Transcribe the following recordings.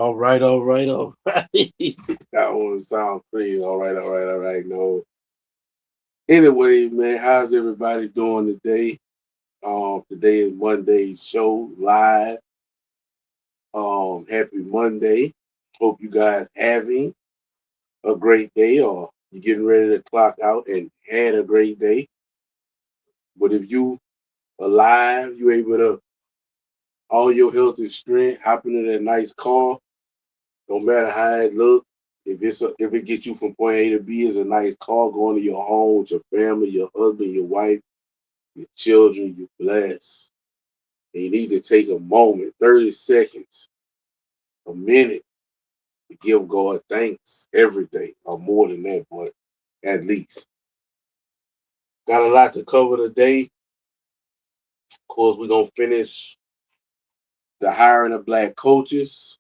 All right, all right, all right. That one sound crazy. All right, all right, all right. No. Anyway, man, how's everybody doing today? Today is Monday's show live. Happy Monday. Hope you guys having a great day, or you getting ready to clock out and had a great day. But if you alive, you able to all your health and strength, hop into that nice car. No matter how it look, if it gets you from point A to B, is a nice car going to your home with your family, your husband, your wife, your children. You blessed, and you need to take a moment, 30 seconds, a minute, to give God thanks every day, or more than that, but at least. Got a lot to cover today. Of course, we're gonna finish the hiring of black coaches.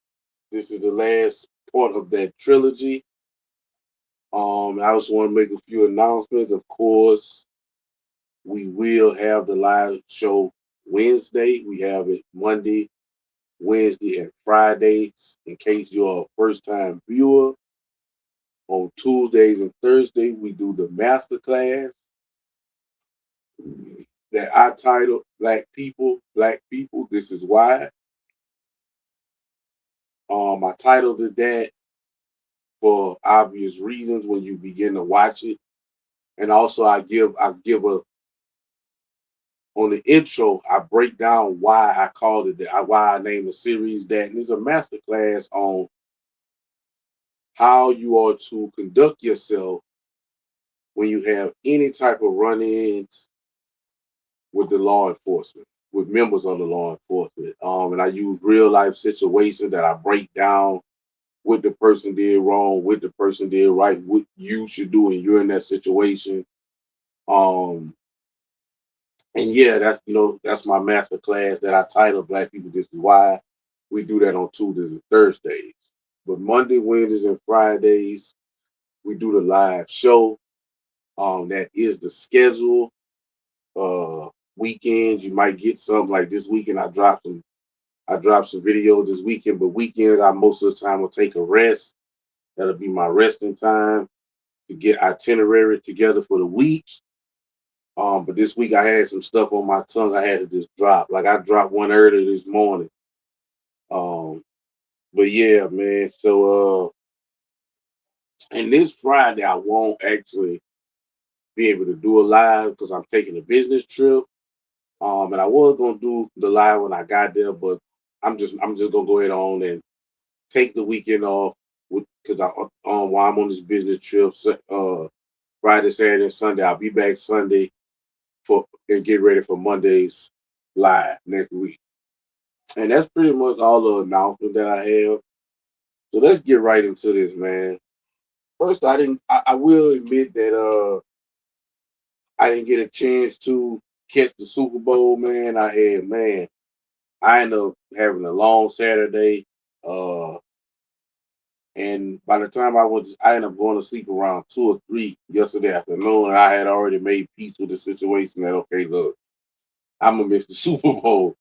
This is the last part of that trilogy. I just want to make a few announcements. Of course, we will have the live show Wednesday. We have it Monday, Wednesday, and Fridays. In case you're a first time viewer, on Tuesdays and Thursdays, we do the master class that I titled Black People, This Is Why. I titled it that for obvious reasons when you begin to watch it. And also I give a on the intro, I break down why I called it that, why I named the series that. And it's a master class on how you are to conduct yourself when you have any type of run-ins with the law enforcement, with members of the law enforcement. And I use real life situations that I break down what the person did wrong, what the person did right, what you should do when you're in that situation. Um, And yeah, that's my master class that I titled Black People This Is Why. We do that on Tuesdays and Thursdays. But Monday, Wednesdays, and Fridays, we do the live show. That is the schedule. Weekends, you might get something like this weekend. I dropped some videos this weekend, but weekends I most of the time will take a rest. That'll be my resting time to get itinerary together for the week. But this week I had some stuff on my tongue I had to just drop. Like I dropped one earlier this morning. Um, but yeah, man. So and this Friday I won't actually be able to do a live because I'm taking a business trip. And I was gonna do the live when I got there, but I'm just gonna go ahead on and take the weekend off because I while I'm on this business trip. Friday, Saturday, and Sunday. I'll be back Sunday for and get ready for Monday's live next week. And that's pretty much all the announcements that I have. So let's get right into this, man. First, I didn't. I will admit that I didn't get a chance to catch the Super Bowl, man. I ended up having a long Saturday, uh, and by the time I ended up going to sleep around 2 or 3 yesterday afternoon, and I had already made peace with the situation that okay, look, I'm gonna miss the Super Bowl.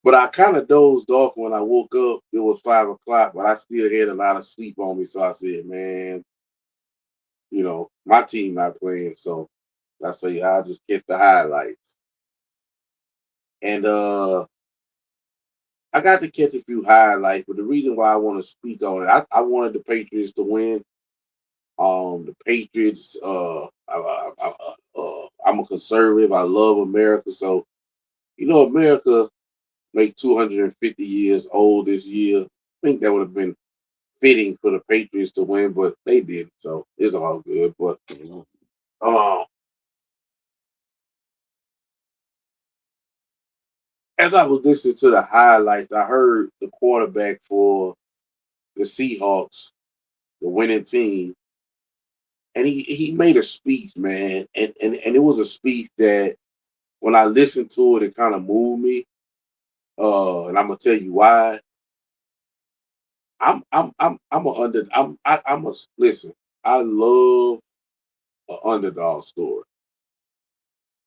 But I kind of dozed off when I woke up. It was 5 o'clock, but I still had a lot of sleep on me. So I said, man, my team not playing. So I say I'll just catch the highlights. And I got to catch a few highlights, but the reason why I want to speak on it, I wanted the Patriots to win. The Patriots, I'm a conservative. I love America. So, America make 250 years old this year. I think that would have been fitting for the Patriots to win, but they didn't. So it's all good. But uh, as I was listening to the highlights, I heard the quarterback for the Seahawks, the winning team, and he made a speech, man, and it was a speech that when I listened to it, it kind of moved me. And I'm gonna tell you why. I'm a under I'm a listen. I love an underdog story.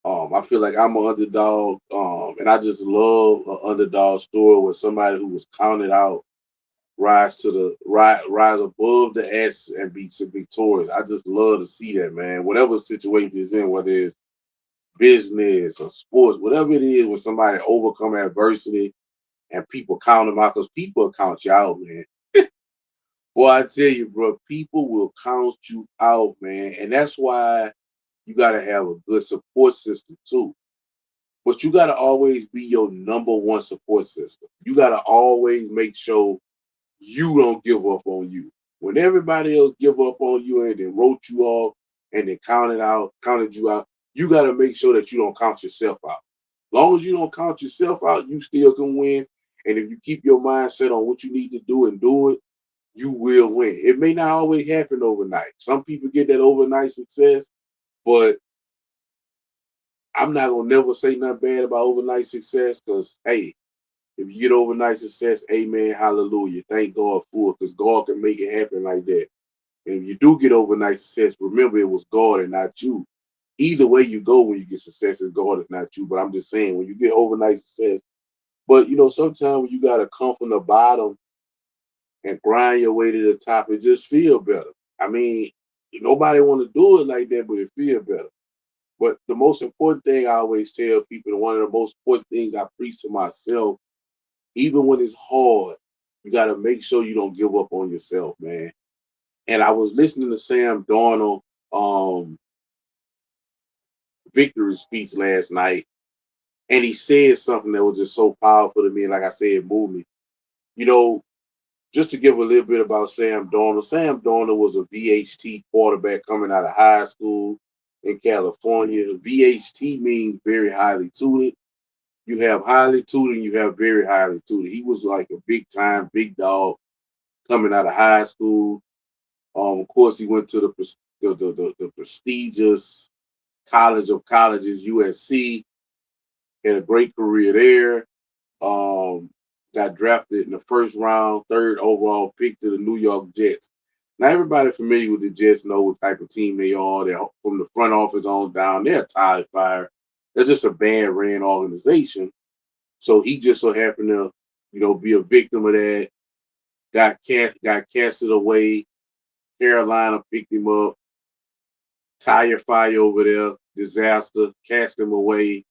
I feel like I'm an underdog, and I just love an underdog story with somebody who was counted out rise above the ashes and be victorious. I just love to see that, man. Whatever situation is in, whether it's business or sports, whatever it is, when somebody overcome adversity and people count them out, because people count you out, man. Well, I tell you, bro, people will count you out, man, and that's why you got to have a good support system too. But you got to always be your number one support system. You got to always make sure you don't give up on you. When everybody else give up on you and then wrote you off and then counted you out, you got to make sure that you don't count yourself out. As long as you don't count yourself out, you still can win. And if you keep your mindset on what you need to do and do it, you will win. It may not always happen overnight. Some people get that overnight success, but I'm not gonna never say nothing bad about overnight success because hey, if you get overnight success, amen, hallelujah. Thank God for it, because God can make it happen like that. And if you do get overnight success, remember it was God and not you. Either way you go when you get success, it's God, it's not you. But I'm just saying, when you get overnight success, but sometimes when you gotta come from the bottom and grind your way to the top, it just feel better. I mean, nobody want to do it like that, but it feel better. But the most important thing I always tell people, and one of the most important things I preach to myself, even when it's hard, you got to make sure you don't give up on yourself, man. And I was listening to Sam Darnold um, victory speech last night, and he said something that was just so powerful to me. And like I said, it moved me. You know, just to give a little bit about Sam Darnold. Sam Darnold was a VHT quarterback coming out of high school in California. VHT means very highly tutored. You have highly tutored and you have very highly tutored. He was like a big time, big dog coming out of high school. Of course, he went to the prestigious College of Colleges, USC, had a great career there. Um, got drafted in the first round, third overall pick to the New York Jets. Now, everybody familiar with the Jets know what type of team they are. They're from the front office on down. They're a tide fire. They're just a bad ran organization. So he just so happened to, be a victim of that. Got casted away. Carolina picked him up. Tire fire over there. Disaster. Cast him away.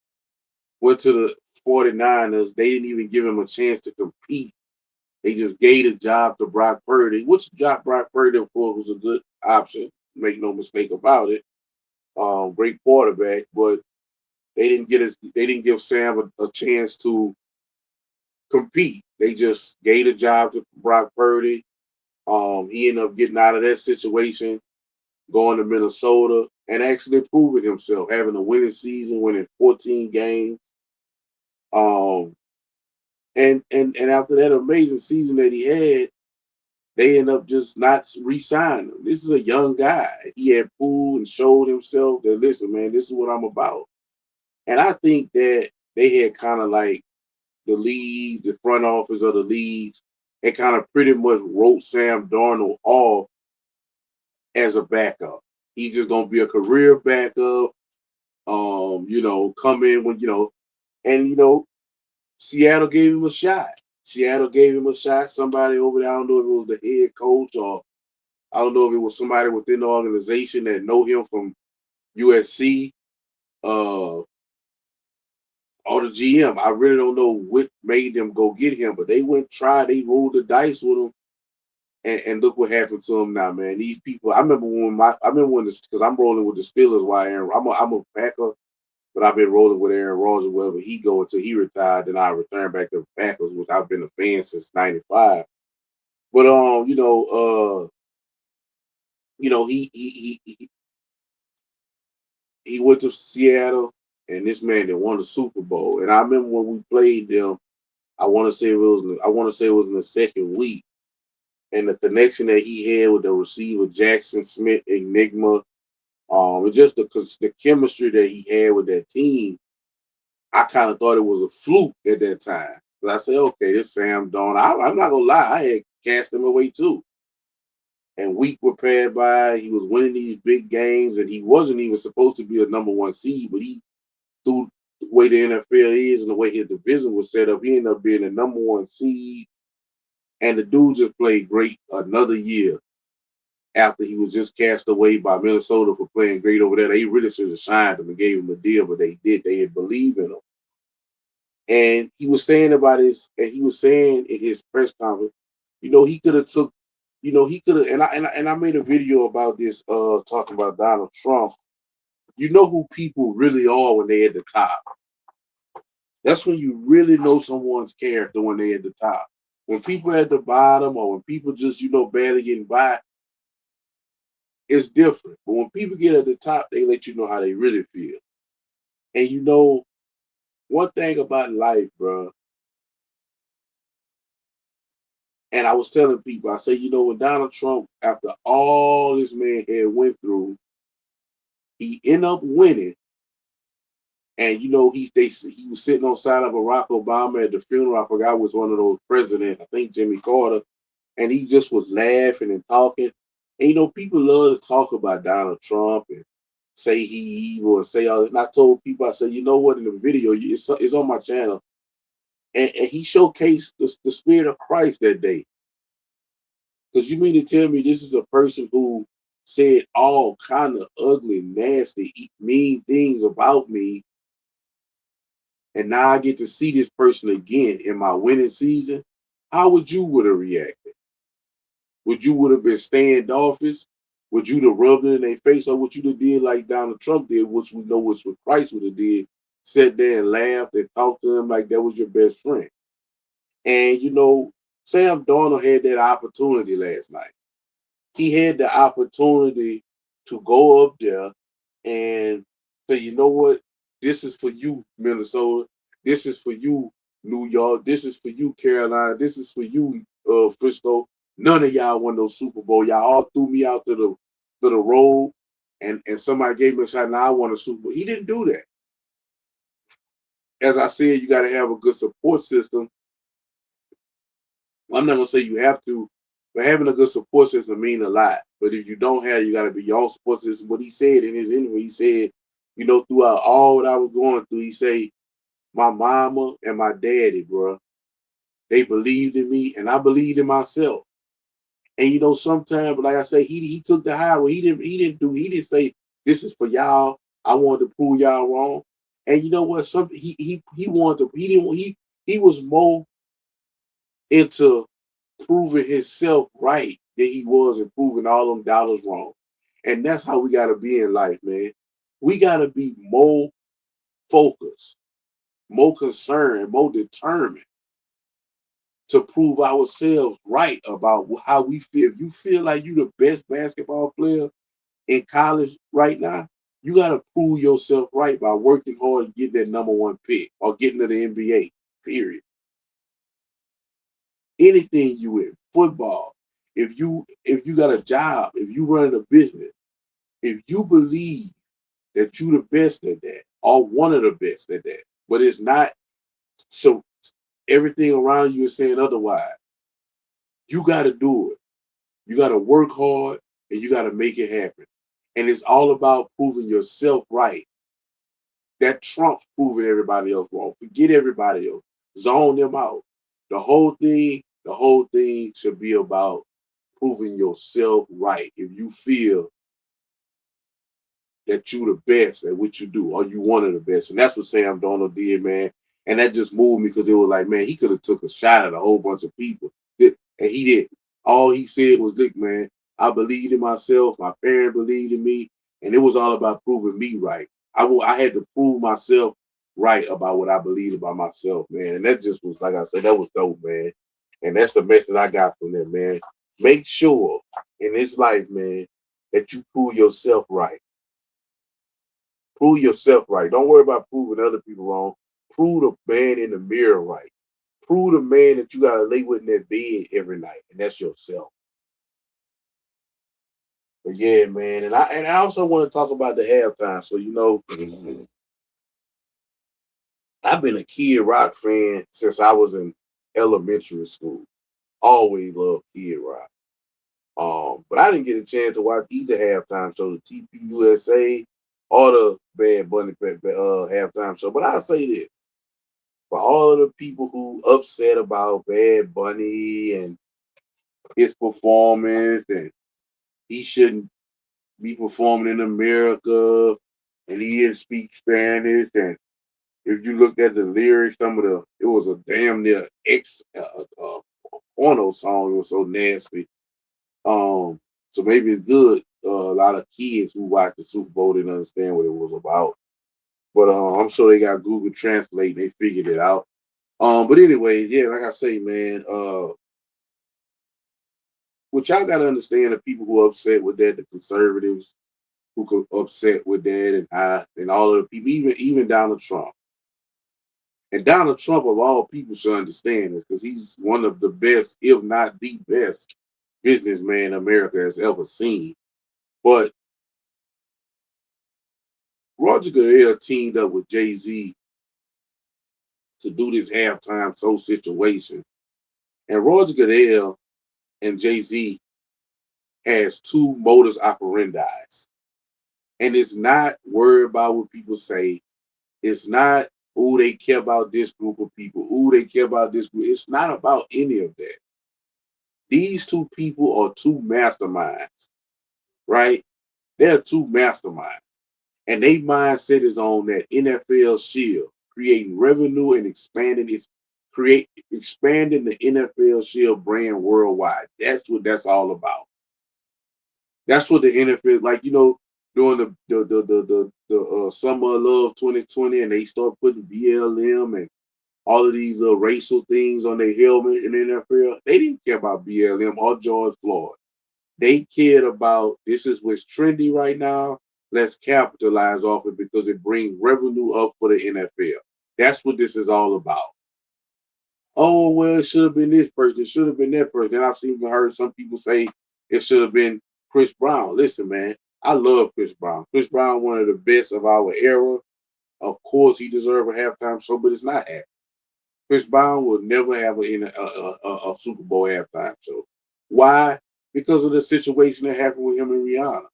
Went to the 49ers. They didn't even give him a chance to compete. They just gave the job to Brock Purdy, which job Brock Purdy, of course, was a good option. Make no mistake about it. Great quarterback, but they didn't give Sam a chance to compete. They just gave the job to Brock Purdy. He ended up getting out of that situation, going to Minnesota, and actually proving himself, having a winning season, winning 14 games. Um, and after that amazing season that he had, they end up just not re-signing him. This is a young guy. He had proved and showed himself that, listen, man, this is what I'm about. And I think that they had kind of like the league, the front office of the leagues, and kind of pretty much wrote Sam Darnold off as a backup. He's just gonna be a career backup. Come in when and Seattle gave him a shot. Seattle gave him a shot. Somebody over there, I don't know if it was the head coach or I don't know if it was somebody within the organization that know him from USC, or the GM. I really don't know what made them go get him, but they went try. They rolled the dice with him, and look what happened to him now, man. These people. I remember when this because I'm rolling with the Steelers. Why I'm a Packer, but I've been rolling with Aaron Rodgers wherever he go until he retired. Then I return back to the Packers, which I've been a fan since '95. But he went to Seattle, and this man that won the Super Bowl. And I remember when we played them. I want to say it was in the second week, and the connection that he had with the receiver Jackson Smith Enigma, and just the chemistry that he had with that team. I kind of thought it was a fluke at that time. But I said, okay, this Sam Darnold. I'm not gonna lie, I had cast him away too. And week were passed by. He was winning these big games, and he wasn't even supposed to be a number one seed, but he through the way the NFL is and the way his division was set up, he ended up being the number one seed. And the dude just played great another year after he was just cast away by Minnesota for playing great over there. They really should have signed him and gave him a deal, but they did. They didn't believe in him. And he was saying about his, and he was saying in his press conference, he could have took, he could have, and I made a video about this, talking about Donald Trump. You know who people really are when they at the top. That's when you really know someone's character when they at the top. When people at the bottom or when people just, barely getting by, it's different. But when people get at the top, they let you know how they really feel. And one thing about life, bro, and I was telling people, I say, when Donald Trump, after all this man had went through, he ended up winning. And he was sitting on side of Barack Obama at the funeral. I forgot was one of those presidents, I think Jimmy Carter, and he just was laughing and talking. And people love to talk about Donald Trump and say he evil and say all that. And I told people, I said, you know what, in the video, it's on my channel, and he showcased the spirit of Christ that day. Because you mean to tell me this is a person who said all kind of ugly, nasty, mean things about me, and now I get to see this person again in my winning season? How would have reacted? Would you would have been standoffish? Would you have rubbed it in their face, or would you have did like Donald Trump did, which we know was what Christ would have did, sat there and laughed and talked to him like that was your best friend? And Sam Darnold had that opportunity last night. He had the opportunity to go up there and say, you know what, this is for you, Minnesota. This is for you, New York. This is for you, Carolina. This is for you, Frisco. None of y'all won those Super Bowl. Y'all all threw me out to the road, and somebody gave me a shot. Now I won a Super Bowl. He didn't do that. As I said, you got to have a good support system. I'm not gonna say you have to, but having a good support system mean a lot. But if you don't have, you got to be your own support system. What he said in his interview, he said, throughout all that I was going through, he said, my mama and my daddy, bro, they believed in me, and I believed in myself. And sometimes, like I say, he took the high road. He didn't say this is for y'all. I wanted to prove y'all wrong. And you know what? He wanted to. He was more into proving himself right than he was in proving all them dollars wrong. And that's how we gotta be in life, man. We gotta be more focused, more concerned, more determined to prove ourselves right about how we feel. If you feel like you the best basketball player in college right now, you gotta prove yourself right by working hard and getting that number one pick or getting to the NBA. Period. Anything you in, football, if you got a job, if you running a business, if you believe that you the best at that or one of the best at that, but it's not, so everything around you is saying otherwise, you got to do it. You got to work hard and you got to make it happen. And it's all about proving yourself right. That trumps proving everybody else wrong. Forget everybody else. Zone them out. The whole thing should be about proving yourself right. If you feel that you the best at what you do, or you one of the best. And that's what Sam Darnold did, man. And that just moved me because it was like, man, he could have took a shot at a whole bunch of people. And he didn't. All he said was, look, man, I believed in myself. My parents believed in me. And it was all about proving me right. I had to prove myself right about what I believed about myself, man. And that just was, like I said, that was dope, man. And that's the message I got from that, man. Make sure in this life, man, that you prove yourself right. Prove yourself right. Don't worry about proving other people wrong. Prove the man in the mirror right. Prove the man that you gotta lay with in that bed every night, and that's yourself. But yeah, man, and I also want to talk about the halftime. So I've been a Kid Rock fan since I was in elementary school. Always loved Kid Rock. But I didn't get a chance to watch either halftime show, the TPUSA or the Bad Bunny halftime show. But I'll say this: for all of the people who upset about Bad Bunny and his performance, and he shouldn't be performing in America, and he didn't speak Spanish. And if you looked at the lyrics, it was a damn near porno song. It was so nasty. Um, so maybe it's good. A lot of kids who watch the Super Bowl didn't understand what it was about. But I'm sure they got Google Translate. And they figured it out. But anyway, yeah, like I say, man, what y'all got to understand, the people who are upset with that, the conservatives who could upset with that, and all of the people, even Donald Trump. And Donald Trump, of all people, should understand this because he's one of the best, if not the best, businessman America has ever seen. But Roger Goodell teamed up with Jay-Z to do this halftime show situation. And Roger Goodell and Jay-Z has two modus operandi. And it's not worried about what people say. It's not, oh, they care about this group of people. Oh, they care about this group. It's not about any of that. These two people are two masterminds, right? They're two masterminds. And their mindset is on that NFL shield, creating revenue and expanding the NFL shield brand worldwide. That's what that's all about. That's what the NFL, like, during the Summer of Love 2020, and they start putting BLM and all of these little racial things on their helmet in the NFL. They didn't care about BLM or George Floyd. They cared about, this is what's trendy right now. Let's capitalize off it because it brings revenue up for the NFL. That's what this is all about. Oh, well, it should have been this person. It should have been that person. And I've seen heard some people say it should have been Chris Brown. Listen, man, I love Chris Brown. Chris Brown, one of the best of our era. Of course, he deserves a halftime show, but it's not happening. Chris Brown will never have a Super Bowl halftime show. Why? Because of the situation that happened with him and Rihanna.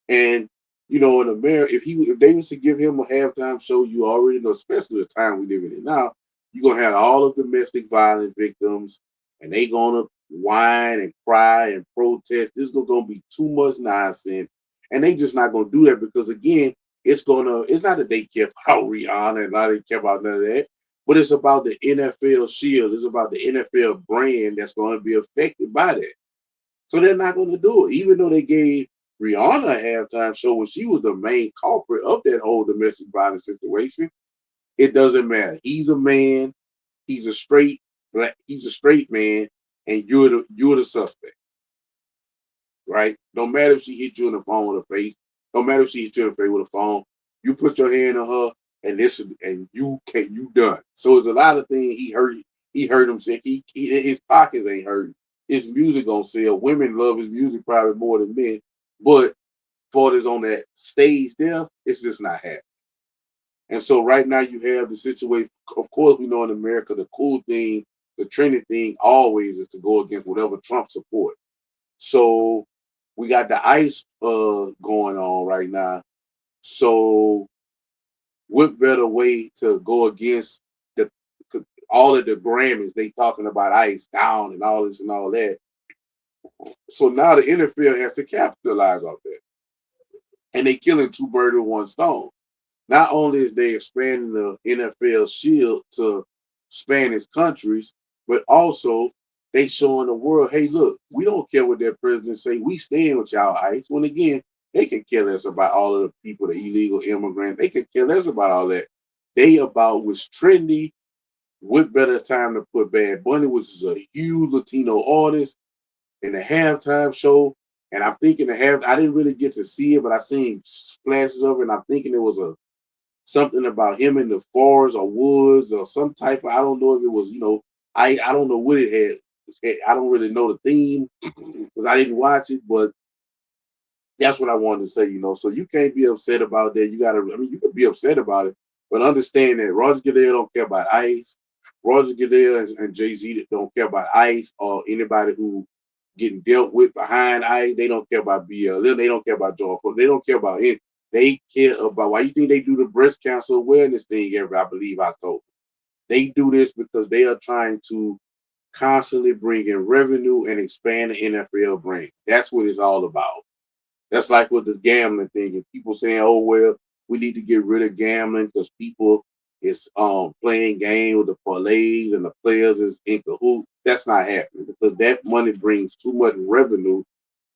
And in America, if they was to give him a halftime show, you already know, especially the time we live in now, you're gonna have all of the domestic violence victims, and they gonna whine and cry and protest. This is gonna be too much nonsense, and they just not gonna do that because again, it's not that they care about Rihanna and not they care about none of that, but it's about the NFL shield. It's about the NFL brand that's gonna be affected by that. So they're not going to do it, even though they gave Rihanna a halftime show when she was the main culprit of that whole domestic violence situation. It doesn't matter. He's a man. He's a straight black. He's a straight man, and you're the suspect, right? Don't matter if she hit you in the phone with a face. Don't matter if she hit you in the face with a phone. You put your hand on her, and you done. So it's a lot of things he hurt. He hurt himself. His pockets ain't hurt. His music gonna sell. Women love his music probably more than men. But for this on that stage there, it's just not happening. And so right now you have the situation. Of course, we know in America the cool thing, the trending thing always is to go against whatever Trump support. So we got the ICE going on right now. So what better way to go against the all of the Grammys they talking about ICE down and all this and all that. So now the NFL has to capitalize off that. And they killing two birds with one stone. Not only is they expanding the NFL shield to Spanish countries, but also they showing the world, hey, look, we don't care what their president say. We stand with y'all ICE. When again, they can kill us about all of the people, the illegal immigrants. They can kill us about all that. They about what's trendy. What better time to put Bad Bunny, which is a huge Latino artist, in the halftime show. And I'm thinking I didn't really get to see it, but I seen flashes of it, and I'm thinking it was something about him in the forest or woods or some type of, I don't know if it was, I don't know what it had. I don't really know the theme because I didn't watch it, but that's what I wanted to say. So you can't be upset about that. You can be upset about it, but understand that Roger Goodell don't care about ICE. Roger Goodell and Jay-Z don't care about ICE or anybody who getting dealt with behind ICE. They don't care about BLM. They don't care about George Floyd. They don't care about it. They care about, why you think they do the breast cancer awareness thing I believe I told. They do this because they are trying to constantly bringing revenue and expand the NFL brand. That's what it's all about. That's like with the gambling thing. And people saying, "Oh well, we need to get rid of gambling because people is playing game with the parlays and the players is in cahoots." That's not happening because that money brings too much revenue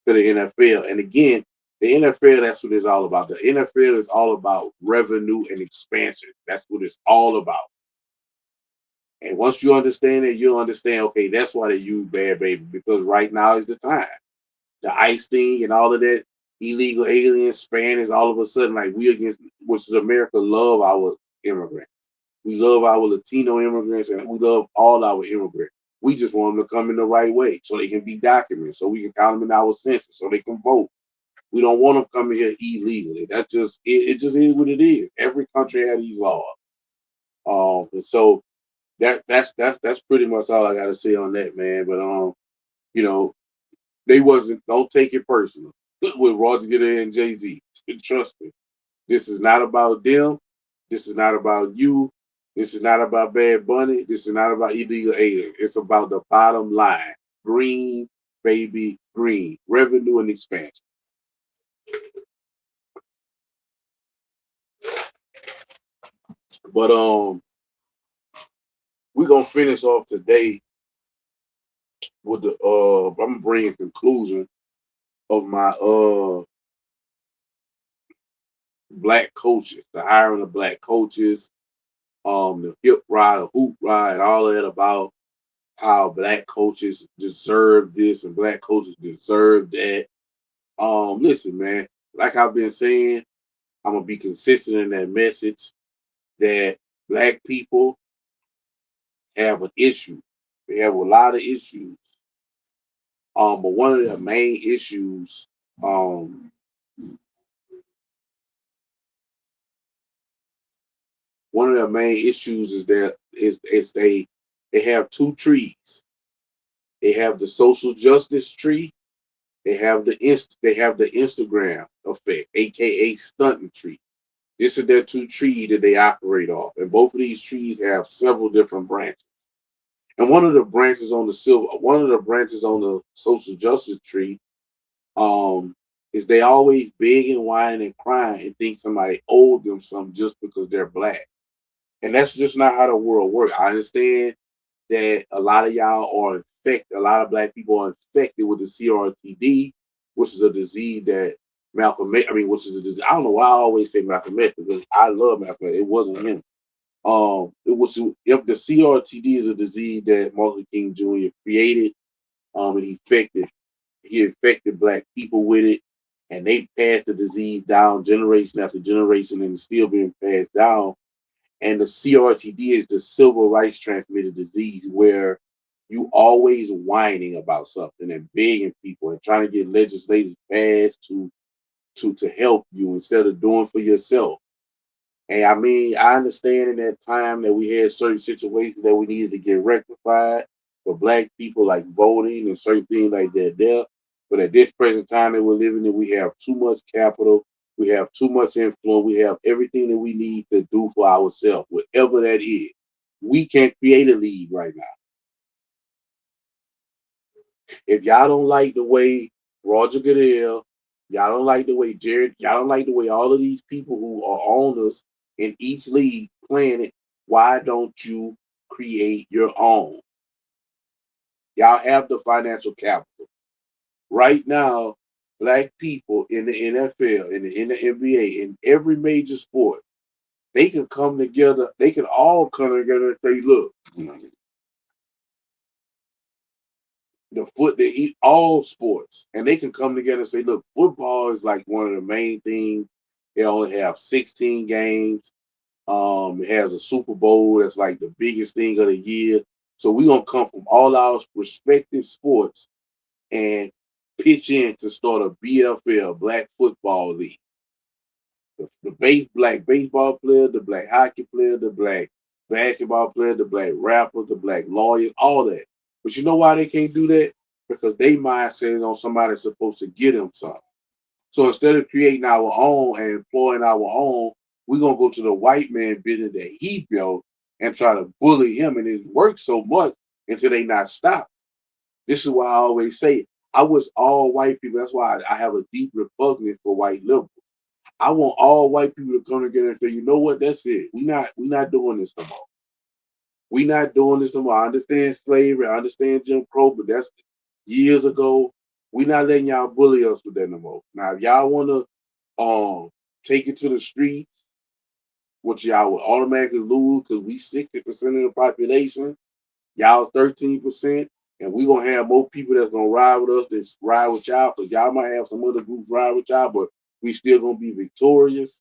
to the NFL. And again, the NFL, that's what it's all about. The NFL is all about revenue and expansion. That's what it's all about. And once you understand it, you'll understand, okay, that's why they use Bad Baby, because right now is the time. The ICE thing and all of that, illegal alien Spanish, all of a sudden, like we against, which is America, love our immigrants. We love our Latino immigrants and we love all our immigrants. We just want them to come in the right way so they can be documented, so we can count them in our census, so they can vote. We don't want them coming here illegally. That's just it just is what it is. Every country has these laws. And so that's pretty much all I gotta say on that, man. But you know, they wasn't don't take it personal with Roger Goodell and Jay-Z. Trust me. This is not about them. This is not about you. This is not about Bad Bunny. This is not about illegal alien. It's about the bottom line. Green, baby, green. Revenue and expansion. But we're gonna finish off today with the I'm gonna bring a conclusion of my black coaches, the hiring of black coaches, the hip ride, the hoop ride, all of that about how black coaches deserve this and black coaches deserve that. Listen, man, like I've been saying, I'm gonna be consistent in that message that black people have an issue. They have a lot of issues. But one of the main issues, um, one of the main issues is that is they have two trees. They have the social justice tree. They have the Instagram effect, aka stunting tree. This is their two trees that they operate off, and both of these trees have several different branches. And one of the branches on the social justice tree, is they always beg and whine and crying and think somebody owed them something just because they're black. And that's just not how the world works. I understand that a lot of y'all are infected, a lot of black people are infected with the CRTD, which is a disease that which is a disease. I don't know why I always say Malcolm X because I love Malcolm X. It wasn't him. It was if the CRTD is a disease that Martin Luther King Jr. created, and he infected black people with it, and they passed the disease down generation after generation, and it's still being passed down. And the CRTD is the civil rights transmitted disease where you always whining about something and begging people and trying to get legislators passed to help you instead of doing for yourself. And I mean, I understand in that time that we had certain situations that we needed to get rectified for black people, like voting and certain things like that there. But at this present time that we're living in, we have too much capital, we have too much influence, we have everything that we need to do for ourselves, whatever that is. We can't create a league right now. If y'all don't like the way Roger Goodell, y'all don't like the way Jared, y'all don't like the way all of these people who are owners in each league playing it, why don't you create your own? Y'all have the financial capital. Right now, black people in the NFL, in the NBA, in every major sport, they can come together, they can all come together and say, look, they eat all sports and they can come together and say, look, football is like one of the main things. They only have 16 games. It has a Super Bowl that's like the biggest thing of the year. So we're gonna come from all our respective sports and pitch in to start a BFL, Black Football League. Black baseball player, the black hockey player, the black basketball player, the black rapper, the black lawyer, all that. But you know why they can't do that? Because they mindset is on somebody that's supposed to get them something. So instead of creating our own and employing our own, we're gonna go to the white man business that he built and try to bully him. And it works so much until they not stop. This is why I always say I wish all white people. That's why I have a deep repugnance for white liberals. I want all white people to come together and say, you know what, that's it. We not doing this no more. We not doing this no more. I understand slavery, I understand Jim Crow, but that's years ago. We not letting y'all bully us with that no more. Now, if y'all want to take it to the streets, which y'all will automatically lose because we 60% of the population, y'all 13%, and we gonna have more people that's gonna ride with us than ride with y'all, because y'all might have some other groups ride with y'all, but we still gonna be victorious.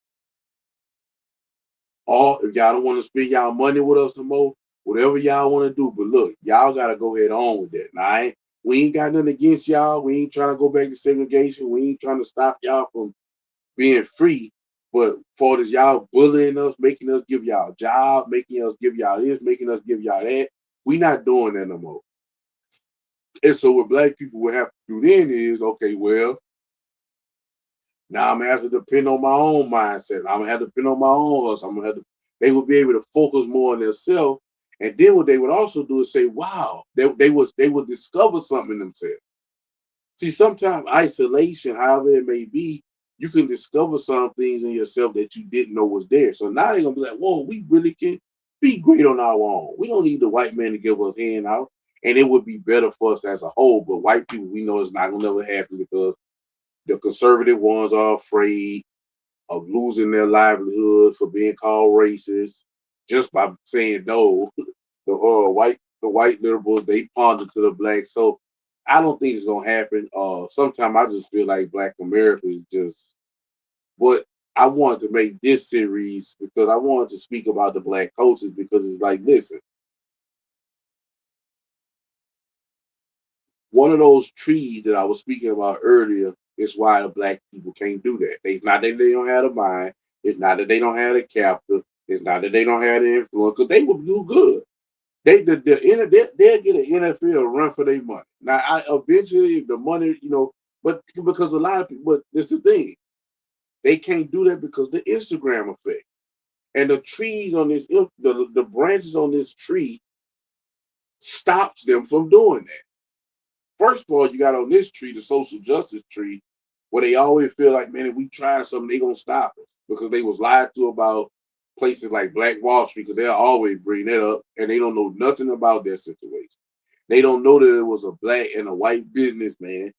Or if y'all don't want to spend y'all money with us no more, whatever y'all want to do. But look, y'all gotta go head on with that. Now, we ain't got nothing against y'all. We ain't trying to go back to segregation. We ain't trying to stop y'all from being free. But for this, y'all bullying us, making us give y'all job, making us give y'all this, making us give y'all that. We not doing that no more. And so what black people will have to do then is, okay, well, now I'm gonna have to depend on my own mindset. I'm gonna have to depend on my own hustle. I'm gonna have to. They will be able to focus more on themselves, and then what they would also do is say, "Wow, they would discover something in themselves." See, sometimes isolation, however it may be, you can discover some things in yourself that you didn't know was there. So now they're gonna be like, "Whoa, we really can be great on our own. We don't need the white man to give us hand out, and it would be better for us as a whole." But white people, we know it's not gonna never happen because the conservative ones are afraid of losing their livelihood for being called racist just by saying no. The white liberals, they pawned it to the black. So I don't think it's gonna happen. Sometimes I just feel like Black America is just. But I wanted to make this series because I wanted to speak about the black coaches, because it's like, listen, one of those trees that I was speaking about earlier is why the black people can't do that. It's not that they don't have the mind. It's not that they don't have the capital. It's not that they don't have the influence, because they will do good. They'll get an NFL run for their money. Now, eventually, the money, but because a lot of people, but it's the thing, they can't do that because the Instagram effect and the trees on this, the branches on this tree stops them from doing that. First of all, you got on this tree, the social justice tree, where they always feel like, man, if we try something, they gonna stop us because they was lied to about places like Black Wall Street, because they'll always bring that up, and they don't know nothing about their situation. They don't know that it was a black and a white businessman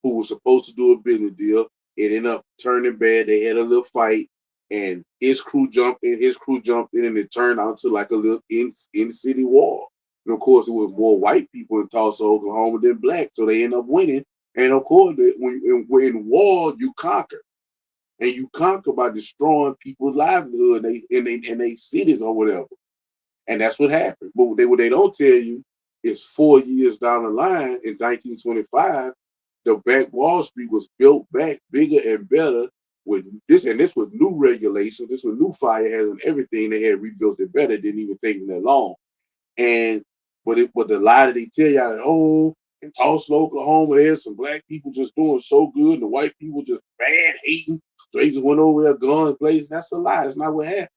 who was supposed to do a business deal. It ended up turning bad. They had a little fight, and his crew jumped in. His crew jumped in, and it turned out to like a little in city war. And of course, it was more white people in Tulsa, Oklahoma than black, so they end up winning. And of course, when in war, you conquer, and you conquer by destroying people's livelihood and they cities or whatever. And that's what happened. But what they don't tell you is 4 years down the line in 1925, the back Wall Street was built back bigger and better with this, and this was new regulations, this was new fire hazards and everything. They had rebuilt it better. It didn't even take them that long. And but the lie that they tell y'all that, oh, in Tulsa, Oklahoma, there's some black people just doing so good, and the white people just bad hating. Strangers went over there, guns blazing. That's a lie. That's not what happened.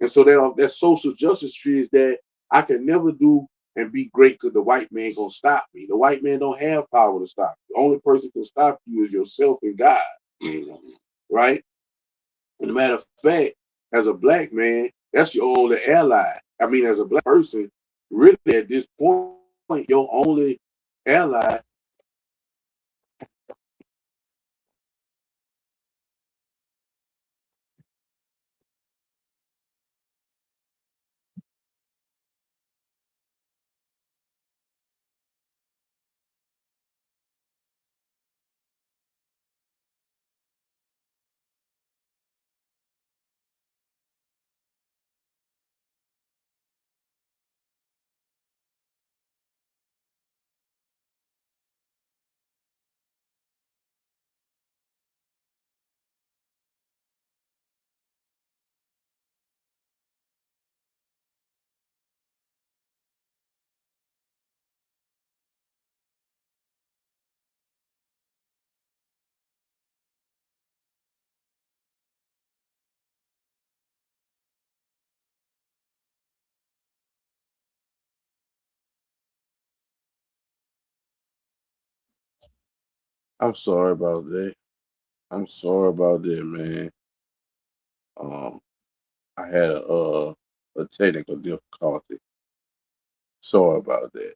And so that social justice tree is that I can never do and be great because the white man gonna stop me. The white man don't have power to stop you. The only person can stop you is yourself and God. Right? And a matter of fact, as a black man, that's your only ally. I mean, as a black person, really at this point, your only ally I'm sorry about that. I'm sorry about that, man. Um, I had a technical difficulty. Sorry about that.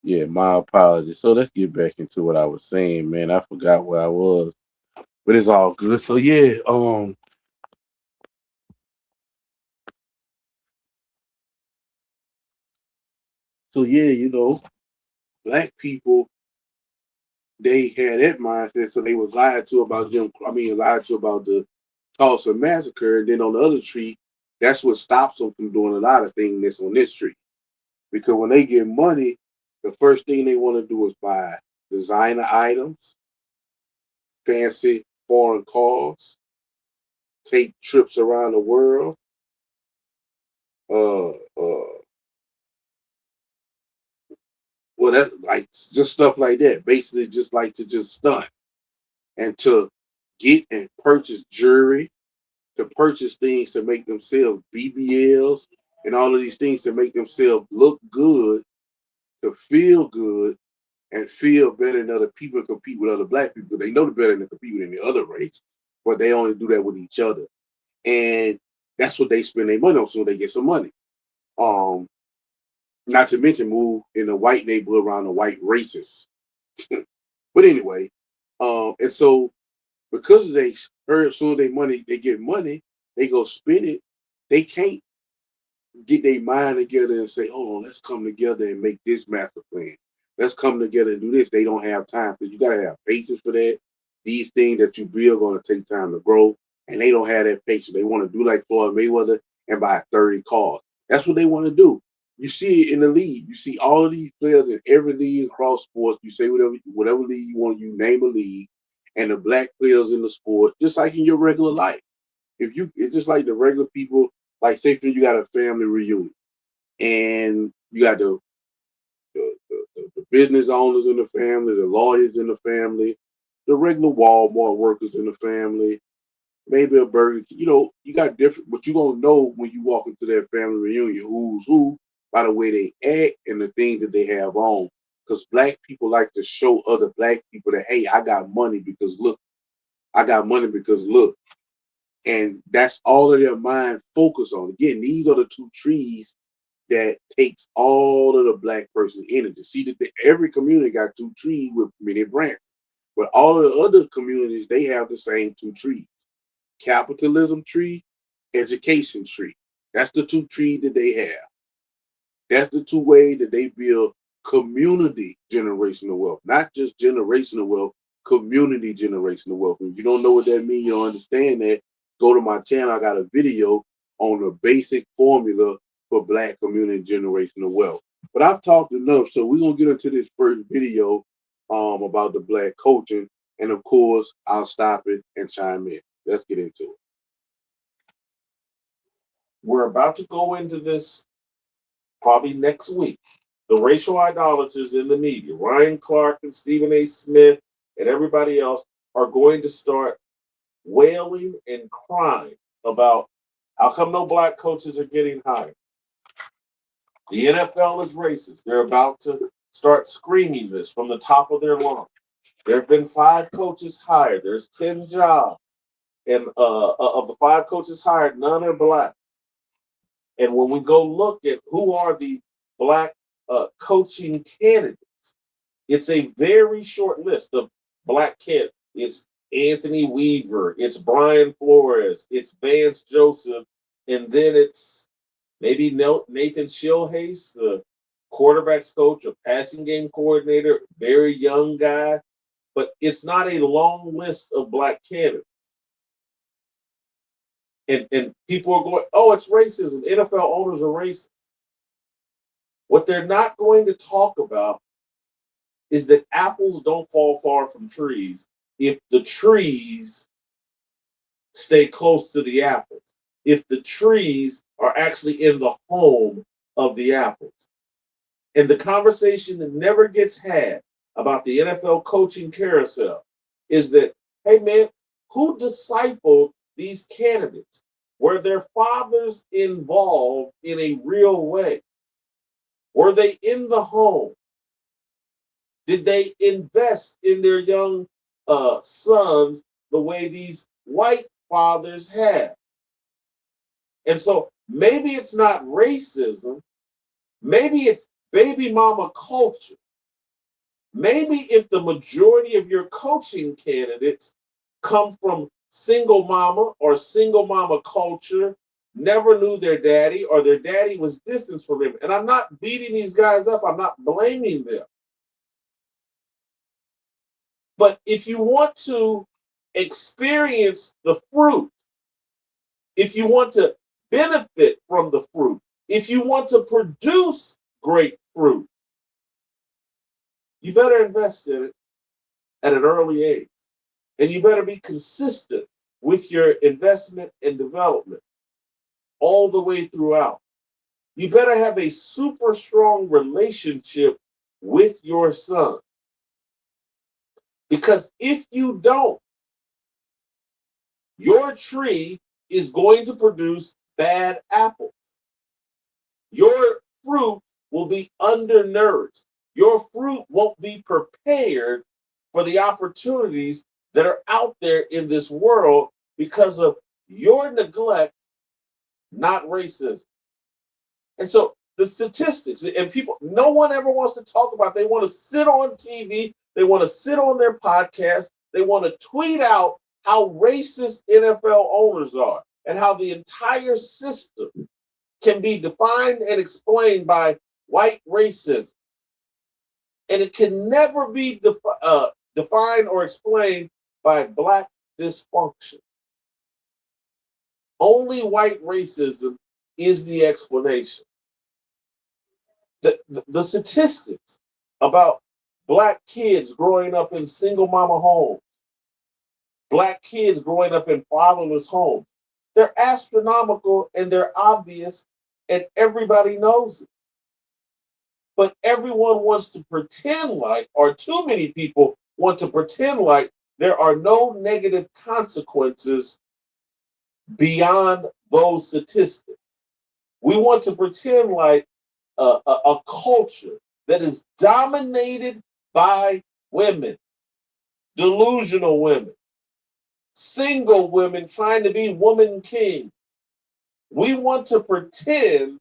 Yeah, my apologies. So let's get back into what I was saying, man. I forgot where I was, but it's all good. So yeah, black people they had that mindset, so they was lied to about them. I mean, lied to about the Tulsa massacre, and then on the other tree, that's what stops them from doing a lot of things that's on this tree. Because when they get money, the first thing they want to do is buy designer items, fancy foreign cars, take trips around the world, uh, well, that's like just stuff like that. Basically, just like to just stunt and to get and purchase jewelry, to purchase things to make themselves BBLs and all of these things to make themselves look good, to feel good, and feel better than other people and compete with other black people. They know they're better than compete with any other race, but they only do that with each other. And that's what they spend their money on, so they get some money. Um, Not to mention move in a white neighborhood around the white racists. But anyway, and so because they heard soon they money, they get money, they go spend it. They can't get their mind together and say, "Oh, let's come together and make this master plan. Let's come together and do this." They don't have time because you got to have patience for that. These things that you build are going to take time to grow, and they don't have that patience. They want to do like Floyd Mayweather and buy 30 cars. That's what they want to do. You see it in the league. You see all of these players in every league across sports. You say whatever league you want, you name a league, and the black players in the sport, just like in your regular life. If you, it's just like the regular people. Like say for you got a family reunion, and you got the business owners in the family, the lawyers in the family, the regular Walmart workers in the family, maybe a burger. You got different, but you gonna know when you walk into that family reunion who's who by the way they act and the things that they have on. Because black people like to show other black people that, hey, I got money because look, I got money because look. And that's all of their mind focus on. Again, these are the two trees that takes all of the black person energy. See that every community got two trees with many branches, but all of the other communities they have the same two trees: capitalism tree, education tree. That's the two trees that they have. That's the two ways that they build community generational wealth, not just generational wealth, community generational wealth. If you don't know what that means, you don't understand that, go to my channel. I got a video on the basic formula for black community generational wealth. But I've talked enough, so we're gonna get into this first video about the black coaching. And of course, I'll stop it and chime in. Let's get into it. We're about to go into this probably next week. The racial idolaters in the media, Ryan Clark and Stephen A. Smith and everybody else, are going to start wailing and crying about how come no black coaches are getting hired. The NFL is racist. They're about to start screaming this from the top of their lungs. There have been 5 coaches hired. There's 10 jobs. And of the 5 coaches hired, none are black. And when we go look at who are the black coaching candidates, it's a very short list of black kids. It's Anthony Weaver, it's Brian Flores, it's Vance Joseph, and then it's maybe Nathan Shilhace, the quarterbacks coach, a passing game coordinator, very young guy. But it's not a long list of black candidates. And people are going, oh, it's racism. NFL owners are racist. What they're not going to talk about is that apples don't fall far from trees if the trees stay close to the apples, if the trees are actually in the home of the apples. And the conversation that never gets had about the NFL coaching carousel is that, hey, man, who discipled these candidates? Were their fathers involved in a real way? Were they in the home? Did they invest in their young sons the way these white fathers have? And so maybe it's not racism, maybe it's baby mama culture. Maybe if the majority of your coaching candidates come from single mama or single mama culture, never knew their daddy, or their daddy was distant from them. And I'm not beating these guys up, I'm not blaming them. But if you want to experience the fruit, if you want to benefit from the fruit, if you want to produce great fruit, you better invest in it at an early age. And you better be consistent with your investment and development all the way throughout. You better have a super strong relationship with your son. Because if you don't, your tree is going to produce bad apples. Your fruit will be undernourished. Your fruit won't be prepared for the opportunities that are out there in this world because of your neglect, not racism. And so the statistics, and people, no one ever wants to talk about, they want to sit on TV, they want to sit on their podcast, they want to tweet out how racist NFL owners are and how the entire system can be defined and explained by white racism. And it can never be defined or explained by black dysfunction. Only white racism is the explanation. The statistics about black kids growing up in single mama homes, black kids growing up in fatherless homes, they're astronomical and they're obvious and everybody knows it. But everyone wants to pretend like, or too many people want to pretend like, there are no negative consequences beyond those statistics. We want to pretend like a culture that is dominated by women, delusional women, single women trying to be woman king. We want to pretend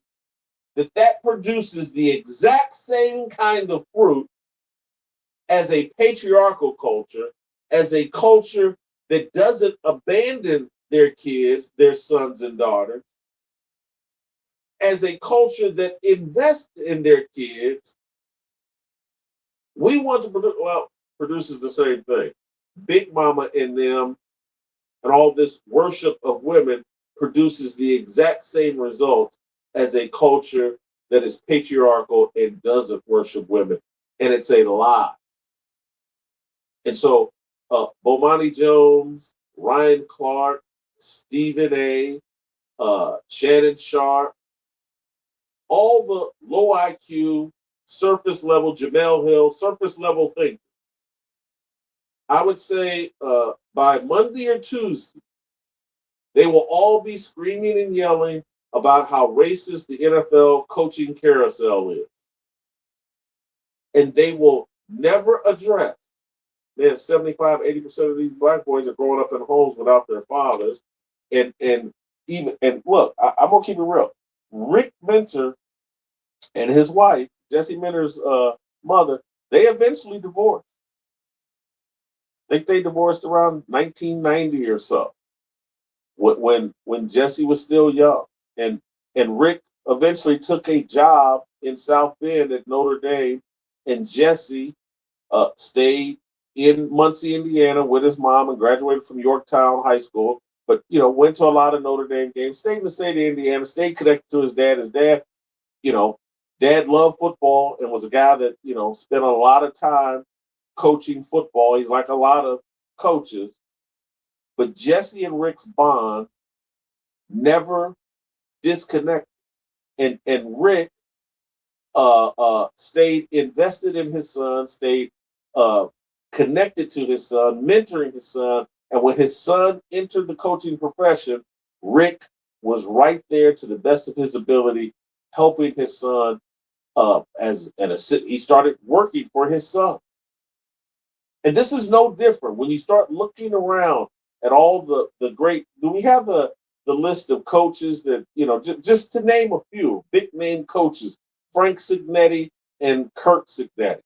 that that produces the exact same kind of fruit as a patriarchal culture, as a culture that doesn't abandon their kids, their sons and daughters, as a culture that invests in their kids. We want to produce, well, produces the same thing. Big Mama in them and all this worship of women produces the exact same results as a culture that is patriarchal and doesn't worship women. And it's a lie. And so Bomani Jones, Ryan Clark, Stephen A., Shannon Sharp, all the low IQ, surface level, Jamel Hill, surface level thinkers. I would say by Monday or Tuesday, they will all be screaming and yelling about how racist the NFL coaching carousel is. And they will never address, man, 75, 80% of these black boys are growing up in homes without their fathers. And look, I'm gonna keep it real. Rick Mentor and his wife, Jesse Minter's mother, they eventually divorced. I think they divorced around 1990 or so, when Jesse was still young, and Rick eventually took a job in South Bend at Notre Dame, and Jesse stayed in Muncie, Indiana, with his mom and graduated from Yorktown High School. But went to a lot of Notre Dame games, stayed in the state of Indiana, stayed connected to his dad. His dad, dad loved football and was a guy that spent a lot of time coaching football. He's like a lot of coaches. But Jesse and Rick's bond never disconnected. And Rick stayed invested in his son, stayed connected to his son, mentoring his son. And when his son entered the coaching profession, Rick was right there to the best of his ability, helping his son he started working for his son. And this is no different. When you start looking around at all the great, do we have the list of coaches that, just to name a few, big name coaches, Frank Signetti and Kirk Signetti,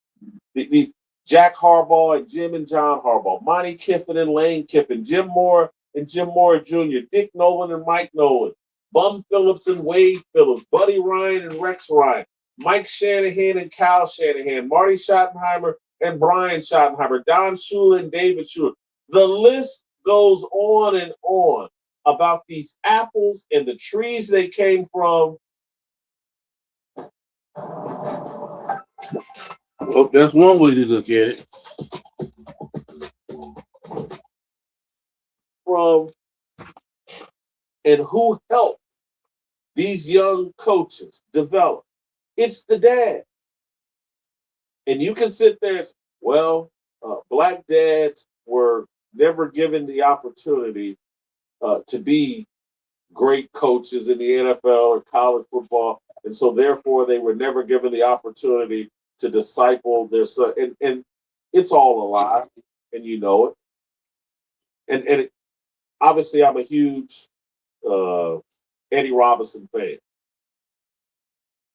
these Jack Harbaugh and Jim and John Harbaugh, Monty Kiffin and Lane Kiffin, Jim Moore and Jim Moore Jr., Dick Nolan and Mike Nolan, Bum Phillips and Wade Phillips, Buddy Ryan and Rex Ryan, Mike Shanahan and Kyle Shanahan, Marty Schottenheimer and Brian Schottenheimer, Don Shula and David Shula. The list goes on and on about these apples and the trees they came from. Well, that's one way to look at it. From and who helped these young coaches develop. It's the dad. And you can sit there and say, well, black dads were never given the opportunity to be great coaches in the NFL or college football. And so therefore they were never given the opportunity to disciple their son. And it's all a lie, and you know it. And obviously I'm a huge Eddie Robinson fan.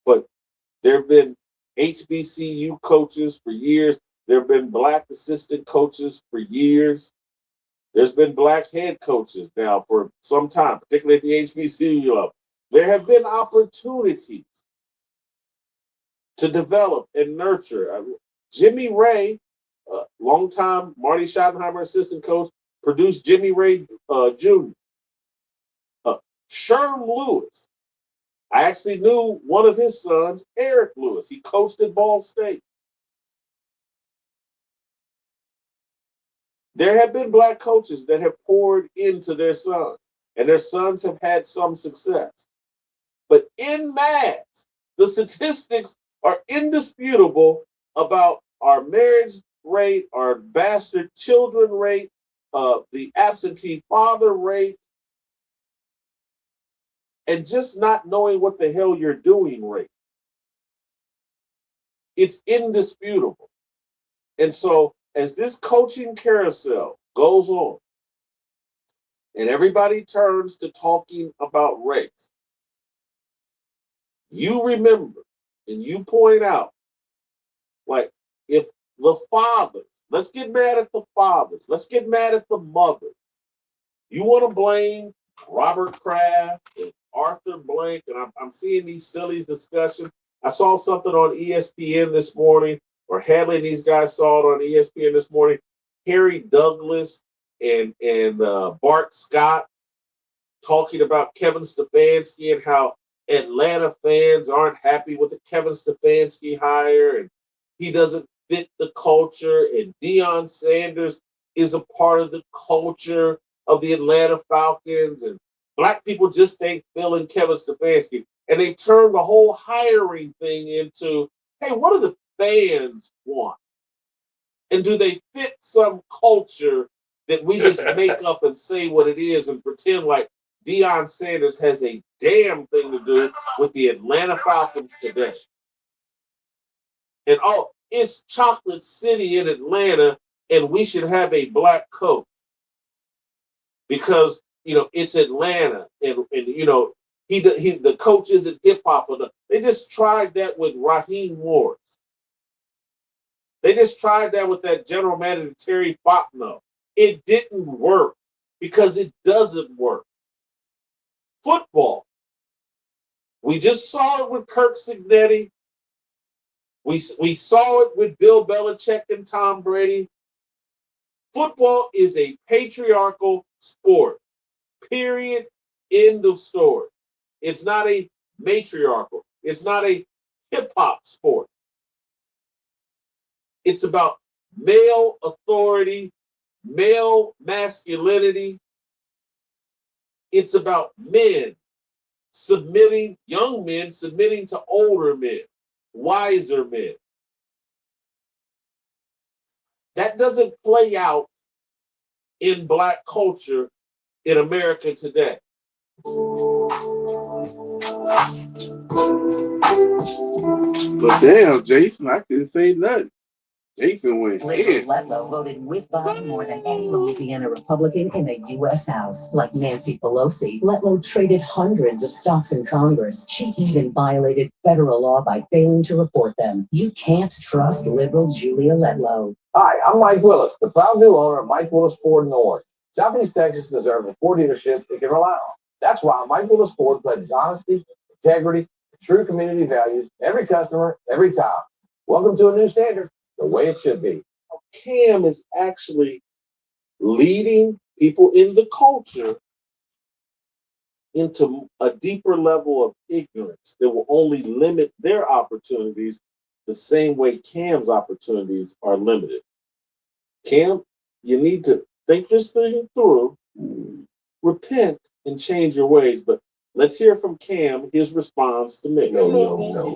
But there have been HBCU coaches for years. There have been black assistant coaches for years. There's been black head coaches now for some time, particularly at the HBCU level. There have been opportunities to develop and nurture. Jimmy Ray, longtime Marty Schottenheimer assistant coach, produced Jimmy Ray Jr. Sherm Lewis. I actually knew one of his sons, Eric Lewis. He coached at Ball State. There have been black coaches that have poured into their sons, and their sons have had some success. But in mass, the statistics are indisputable about our marriage rate, our bastard children rate, the absentee father rate, and just not knowing what the hell you're doing rate. It's indisputable. And so as this coaching carousel goes on and everybody turns to talking about race, you remember and you point out, like, if the fathers, let's get mad at the fathers, let's get mad at the mothers. You want to blame Robert Kraft and Arthur Blank, and I'm seeing these silly discussions. I saw something on ESPN this morning, or Hadley and these guys saw it on ESPN this morning. Harry Douglas and Bart Scott talking about Kevin Stefanski and how Atlanta fans aren't happy with the Kevin Stefanski hire, and he doesn't fit the culture, and Deion Sanders is a part of the culture of the Atlanta Falcons, and black people just ain't feeling Kevin Stefanski. And they turned the whole hiring thing into, hey, what do the fans want? And do they fit some culture that we just make up and say what it is and pretend like Deion Sanders has a damn thing to do with the Atlanta Falcons today? And it's Chocolate City in Atlanta, and we should have a black coach because it's Atlanta, and he the coach isn't hip hop enough. They just tried that with Raheem Morris. They just tried that with that general manager Terry Fontenot. It didn't work because it doesn't work. Football. We just saw it with Kirk Signetti. We saw it with Bill Belichick and Tom Brady. Football is a patriarchal sport. Period. End of story. It's not a matriarchal. It's not a hip-hop sport. It's about male authority, male masculinity. It's about young men submitting to older men, wiser men. That doesn't play out in black culture in America today. But damn, Jason, I couldn't say nothing. Jason went Liberal in. Letlow voted with Biden more than any Louisiana Republican in the U.S. House. Like Nancy Pelosi, Letlow traded hundreds of stocks in Congress. She even violated federal law by failing to report them. You can't trust liberal Julia Letlow. Hi, I'm Mike Willis, the proud new owner of Mike Willis Ford in Orange. Southeast Texas deserves a Ford dealership it can rely on. That's why Mike Willis Ford pledges honesty, integrity, true community values, every customer, every time. Welcome to a new standard, the way it should be. Cam is actually leading people in the culture into a deeper level of ignorance that will only limit their opportunities the same way Cam's opportunities are limited. Cam, you need to think this thing through, repent, and change your ways. But let's hear from Cam, his response to me. No.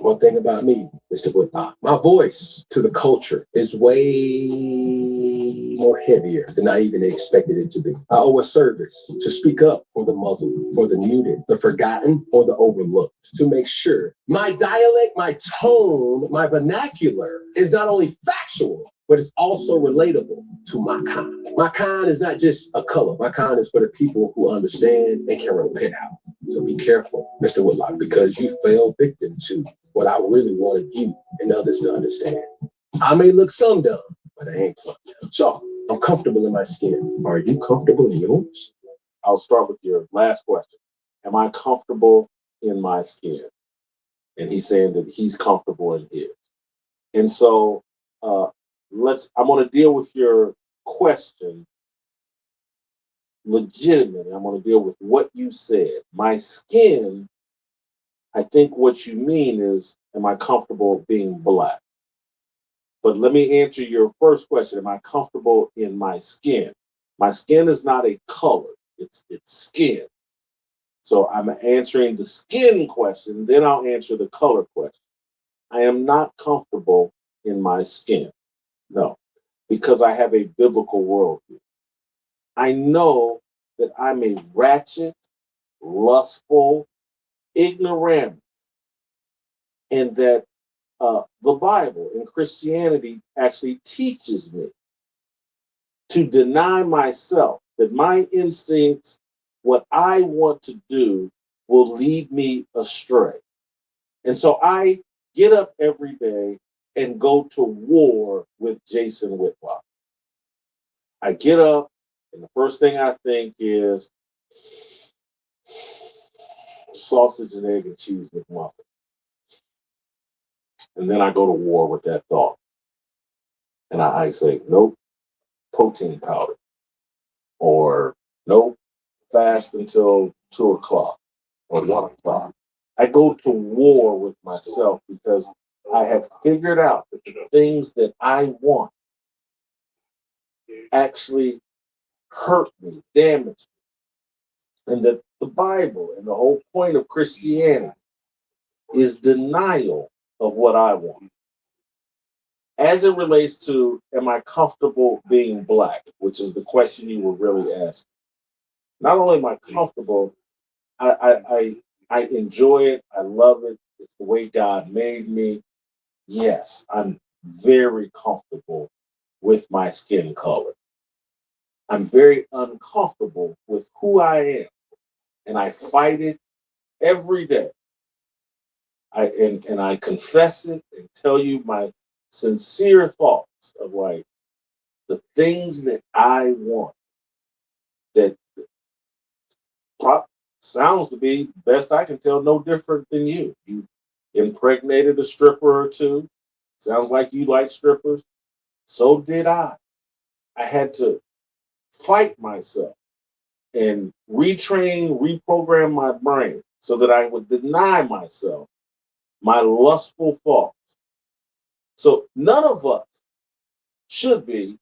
One thing about me, Mr. Woodbine, my voice to the culture is way more heavier than I even expected it to be. I owe a service to speak up for the muzzled, for the muted, the forgotten, or the overlooked, to make sure my dialect, my tone, my vernacular is not only factual, but it's also relatable to my kind. My kind is not just a color. My kind is for the people who understand and can repent out. So be careful, Mr. Whitlock, because you fell victim to what I really wanted you and others to understand. I may look some dumb, but I ain't plumb dumb. So I'm comfortable in my skin. Are you comfortable in yours? I'll start with your last question. Am I comfortable in my skin? And he's saying that he's comfortable in his. And so I'm going to deal with your question legitimately. I'm going to deal with what you said. My skin, I think what you mean is, am I comfortable being black? But let me answer your first question. Am I comfortable in my skin? My skin is not a color. It's skin. So I'm answering the skin question, then I'll answer the color question. I am not comfortable in my skin. No, because I have a biblical worldview. I know that I'm a ratchet, lustful, ignorant, and that the Bible and Christianity actually teaches me to deny myself, that my instincts, what I want to do, will lead me astray. And so I get up every day and go to war with Jason Whitlock. I get up, and the first thing I think is sausage and egg and cheese McMuffin. And then I go to war with that thought. And I say, nope, protein powder. Or nope, fast until 2 o'clock or 1 o'clock. I go to war with myself because I have figured out that the things that I want actually hurt me, damage me. And that the Bible and the whole point of Christianity is denial of what I want. As it relates to, am I comfortable being black, which is the question you were really asking. Not only am I comfortable, I enjoy it. I love it. It's the way God made me. Yes, I'm very comfortable with my skin color. I'm very uncomfortable with who I am, and I fight it every day. And I confess it and tell you my sincere thoughts of like the things that I want that sounds to be, best I can tell, no different than you. You impregnated a stripper or two. Sounds like you like strippers. So did I. I had to fight myself and retrain, reprogram my brain so that I would deny myself my lustful thoughts. So none of us should be,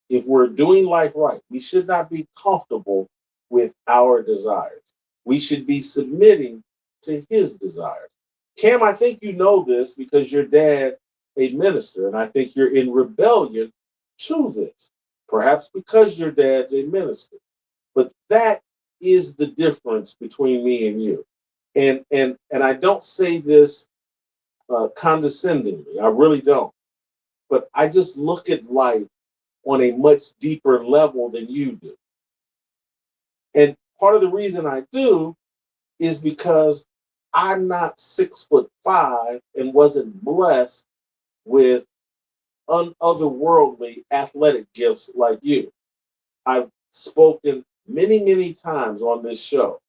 if we're doing life right, we should not be comfortable with our desires. We should be submitting to his desires. Cam, I think you know this because your dad a minister, and I think you're in rebellion to this. Perhaps because your dad's a minister. But that is the difference between me and you. And I don't say this condescendingly. I really don't. but I just look at life on a much deeper level than you do. And part of the reason I do is because I'm not 6'5" and wasn't blessed with otherworldly athletic gifts like you. I've spoken many, many times on this show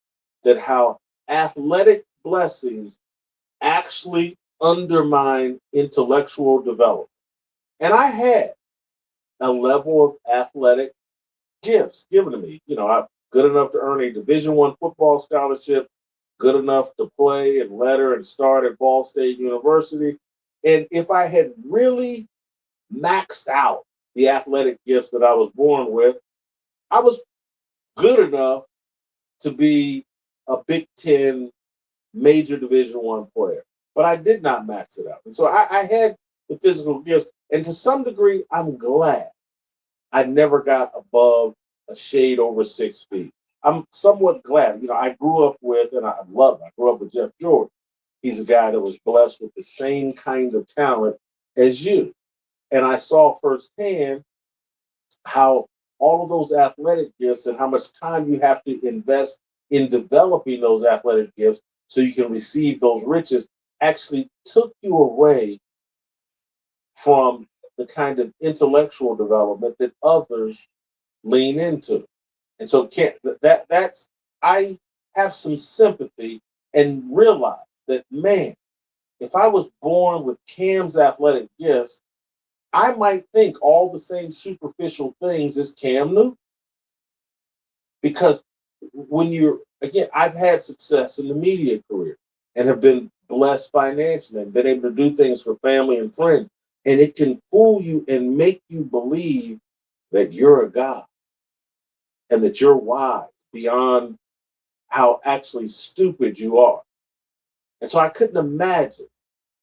that how athletic blessings actually undermine intellectual development. And I had a level of athletic gifts given to me. You know, I'm good enough to earn a Division I football scholarship, good enough to play and letter and start at Ball State University. And if I had really maxed out the athletic gifts that I was born with, I was good enough to be a Big Ten major Division I player. But I did not max it out. And so I had the physical gifts. And to some degree, I'm glad I never got above a shade over 6 feet. I'm somewhat glad. You know, I grew up with, and I love it, I grew up with Jeff Jordan. He's a guy that was blessed with the same kind of talent as you. And I saw firsthand how all of those athletic gifts and how much time you have to invest in developing those athletic gifts so you can receive those riches actually took you away from the kind of intellectual development that others lean into. And so can't that's I have some sympathy and realize that, man, if I was born with Cam's athletic gifts, I might think all the same superficial things as Cam Newton. Because when you're, again, I've had success in the media career and have been blessed financially and been able to do things for family and friends. And it can fool you and make you believe that you're a god and that you're wise beyond how actually stupid you are. And so I couldn't imagine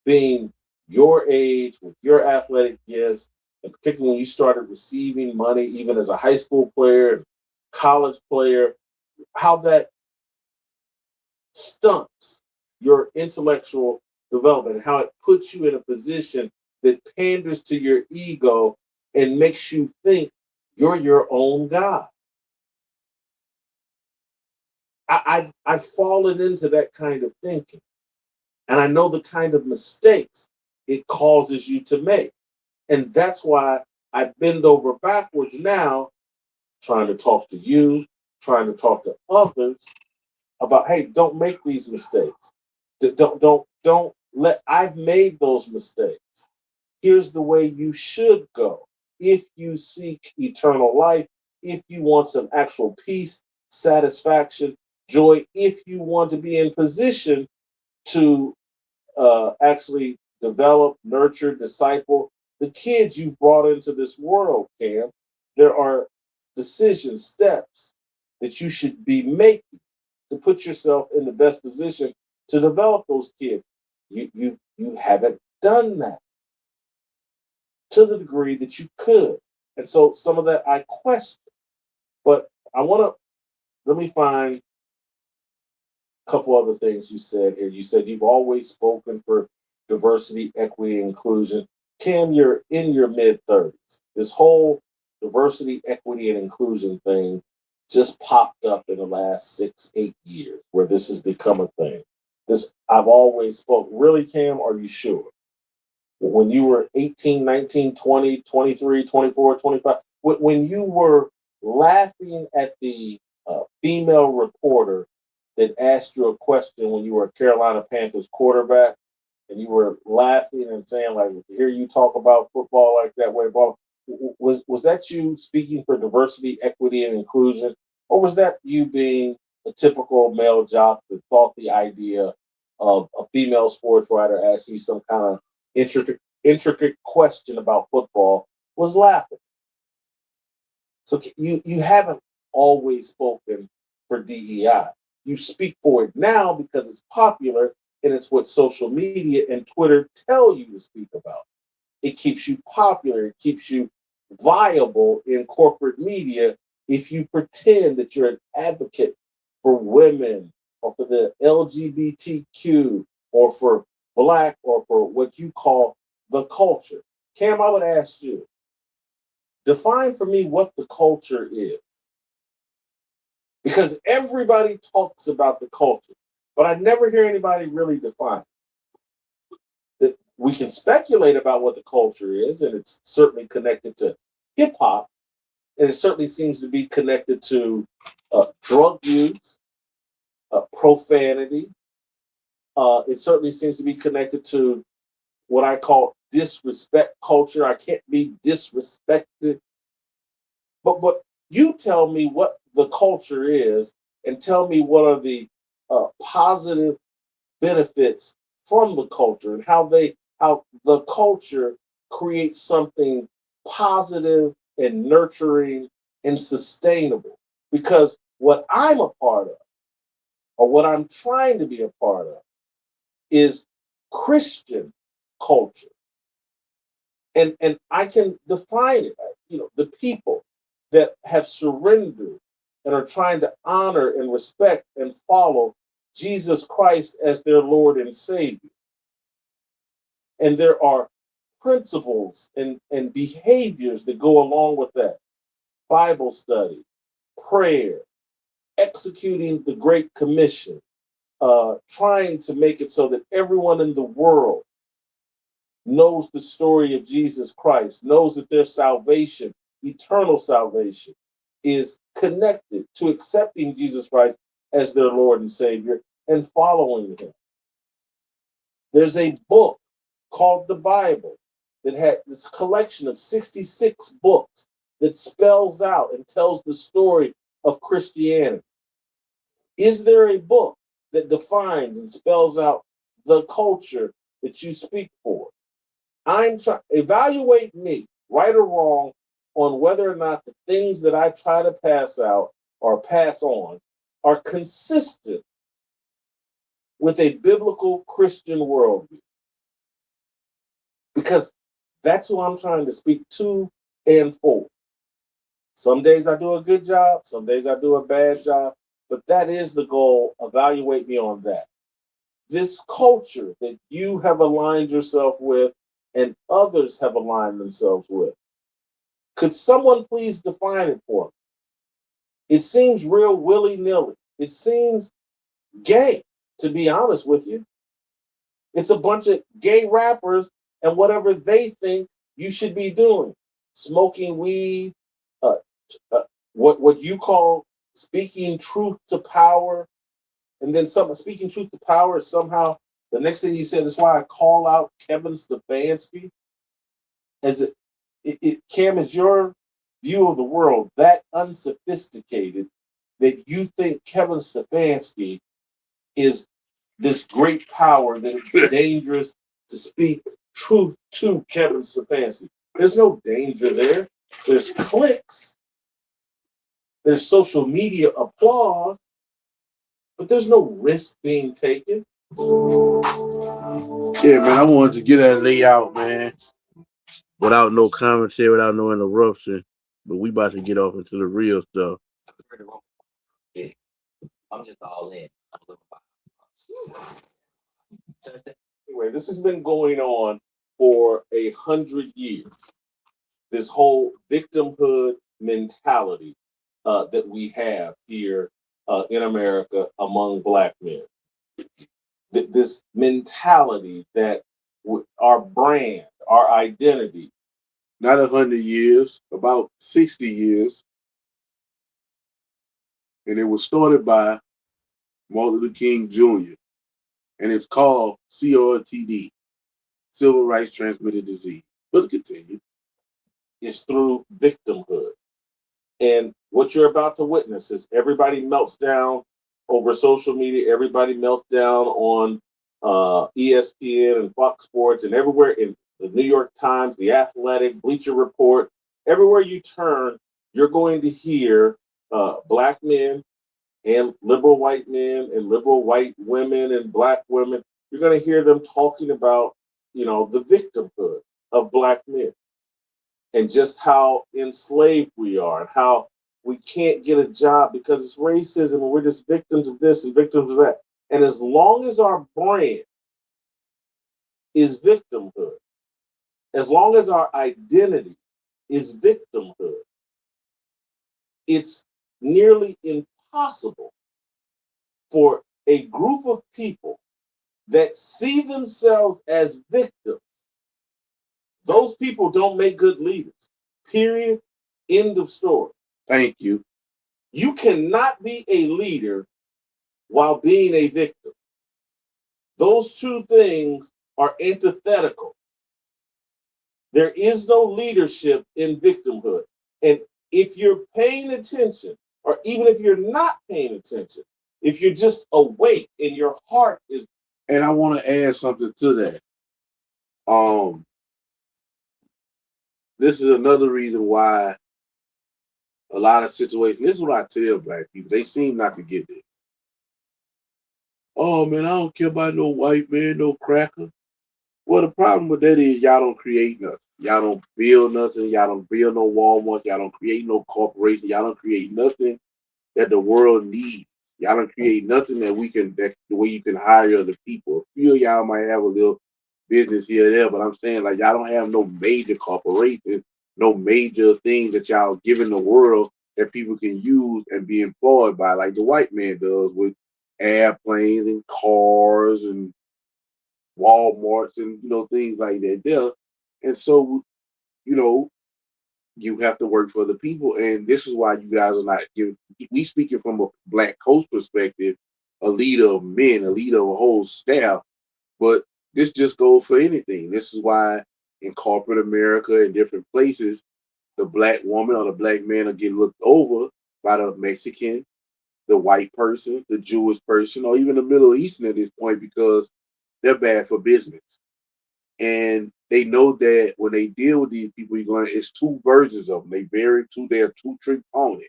being your age with your athletic gifts, and particularly when you started receiving money, even as a high school player, college player, how that stunts your intellectual development and how it puts you in a position that panders to your ego and makes you think you're your own God. I've fallen into that kind of thinking. And I know the kind of mistakes it causes you to make. And that's why I bend over backwards now, trying to talk to you, trying to talk to others about, hey, don't make these mistakes. Don't let, I've made those mistakes. Here's the way you should go. If you seek eternal life, if you want some actual peace, satisfaction, joy, if you want to be in position to actually develop, nurture, disciple the kids you've brought into this world, Cam. There are decision steps that you should be making to put yourself in the best position to develop those kids. You haven't done that to the degree that you could. And so some of that I question. But I want to let me find a couple other things you said here. You said you've always spoken for diversity, equity, and inclusion. Cam, you're in your mid-30s. This whole diversity, equity, and inclusion thing just popped up in the last 6, 8 years where this has become a thing. This I've always spoke. Really, Cam, are you sure? When you were 18, 19, 20, 23, 24, 25, when you were laughing at the female reporter that asked you a question when you were a Carolina Panthers quarterback, and you were laughing and saying, like, hear you talk about football like that way, ball. Was that you speaking for diversity, equity, and inclusion? Or was that you being a typical male jock that thought the idea of a female sports writer asking you some kind of intricate question about football was laughing? So you haven't always spoken for DEI. You speak for it now because it's popular and it's what social media and Twitter tell you to speak about. It keeps you popular. It keeps you viable in corporate media if you pretend that you're an advocate for women or for the LGBTQ or for Black or for what you call the culture. Cam, I would ask you, define for me what the culture is. Because everybody talks about the culture, but I never hear anybody really define it. We can speculate about what the culture is, and it's certainly connected to hip hop, and it certainly seems to be connected to drug use, profanity. It certainly seems to be connected to what I call disrespect culture. I can't be disrespected. But you tell me what the culture is, and tell me what are the positive benefits from the culture, and how the culture creates something positive and nurturing and sustainable. Because what I'm a part of, or what I'm trying to be a part of, is Christian culture. And I can define it. The people that have surrendered and are trying to honor and respect and follow Jesus Christ as their Lord and Savior. And there are principles and behaviors that go along with that. Bible study, prayer, executing the Great Commission, trying to make it so that everyone in the world knows the story of Jesus Christ, knows that their salvation, eternal salvation, is connected to accepting Jesus Christ as their Lord and Savior and following him. There's a book called the Bible that had this collection of 66 books that spells out and tells the story of Christianity. Is there a book that defines and spells out the culture that you speak for? I'm trying evaluate me, right or wrong, on whether or not the things that I try to pass out or pass on are consistent with a biblical Christian worldview. Because that's who I'm trying to speak to and for. Some days I do a good job, some days I do a bad job, but that is the goal. Evaluate me on that. This culture that you have aligned yourself with and others have aligned themselves with. Could someone please define it for me? It seems real willy-nilly. It seems gay, to be honest with you. It's a bunch of gay rappers and whatever they think you should be doing. Smoking weed, uh, what you call speaking truth to power, and then speaking truth to power is somehow the next thing you said is why I call out Kevin Stefanski. As Cam, is your view of the world that unsophisticated that you think Kevin Stefanski is this great power that it's dangerous to speak truth to Kevin Stefanski? There's no danger there. There's clicks. There's social media applause, but there's no risk being taken. Yeah, man, I wanted to get that layout, man, without no commentary, without no interruption. But we about to get off into the real stuff. Yeah, I'm just all in. Anyway, this has been going on for 100 years. This whole victimhood mentality that we have here in America among Black men. This mentality that our brand, our identity. Not 100 years, about 60 years. And it was started by Martin Luther King Jr. And it's called CRTD, Civil Rights Transmitted Disease. But continue. It's through victimhood. And what you're about to witness is everybody melts down over social media. Everybody melts down on ESPN and Fox Sports and everywhere in the New York Times, The Athletic, Bleacher Report. Everywhere you turn, you're going to hear Black men and liberal white men and liberal white women and Black women. You're going to hear them talking about, the victimhood of Black men and just how enslaved we are and how we can't get a job because it's racism and we're just victims of this and victims of that. And as long as our brand is victimhood, as long as our identity is victimhood, it's nearly impossible for a group of people that see themselves as victims. Those people don't make good leaders. Period. End of story. Thank you. You cannot be a leader while being a victim. Those two things are antithetical. There is no leadership in victimhood. And if you're paying attention, or even if you're not paying attention, if you're just awake and your heart is. And I want to add something to that. Um, this is another reason why a lot of situations, this is what I tell black people, they seem not to get this. Oh man, I don't care about no white man, no cracker. Well, the problem with that is y'all don't create nothing. Y'all don't build nothing. Y'all don't build no Walmart. Y'all don't create no corporation. Y'all don't create nothing that the world needs. Y'all don't create nothing that the way you can hire other people. A few of y'all might have a little business here or there, but I'm saying like y'all don't have no major corporation, no major thing that y'all giving the world that people can use and be employed by, like the white man does with airplanes and cars and Walmarts and things like that there. And so, you know, you have to work for the people. And this is why you guys are not giving, we speaking from a black coach perspective, a leader of men, a leader of a whole staff, but this just goes for anything. This is why in corporate America and different places, the black woman or the black man will get looked over by the Mexican, the white person, the Jewish person, or even the Middle Eastern at this point, because they're bad for business. And they know that when they deal with these people, it's two versions of them. They're two trick pony.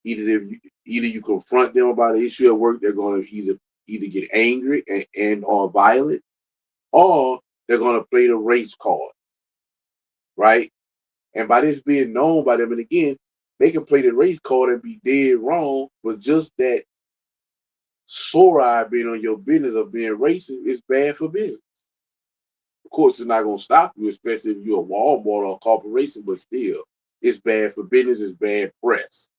Either you confront them about the issue at work, they're going to either get angry and or violent, or they're going to play the race card, right? And by this being known by them, and again, they can play the race card and be dead wrong, but just that sore eye being on your business of being racist is bad for business. Of course, it's not going to stop you, especially if you're a Walmart or a corporation, but still, it's bad for business, it's bad press,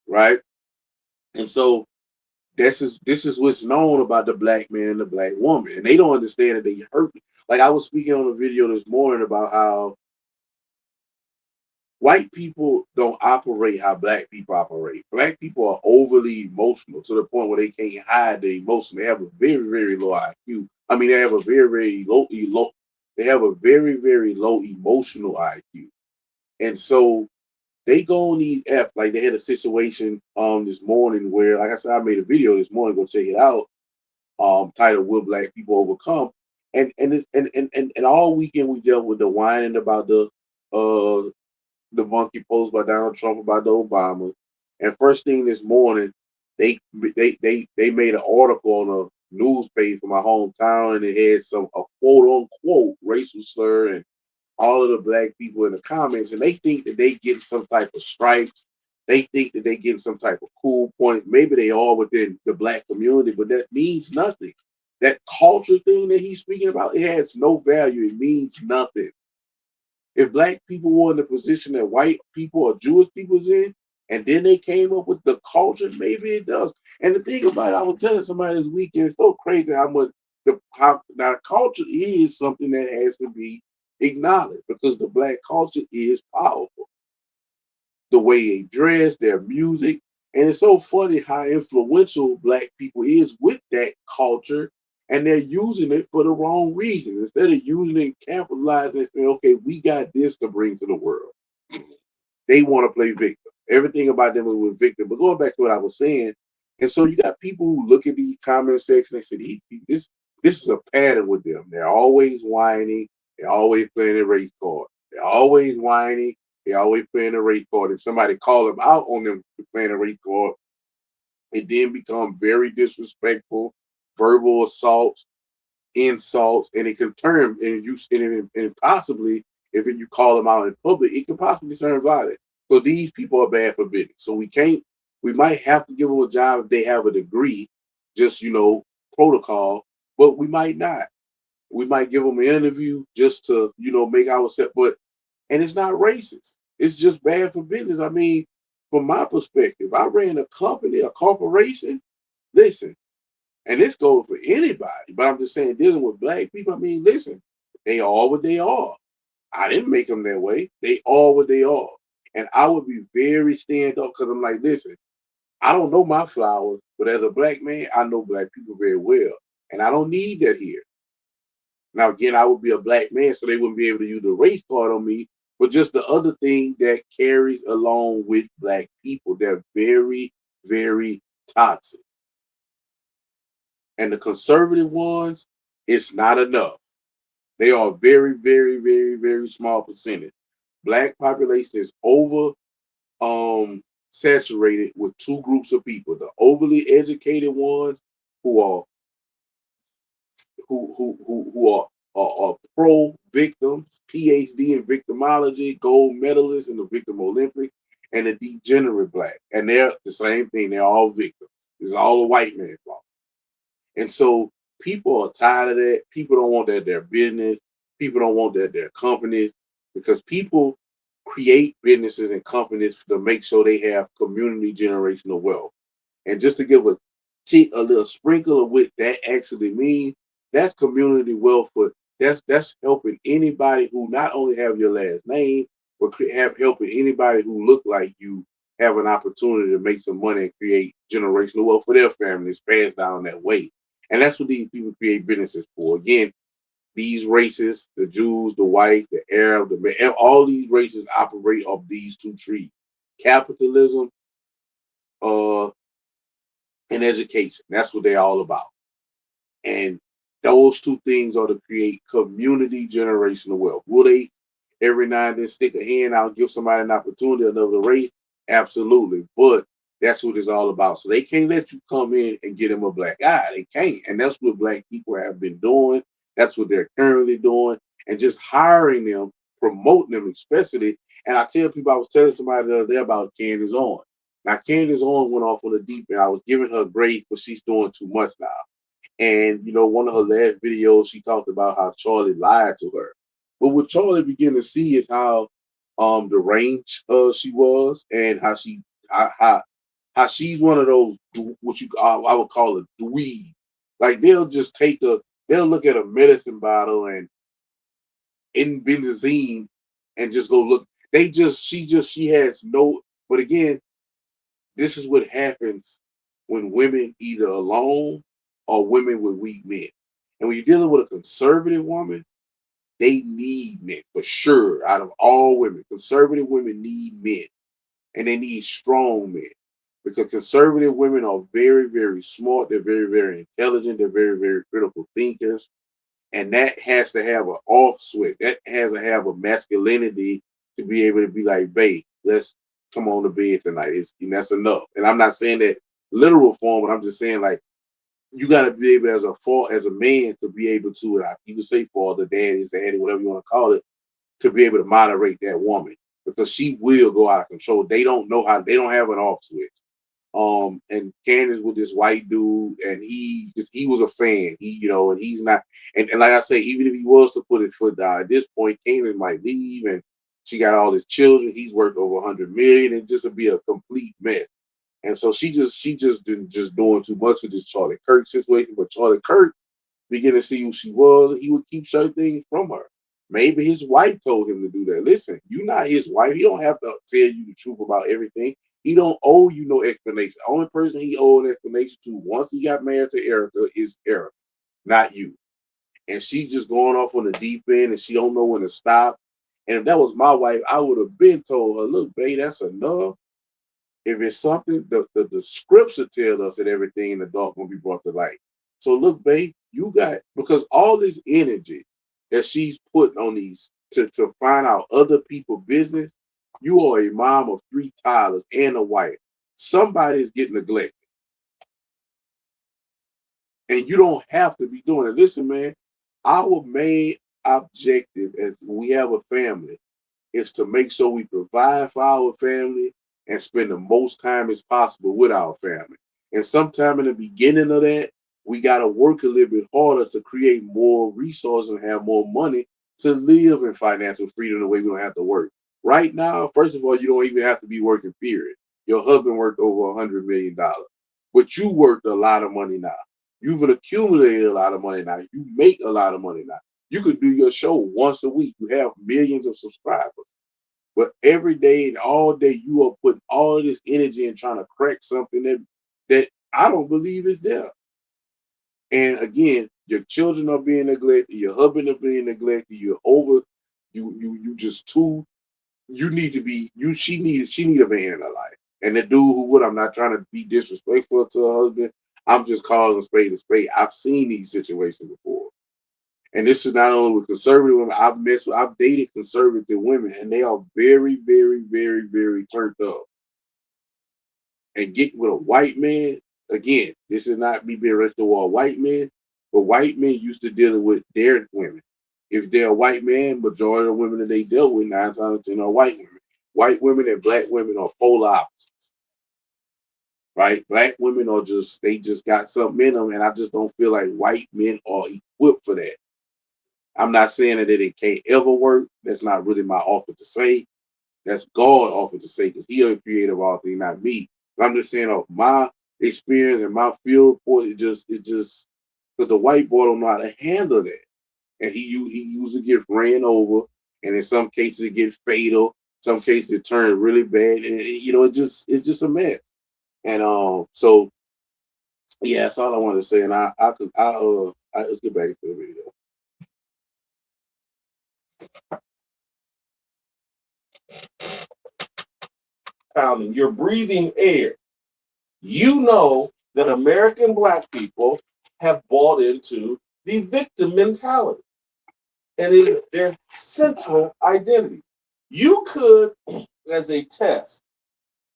right? And so this is what's known about the black man and the black woman, and they don't understand that they hurt. Like I was speaking on a video this morning about how white people don't operate how black people operate. Black people are overly emotional to the point where they can't hide their emotion. They have a very, very low IQ. I mean, they have a very, very low. They have a very, very low emotional IQ, and so they go on these apps. Like they had a situation this morning where, like I said, I made a video this morning. Go check it out. Titled "Will Black People Overcome?" And all weekend we dealt with the whining about the monkey post by Donald Trump about the Obama. And first thing this morning, they made an article on a news page from my hometown, and it had a quote unquote racial slur and all of the black people in the comments, and they think that they get some type of stripes. They think that they get some type of cool point. Maybe they are within the black community, but that means nothing. That culture thing that he's speaking about, it has no value. It means nothing. If black people were in the position that white people or Jewish people's in, and then they came up with the culture, maybe it does. And the thing about it, I was telling somebody this weekend, it's so crazy how much now culture is something that has to be acknowledged, because the black culture is powerful. The way they dress, their music, and it's so funny how influential black people is with that culture, and they're using it for the wrong reason. Instead of using it and capitalizing and saying, okay, we got this to bring to the world. They want to play victim. Everything about them is with victim. But going back to what I was saying, and so you got people who look at these comment sections and say, this is a pattern with them. They're always whining. They're always playing a race card. They're always whining. They're always playing a race card. If somebody call them out on them playing a race card, it then becomes very disrespectful, verbal assaults, insults, and it can turn and possibly if you call them out in public, it can possibly turn violent. So these people are bad for business. So we might have to give them a job if they have a degree, just protocol, but we might not. We might give them an interview just to, make ourselves, and it's not racist. It's just bad for business. I mean, from my perspective, I ran a company, a corporation. Listen, and this goes for anybody, but I'm just saying, dealing with black people, I mean, listen, they are what they are. I didn't make them that way. They are what they are. And I would be very stand up because I'm like, listen, I don't know my flowers, but as a black man, I know black people very well. And I don't need that here. Now, again, I would be a black man, so they wouldn't be able to use the race card on me. But just the other thing that carries along with black people, they're very, very toxic. And the conservative ones, it's not enough. They are very, very, very, very small percentage. Black population is over saturated with two groups of people: the overly educated ones who are who are pro victims, PhD in victimology, gold medalists in the Victim Olympics, and the degenerate black. And they're the same thing. They're all victims. It's all a white man's fault. And so people are tired of that. People don't want that their business. People don't want that their companies, because people create businesses and companies to make sure they have community generational wealth. And just to give a little sprinkle of what that actually means, that's community wealth for that's helping anybody who not only have your last name, but have helping anybody who look like you have an opportunity to make some money and create generational wealth for their families passed down that way. And that's what these people create businesses for. Again, these races, the Jews, the white, the Arab, all these races operate off these two trees: capitalism, uh, and education. That's what they're all about. And those two things are to create community generational wealth. Will they every now and then stick a hand out, give somebody an opportunity, another race? Absolutely. But that's what it's all about. So they can't let you come in and get them a black eye. They can't. And that's what black people have been doing. That's what they're currently doing. And just hiring them, promoting them, especially. And I tell people, I was telling somebody the other day about Candace On. Now, Candace On went off on the deep end. I was giving her grace, but she's doing too much now. And one of her last videos, she talked about how Charlie lied to her. But what Charlie began to see is how the range she was, and how she's one of those what I would call a dweeb. Like they'll look at a medicine bottle and in benzene and just go look. She has no. But again, this is what happens when women either alone or women with weak men. And when you're dealing with a conservative woman, they need men for sure. Out of all women, conservative women need men, and they need strong men, because conservative women are very, very smart. They're very, very intelligent. They're very, very critical thinkers, and that has to have an off switch. That has to have a masculinity to be able to be like, babe, let's come on to bed tonight. And that's enough. And I'm not saying that literal form, but I'm just saying, like, you got to be able as a man to be able to, you can say father, daddy, daddy, whatever you want to call it, to be able to moderate that woman, because she will go out of control. They don't know how. They don't have an off switch. And Candace with this white dude, and he was a fan. And he's not. And like I say, even if he was to put his foot down at this point, Candace might leave, and she got all his children. He's worth over 100 million, and just to be a complete mess. And so she just didn't just doing too much with this Charlie Kirk situation. But Charlie Kirk began to see who she was. He would keep certain things from her. Maybe his wife told him to do that. Listen, you're not his wife. He don't have to tell you the truth about everything. He don't owe you no explanation. The only person he owed an explanation to once he got married to Erica is Erica, not you. And she's just going off on the deep end, and she don't know when to stop. And if that was my wife, I would have been told her, look, babe, that's enough. If it's something, the scripture tells us that everything in the dark will be brought to light. So look, babe, because all this energy that she's putting on these to find out other people's business, you are a mom of 3 toddlers and a wife. Somebody is getting neglected. And you don't have to be doing it. Listen, man, our main objective as we have a family is to make sure we provide for our family and spend the most time as possible with our family. And sometime in the beginning of that, We got to work a little bit harder to create more resources and have more money to live in financial freedom the way we don't have to work. Right now, first of all, you don't even have to be working, period. Your husband worked over $100 million, but you worked a lot of money now. You've been accumulating a lot of money now. You make a lot of money now. You could do your show once a week. You have millions of subscribers. But every day and all day, you are putting all of this energy in trying to crack something that I don't believe is there. And again, your children are being neglected, your husband are being neglected, you're over, you just too, you need to be, she need a man in her life. And the dude who would, I'm not trying to be disrespectful to her husband, I'm just calling a spade a spade. I've seen these situations before. And this is not only with conservative women, I've dated conservative women, and they are very, very, very, very turned up. And get with a white man, again, this is not me being racist toward white men, but white men used to dealing with their women. If they're a white man, majority of the women that they dealt with, 9 times out of 10 are white women. White women and black women are polar opposites, right? Black women are they just got something in them, and I just don't feel like white men are equipped for that. I'm not saying that it can't ever work. That's not really my offer to say. That's God offered to say, because He is the creator of all things, not me. But I'm just saying, of my experience and my field, boy, it just because the white boy don't know how to handle that, and he usually get ran over, and in some cases it get fatal. Some cases it turns really bad, and it's just a mess. And so yeah, that's all I wanted to say. And let's get back to the video. Pounding, you're breathing air. You know that American Black people have bought into the victim mentality, and it is their central identity. You could, as a test,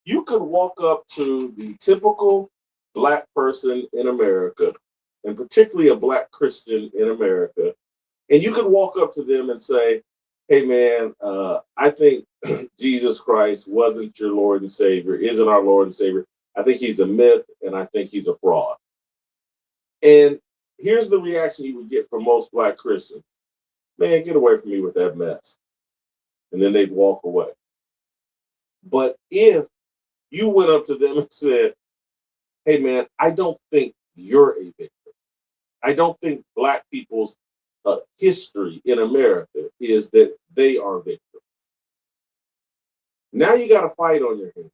you could walk up to the typical Black person in America, and particularly a Black Christian in America, and you could walk up to them and say, "Hey, man, I think Jesus Christ wasn't your Lord and Savior, isn't our Lord and Savior. I think he's a myth, and I think he's a fraud." And here's the reaction you would get from most Black Christians: "Man, get away from me with that mess." And then they'd walk away. But if you went up to them and said, "Hey, man, I don't think you're a victim. I don't think Black people's history in America is that they are victims." Now you got a fight on your hands.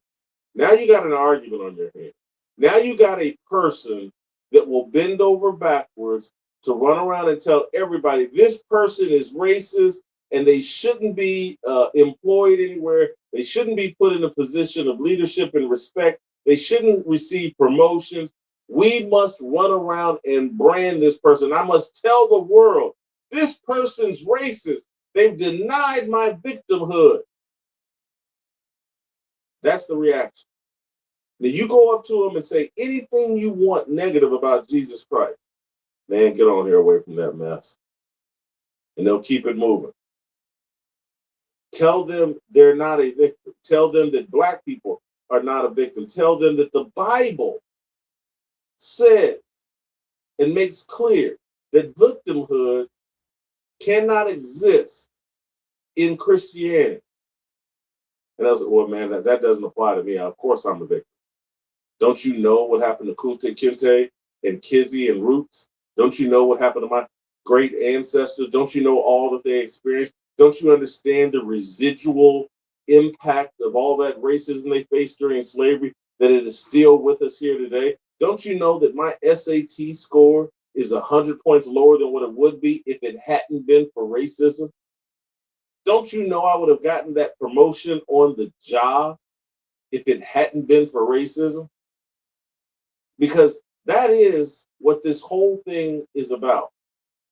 Now you got an argument on your hands. Now you got a person that will bend over backwards to run around and tell everybody this person is racist and they shouldn't be employed anywhere. They shouldn't be put in a position of leadership and respect. They shouldn't receive promotions. We must run around and brand this person. I must tell the world this person's racist. They've denied my victimhood. That's the reaction. Now you go up to them and say anything you want negative about Jesus Christ. Man, get on here away from that mess. And they'll keep it moving. Tell them they're not a victim. Tell them that Black people are not a victim. Tell them that the Bible says and makes clear that victimhood cannot exist in Christianity. And I was like, well, man, that doesn't apply to me. Of course I'm a victim. Don't you know what happened to Kunta Kinte and Kizzy and Roots? Don't you know what happened to my great ancestors? Don't you know all that they experienced? Don't you understand the residual impact of all that racism they faced during slavery, that it is still with us here today? Don't you know that my SAT score is 100 points lower than what it would be if it hadn't been for racism? Don't you know I would have gotten that promotion on the job if it hadn't been for racism? Because that is what this whole thing is about.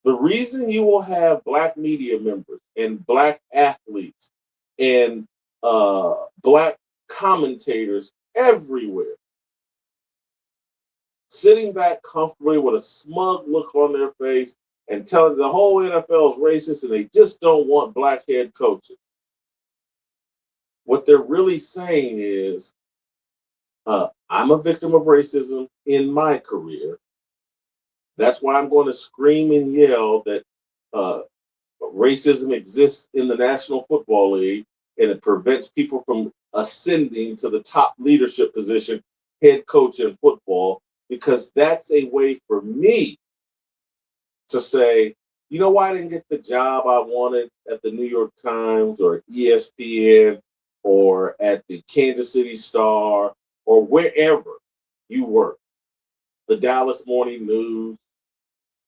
The reason you will have Black media members and Black athletes and Black commentators everywhere sitting back comfortably with a smug look on their face and telling the whole NFL is racist and they just don't want Black head coaches. What they're really saying is, I'm a victim of racism in my career. That's why I'm going to scream and yell that racism exists in the National Football League, and it prevents people from ascending to the top leadership position, head coach in football, because that's a way for me to say, you know why I didn't get the job I wanted at the New York Times or ESPN or at the Kansas City Star or wherever you work, the Dallas Morning News,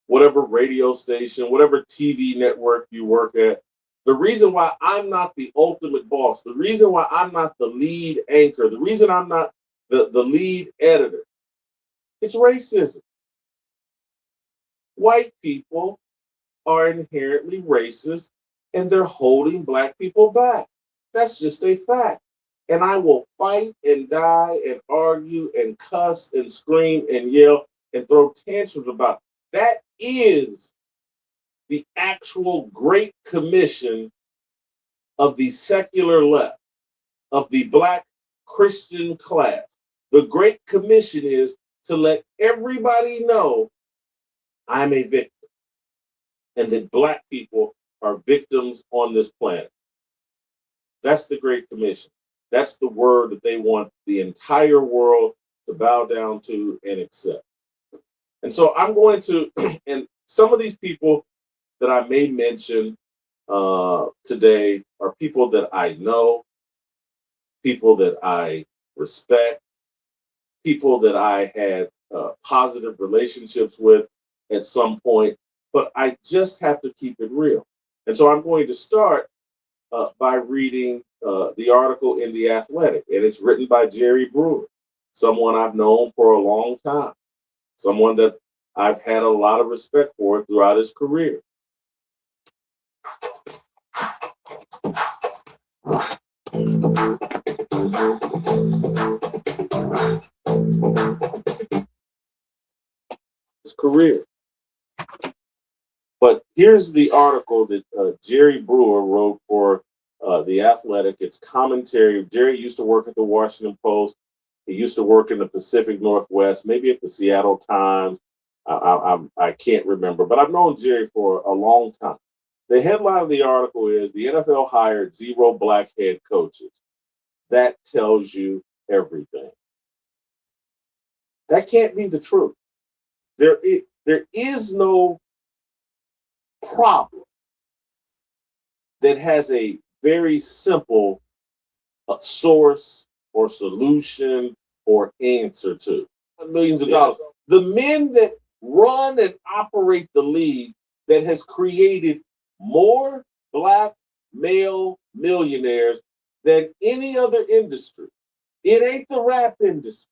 whatever radio station, whatever TV network you work at. The reason why I'm not the ultimate boss, the reason why I'm not the lead anchor, the reason I'm not the lead editor, it's racism. White people are inherently racist and they're holding black people back. That's just a fact. And I will fight and die and argue and cuss and scream and yell and throw tantrums about it. That is the actual great commission of the secular left, of the black Christian class. The great commission is to let everybody know I'm a victim and that black people are victims on this planet. That's the great commission. That's the word that they want the entire world to bow down to and accept. And so I'm going to, and some of these people that I may mention today are people that I know, people that I respect, people that I had positive relationships with at some point, but I just have to keep it real. And so I'm going to start by reading the article in The Athletic, and it's written by Jerry Brewer, someone I've known for a long time, someone that I've had a lot of respect for throughout his career. His career. But here's the article that Jerry Brewer wrote for The Athletic. It's commentary. Jerry used to work at the Washington Post. He used to work in the Pacific Northwest, maybe at the Seattle Times. I can't remember, but I've known Jerry for a long time. The headline of the article is the NFL hired 0 black head coaches. That tells you everything. That can't be the truth. There is no problem that has a very simple source or solution or answer to. Millions of dollars. The men that run and operate the league that has created more black male millionaires than any other industry. It ain't the rap industry.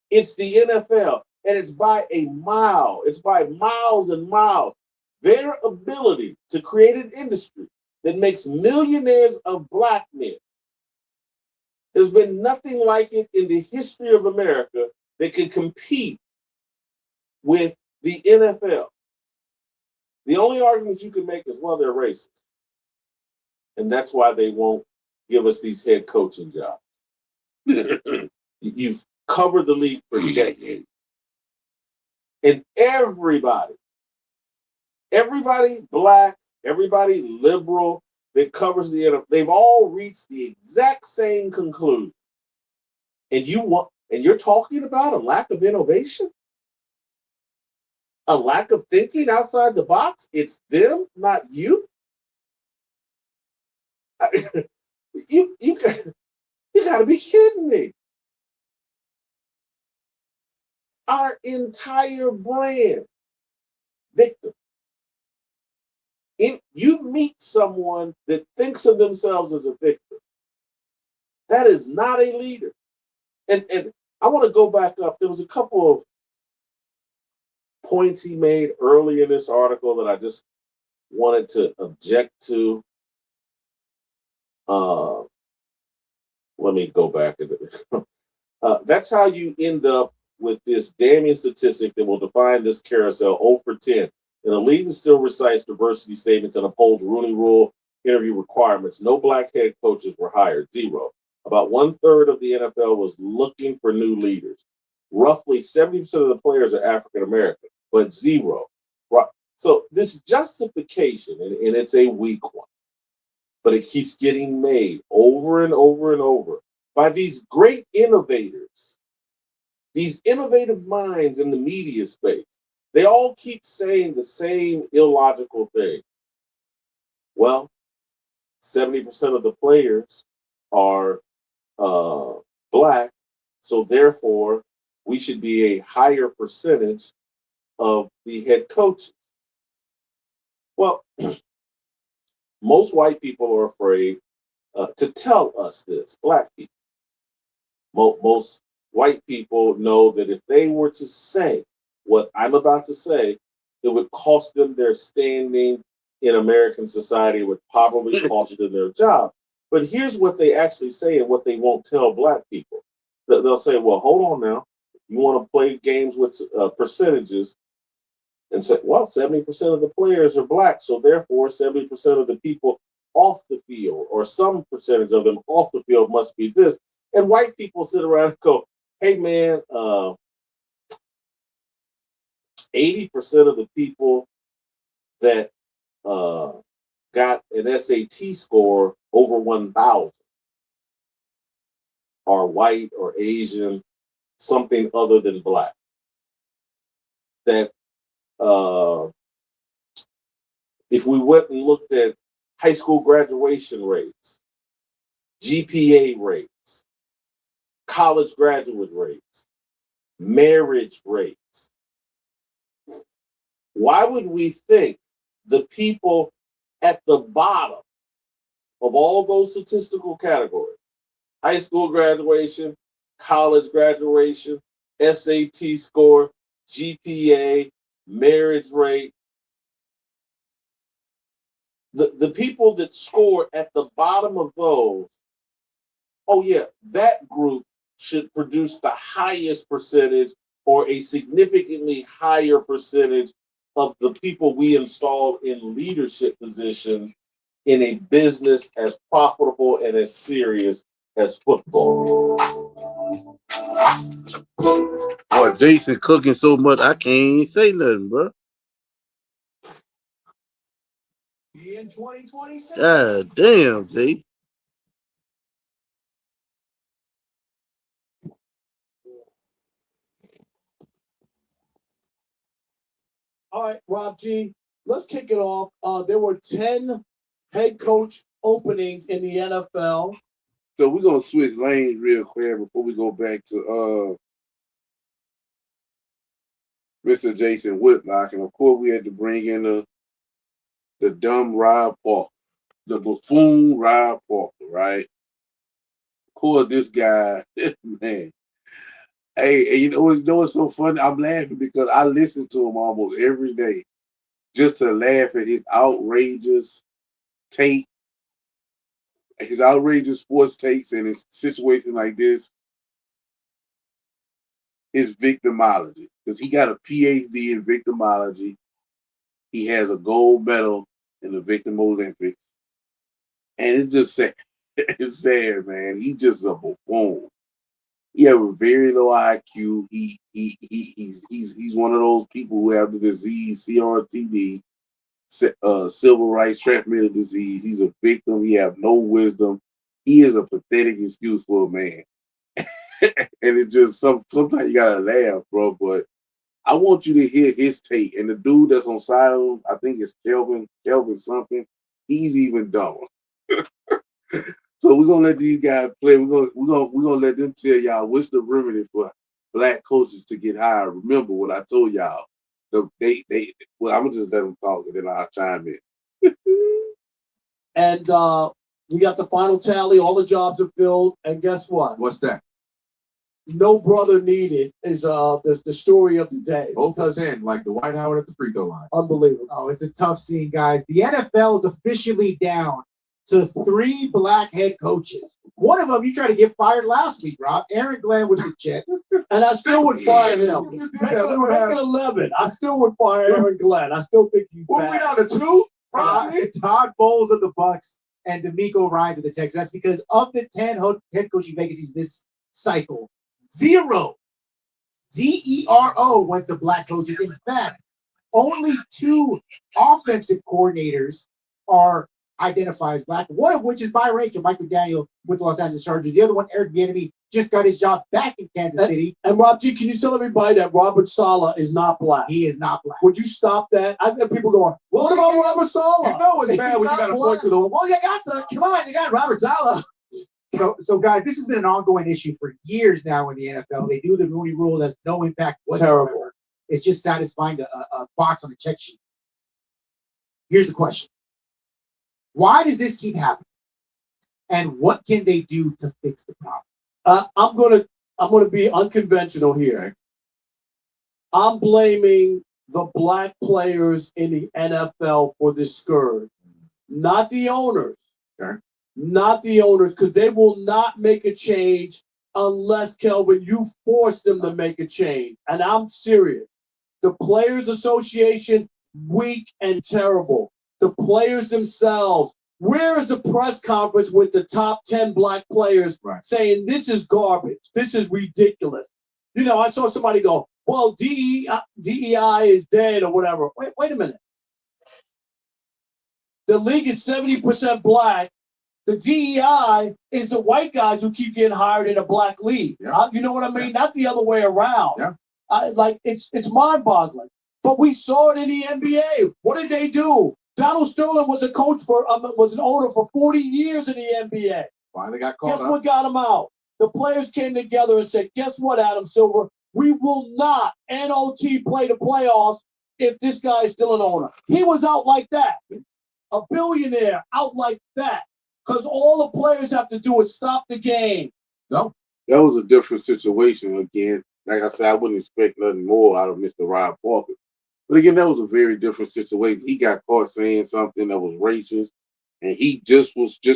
It's the NFL. And it's by a mile. It's by miles and miles. Their ability to create an industry that makes millionaires of black men. There's been nothing like it in the history of America that can compete with the NFL. The only argument you can make is, well, they're racist. And that's why they won't give us these head coaching jobs. You've covered the league for decades. And everybody black, everybody liberal that covers the NFL, they've all reached the exact same conclusion. And you're talking about a lack of innovation? A lack of thinking outside the box? It's them, not you? You got to be kidding me. Our entire brand, victim. You meet someone that thinks of themselves as a victim. That is not a leader. And I want to go back up. There was a couple of points he made early in this article that I just wanted to object to. Let me go back. That's how you end up with this damning statistic that will define this carousel 0 for 10. And the league that still recites diversity statements and upholds Rooney Rule interview requirements. No black head coaches were hired, 0. About 1/3 of the NFL was looking for new leaders. roughly 70% of the players are African American, but zero. Right. So this justification, and it's a weak one, but it keeps getting made over and over and over by these great innovators, these innovative minds in the media space. They all keep saying the same illogical thing. Well, 70% of the players are black, so therefore we should be a higher percentage of the head coaches. Well, most white people are afraid to tell us this, black people. Most white people know that if they were to say what I'm about to say, it would cost them their standing in American society, it would probably cost them their job. But here's what they actually say and what they won't tell black people. They'll say, well, hold on now. You want to play games with percentages and say, well, 70% of the players are black, so therefore 70% of the people off the field or some percentage of them off the field must be this. And white people sit around and go, hey, man, 80% of the people that got an SAT score over 1,000 are white or Asian, something other than black. That if we went and looked at high school graduation rates, GPA rates, college graduate rates, marriage rates, why would we think the people at the bottom of all those statistical categories, high school graduation, college graduation, SAT score, GPA, marriage rate, the people that score at the bottom of those, oh yeah, that group should produce the highest percentage or a significantly higher percentage of the people we install in leadership positions in a business as profitable and as serious as football. Boy, Jason cooking so much, I can't say nothing, bro. In 2026. God damn, Jay. All right, Rob G, let's kick it off. There were 10 head coach openings in the NFL. So we're gonna switch lanes real quick before we go back to Mr. Jason Whitlock. And of course we had to bring in the dumb Rob Parker, the buffoon Rob Parker, right? Of course, this guy, man. Hey, you know what's so funny? I'm laughing because I listen to him almost every day just to laugh at his outrageous take, his outrageous sports takes, and his situation like this. His victimology, because he got a PhD in victimology. He has a gold medal in the Victim Olympics, and it's just sad. It's sad, man. He's just a buffoon. He have a very low IQ. He's one of those people who have the disease CRTD, civil rights transmitted disease. He's a victim. He have no wisdom. He is a pathetic excuse for a man. And it just sometimes you gotta laugh, bro. But I want you to hear his take. And the dude that's on side of him, I think it's Kelvin something. He's even dumber. So we're gonna let these guys play. We're gonna let them tell y'all what's the remedy for black coaches to get hired. Remember what I told y'all. Well, I'm gonna just let them talk and then I'll chime in. And we got the final tally. All the jobs are filled. And guess what? What's that? No brother needed is the story of the day. Both of them, like the White Howard at the free throw line. Unbelievable. Oh, it's a tough scene, guys. The NFL is officially down to 3 black head coaches. One of them you tried to get fired last week, Rob. Aaron Glenn with the Jets. And I still would fire him. Make it 11. I still would fire Aaron Glenn. I still think he's bad. We down to 2? Todd Bowles of the Bucks and D'Amico Ryans of the Texans. That's because of the 10 head coaching vacancies this cycle, 0 Zero went to black coaches. In fact, only 2 offensive coordinators are identified as black, one of which is biracial, Mike McDaniel with the Los Angeles Chargers. The other one, Eric Bieniemy, just got his job back in Kansas City. And Rob G, can you tell everybody that Robert Saleh is not black? He is not black. Would you stop that? I've got people going, well, what about Robert Saleh? You know it's bad when you got to point to the, well, you got Robert Saleh. So guys, this has been an ongoing issue for years now in the NFL. They do the Rooney Rule. That's no impact whatsoever. Terrible. It's just satisfying a box on a check sheet. Here's the question. Why does this keep happening? And what can they do to fix the problem? I'm gonna be unconventional here. I'm blaming the black players in the NFL for this scourge, not the owners. Okay. Not the owners, because they will not make a change unless, Kelvin, you force them to make a change. And I'm serious. The Players Association, weak and terrible. The players themselves. Where is the press conference with the top 10 black players saying this is garbage? This is ridiculous. You know, I saw somebody go, well, DEI is dead or whatever. Wait a minute. The league is 70% black. The DEI is the white guys who keep getting hired in a black league. Yeah. You know what I mean? Yeah. Not the other way around. Yeah. It's mind-boggling. But we saw it in the NBA. What did they do? Donald Sterling was a coach was an owner for 40 years in the NBA. Finally got caught Guess up. what got him out? The players came together and said, guess what, Adam Silver? We will not NOT play the playoffs if this guy is still an owner. He was out like that. A billionaire out like that. Because all the players have to do is stop the game. No. That was a different situation. Again, like I said, I wouldn't expect nothing more out of Mr. Rob Parker. But again, that was a very different situation. He got caught saying something that was racist, and he just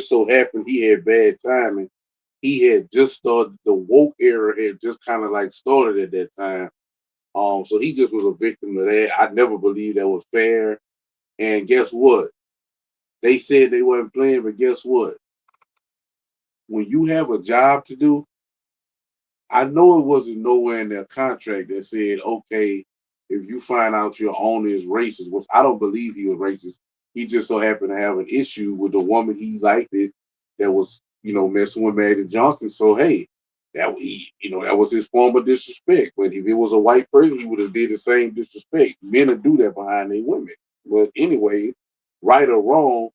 so happened he had bad timing. He had just started, the woke era had just kind of like started at that time. So he just was a victim of that. I never believed that was fair. And guess what? They said they weren't playing, but guess what? When you have a job to do, I know it wasn't nowhere in their contract that said, okay, if you find out your owner is racist, which I don't believe he was racist, he just so happened to have an issue with the woman he liked that was, messing with Magic Johnson. So hey, that was his form of disrespect. But if it was a white person, he would have did the same disrespect. Men would do that behind their women. But anyway, right or wrong,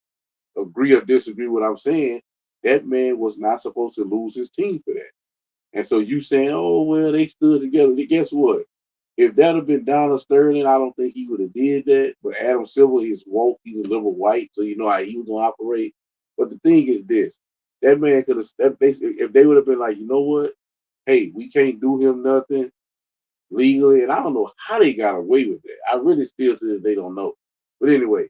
agree or disagree with what I'm saying, that man was not supposed to lose his team for that. And so you saying, oh, well, they stood together. Guess what? If that had been Donald Sterling, I don't think he would have did that. But Adam Silver is woke. He's a liberal white, so you know how he was going to operate. But the thing is this. That man could have, if they would have been like, you know what? Hey, we can't do him nothing legally. And I don't know how they got away with that. I really still say that they don't know. But anyway,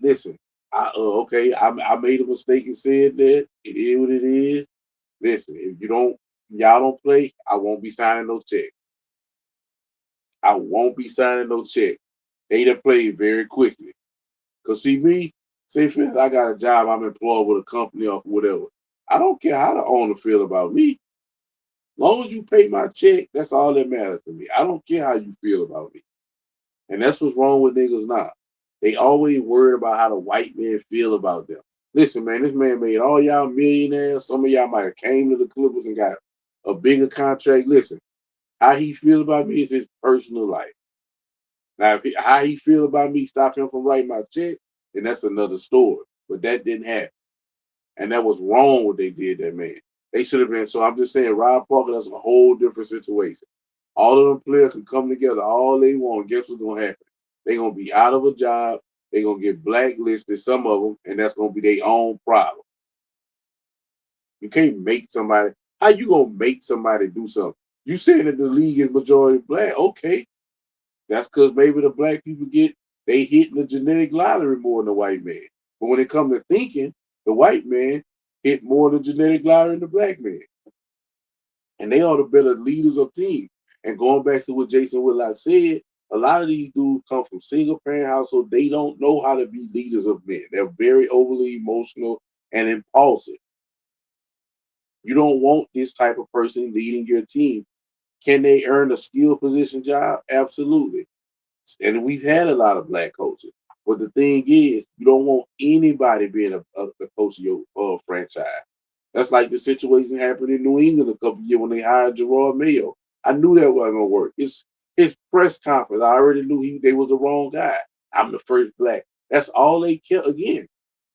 listen. I made a mistake and said that. It is what it is. Listen, if y'all don't play, I won't be signing no check. I won't be signing no check. They done played very quickly. Cause see me, say for instance, I got a job, I'm employed with a company or whatever. I don't care how the owner feel about me. As long as you pay my check, that's all that matters to me. I don't care how you feel about me. And that's what's wrong with niggas now. They always worried about how the white man feel about them. Listen, man, this man made all y'all millionaires. Some of y'all might have came to the Clippers and got a bigger contract. Listen, how he feel about me is his personal life. Now, how he feel about me stop him from writing my check, then that's another story. But that didn't happen. And that was wrong what they did, that man. They should have been. So I'm just saying, Rob Parker, that's a whole different situation. All of them players can come together all they want. Guess what's going to happen? They're going to be out of a job. They're going to get blacklisted, some of them, and that's going to be their own problem. You can't make somebody, how you going to make somebody do something? You saying that the league is majority black. Okay. That's because maybe the black people they hit in the genetic lottery more than the white man. But when it comes to thinking, the white man hit more than the genetic lottery than the black man. And they are the better leaders of teams. And going back to what Jason Whitlock said, a lot of these dudes come from single parent households. They don't know how to be leaders of men. They're very overly emotional and impulsive. You don't want this type of person leading your team. Can they earn a skill position job? Absolutely. And we've had a lot of black coaches. But the thing is, you don't want anybody being a coach of your franchise. That's like the situation happened in New England a couple of years when they hired Gerard Mayo. I knew that wasn't gonna work. It's his press conference. I already knew they was the wrong guy. I'm the first black. That's all they care again.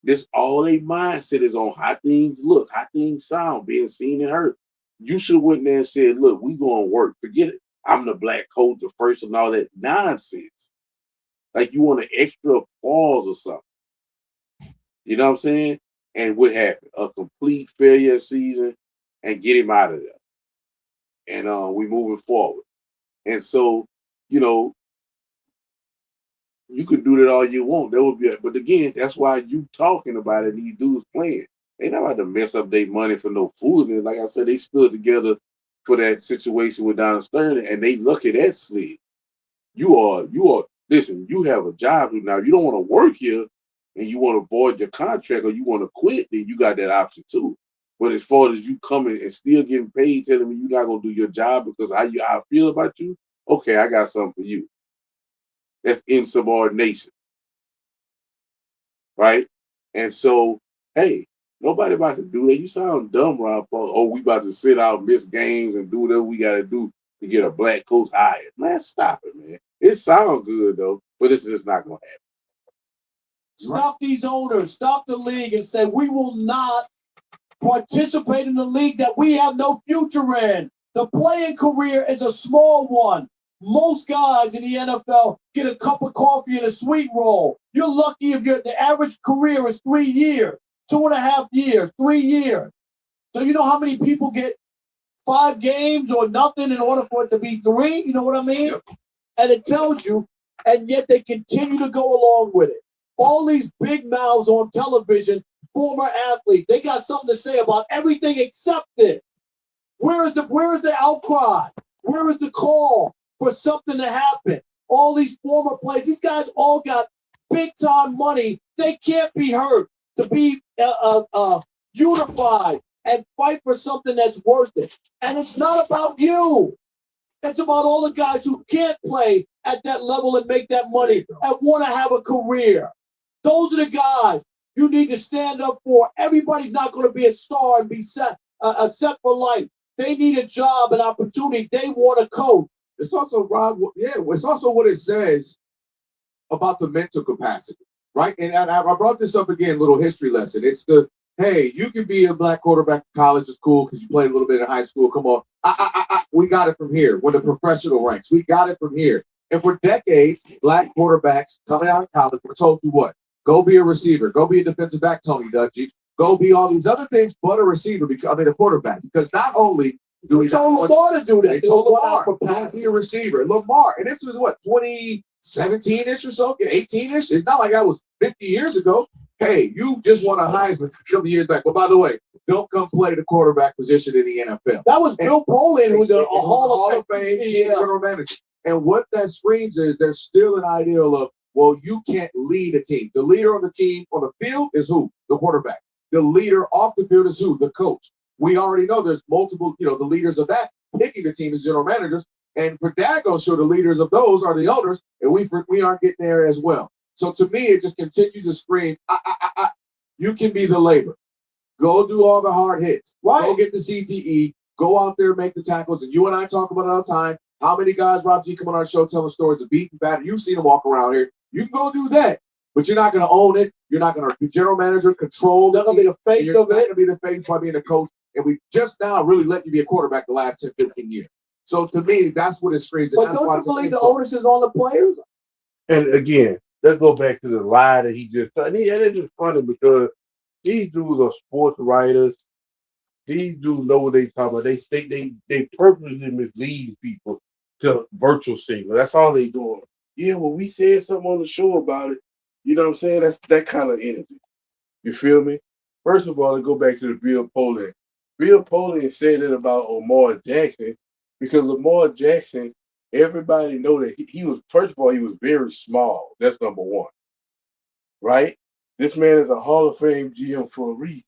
This all they mindset is on how things look, how things sound, being seen and heard. You should have went there and said, look, we gonna work. Forget it. I'm the black coach, the first and all that nonsense. Like you want an extra pause or something. You know what I'm saying? And what happened? A complete failure season and get him out of there. And we moving forward. And so, you know, you could do that all you want. That would be, but again, that's why you talking about it. These dudes playing. They not about to mess up their money for no foolishness. Like I said, they stood together for that situation with Donald Sterling, and they look at that slid. You are. Listen, you have a job now. You don't want to work here, and you want to void your contract, or you want to quit. Then you got that option too. But as far as you coming and still getting paid, telling me you're not gonna do your job because how I feel about you, okay, I got something for you. That's insubordination, right? And so, hey, nobody about to do that. You sound dumb, Rob. Oh, we about to sit out, miss games, and do whatever we got to do to get a black coach hired. Man, stop it, man. It sounds good though, but it's just not gonna happen. Stop these owners, stop the league, and say we will not participate in the league that we have no future in. The playing career is a small one. Most guys in the NFL get a cup of coffee and a sweet roll. You're lucky if the average career is 3 years, 2.5 years, 3 years. So you know how many people get 5 games or nothing in order for it to be 3? You know what I mean? Yep. And it tells you, and yet they continue to go along with it. All these big mouths on television, former athletes, they got something to say about everything except it. Where is the outcry? Where is the call for something to happen? All these former players, these guys all got big time money. They can't be hurt to be unified and fight for something that's worth it. And it's not about you. It's about all the guys who can't play at that level and make that money and want to have a career. Those are the guys you need to stand up for. Everybody's not going to be a star and be set for life. They need a job, an opportunity. They want a coach. It's also, Rob, it's also what it says about the mental capacity, right? And I brought this up again, little history lesson. It's hey, you can be a black quarterback in college, it's cool because you played a little bit in high school. Come on. We got it from here. We're the professional ranks. We got it from here. And for decades, black quarterbacks coming out of college were told to what? Go be a receiver. Go be a defensive back, Tony Dungy. Go be all these other things but a receiver, a quarterback. Because not only do we told Lamar to do that. They told Lamar to be a receiver. Lamar, and this was what, 2017-ish or so, 18-ish? It's not like that was 50 years ago. Hey, you just won a Heisman a couple years back. But by the way, don't come play the quarterback position in the NFL. That was Bill Polian, who's a Hall of Fame general manager. And what that screams is there's still an ideal of, well, you can't lead a team. The leader of the team on the field is who? The quarterback. The leader off the field is who? The coach. We already know there's multiple, the leaders of that picking the team as general managers. And for Dago, sure, the leaders of those are the owners, and we aren't getting there as well. So to me, it just continues to scream, you can be the labor. Go do all the hard hits. Right. Go get the CTE. Go out there, make the tackles. And you and I talk about it all the time. How many guys, Rob G, come on our show telling stories of beating bad? You've seen them walk around here. You can go do that. But you're not going to own it. You're not going to be general manager, control. You're not going to be the face of it. You're not going to be the face by being a coach. And we just now really let you be a quarterback the last 10, 15 years. So to me, that's what it screams. But don't you believe the onus is on the players? And again, let's go back to the lie that he just told. And it's just funny because these dudes are sports writers. These dudes know what they talk about. They purposely mislead people to virtual signal. That's all they doing. Yeah, well, we said something on the show about it. You know what I'm saying? That's that kind of energy. You feel me? First of all, to go back to the Bill Polian. Bill Polian said it about Lamar Jackson because Lamar Jackson, everybody know that he was, first of all, he was very small. That's number one. Right? This man is a Hall of Fame GM for a reason.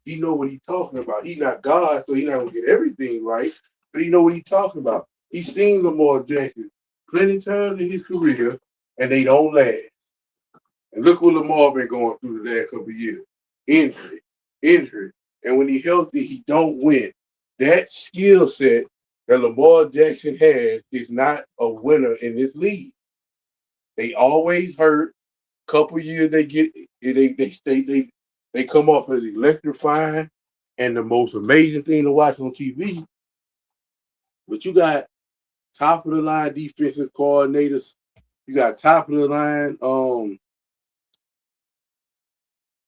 He know what he's talking about. He's not God, so he's not going to get everything right. But you know what he's talking about. He's seen Lamar Jackson plenty of times in his career, and they don't last. And look what Lamar been going through the last couple of years. Injury, injury. And when he's healthy, he don't win. That skill set that Lamar Jackson has is not a winner in this league. They always hurt. Couple years they come off as electrifying and the most amazing thing to watch on TV. But you got top of the line defensive coordinators. You got top of the line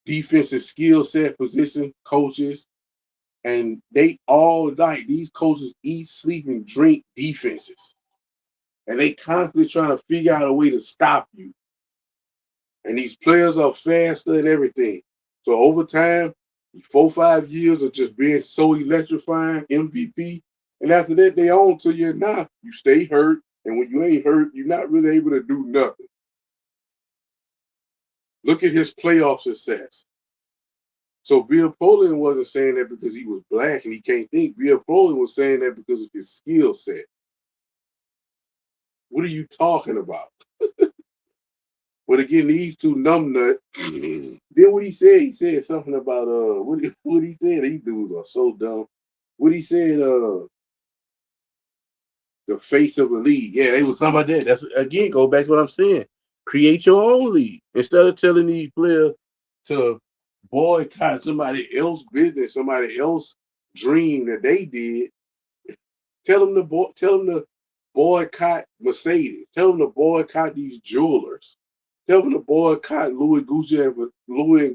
defensive skill set position coaches, and they all like these coaches eat, sleep, and drink defenses, and they constantly trying to figure out a way to stop you. And these players are faster and everything. So over time, 4 or 5 years of just being so electrifying, MVP, and after that they on to you now. You stay hurt, and when you ain't hurt, you're not really able to do nothing. Look at his playoff success. So Bill Polian wasn't saying that because he was black and he can't think. Bill Polian was saying that because of his skill set. What are you talking about? But again, these two numbnuts. Then what he said something about what he said. These dudes are so dumb. What he said, the face of a league. Yeah, they was talking about that. That's again, go back to what I'm saying. Create your own league instead of telling these players to boycott somebody else's business, somebody else's dream that they did. Tell them to boycott Mercedes. Tell them to boycott these jewelers. Tell them to boycott Louis and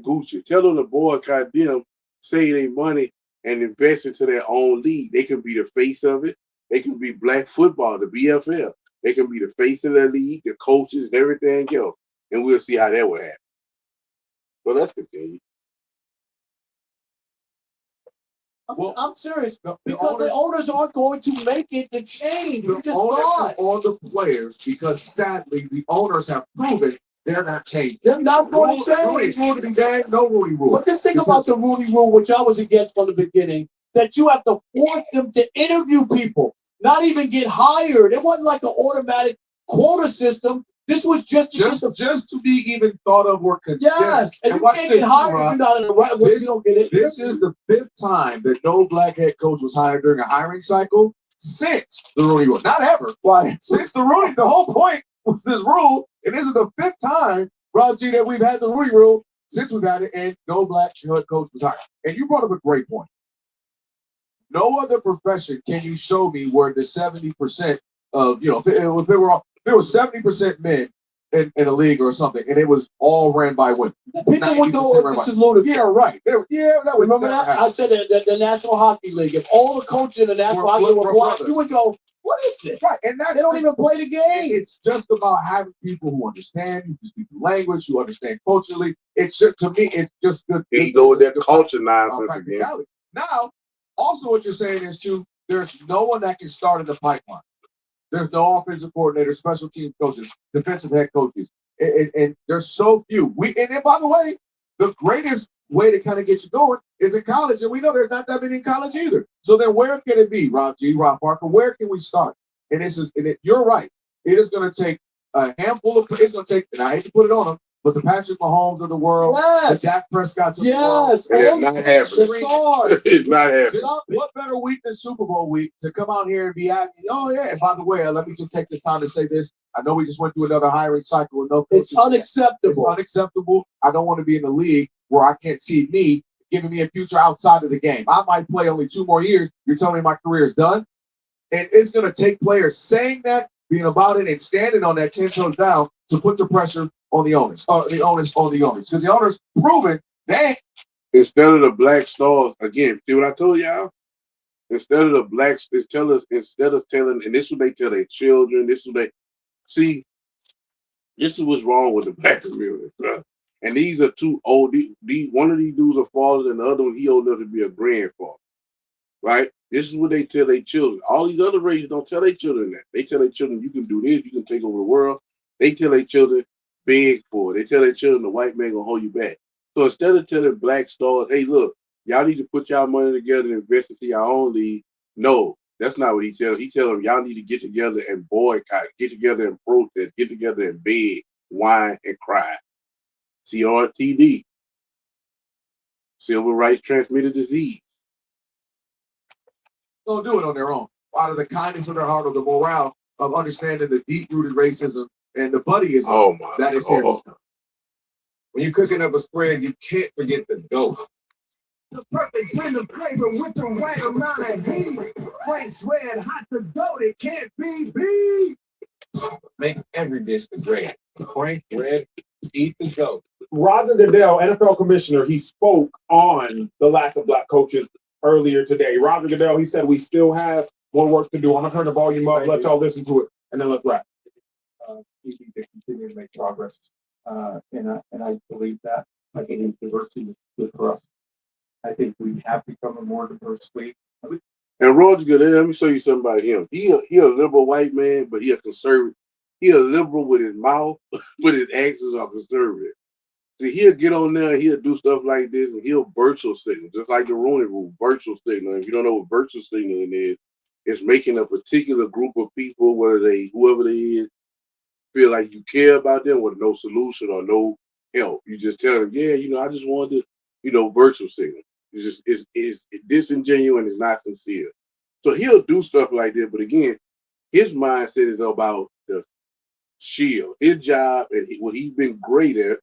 Gucci. Tell them to boycott them, save their money, and invest into their own league. They can be the face of it. They can be black football, the BFL. They can be the face of their league, the coaches, and everything else. And we'll see how that will happen. So let's continue. Well, I'm serious because the owners aren't going to make it to change. We just saw it. On the players, because sadly the owners have proven they're not changing. They're not going to change. No Rooney rule. But just think about the Rooney rule, which I was against from the beginning, that you have to force them to interview people, not even get hired. It wasn't like an automatic quota system. This was just to be even thought of or considered. Yes, and you can't get hired if you're not in the right way. You don't get it. This is the 5th time that no black head coach was hired during a hiring cycle since the Rooney rule. Not ever. Why? Since the Rooney, the whole point was this rule, and this is the 5th time, Rob G, that we've had the Rooney rule since we've had it, and no black head coach was hired. And you brought up a great point. No other profession can you show me where the 70% of, if there was 70% men in a league or something, and it was all ran by women. People would go, this is ludicrous. Yeah, right. Remember that? I said that the National Hockey League, if all the coaches in the National Hockey League were black, you would go, what is this? Right, and they don't even play the game. It's just about having people who understand, who speak the language, who understand culturally. It's just, to me, it's just good. He go with that culture nonsense again. Now, also what you're saying is, too, there's no one that can start in the pipeline. There's no offensive coordinator, special team coaches, defensive head coaches, and there's so few. And then, by the way, the greatest way to kind of get you going is in college, and we know there's not that many in college either. So then, where can it be, Rob Parker? Where can we start? And you're right. It is going to take a handful of. It's going to take, and I hate to put it on them, but the Patrick Mahomes of the world, the Dak Prescott's of the world. It's not happening. It's not happening. What better week than Super Bowl week to come out here and be at? Oh yeah. And by the way, let me just take this time to say this. I know we just went through another hiring cycle. It's unacceptable. It's unacceptable. I don't want to be in a league where I can't see me giving me a future outside of the game. I might play only 2 more years. You're telling me my career is done? And it's going to take players saying that, being about it, and standing on that 10 toes down to put the pressure on the owners. Because the owners proven that. Instead of the black stars, again, see what I told y'all? Instead of the blacks, instead of telling, and this is what they tell their children, this is what's wrong with the black community, bro. And these are two old, one of these dudes are fathers and the other one, he old enough to be a grandfather, right? This is what they tell their children. All these other races don't tell their children that. They tell their children, you can do this, you can take over the world. They tell their children, beg for it. They tell their children, the white man gonna hold you back. So instead of telling black stars, hey, look, y'all need to put y'all money together and invest into your own league, no, That's not what he tell them. He tell them y'all need to get together and boycott, get together and protest, get together and beg, whine, and cry. CRTD, civil rights transmitted disease. They'll do it on their own, out of the kindness of their heart, or the morale of understanding the deep-rooted racism and the buddyism that is here. When you're cooking up a spread, you can't forget the dough. The perfect blend of flavor with the right amount of heat. Frank's red hot to go, it can't be beat. Make every dish the great. Frank red, eat the dough. Roger Goodell, NFL commissioner, he spoke on the lack of black coaches earlier today. Roger Goodell, he said we still have more work to do. I'm gonna turn the volume up, let y'all listen to it, and then let's wrap. We need to continue to make progress, and I believe that. I think diversity is good for us. I think we have become a more diverse league. And Roger Goodell, let me show you something about him. He a liberal white man, but he a conservative. He a liberal with his mouth, but his actions are conservative. See, he'll get on there, he'll do stuff like this, and he'll virtual signal, just like the Rooney Rule, virtual signal. If you don't know what virtual signaling is, it's making a particular group of people, whoever they is, feel like you care about them with no solution or no help. You just tell them, yeah, I just wanted to, virtual signal. It's disingenuous and it's not sincere. So he'll do stuff like that, but again, his mindset is about the shield. His job and what he's been great at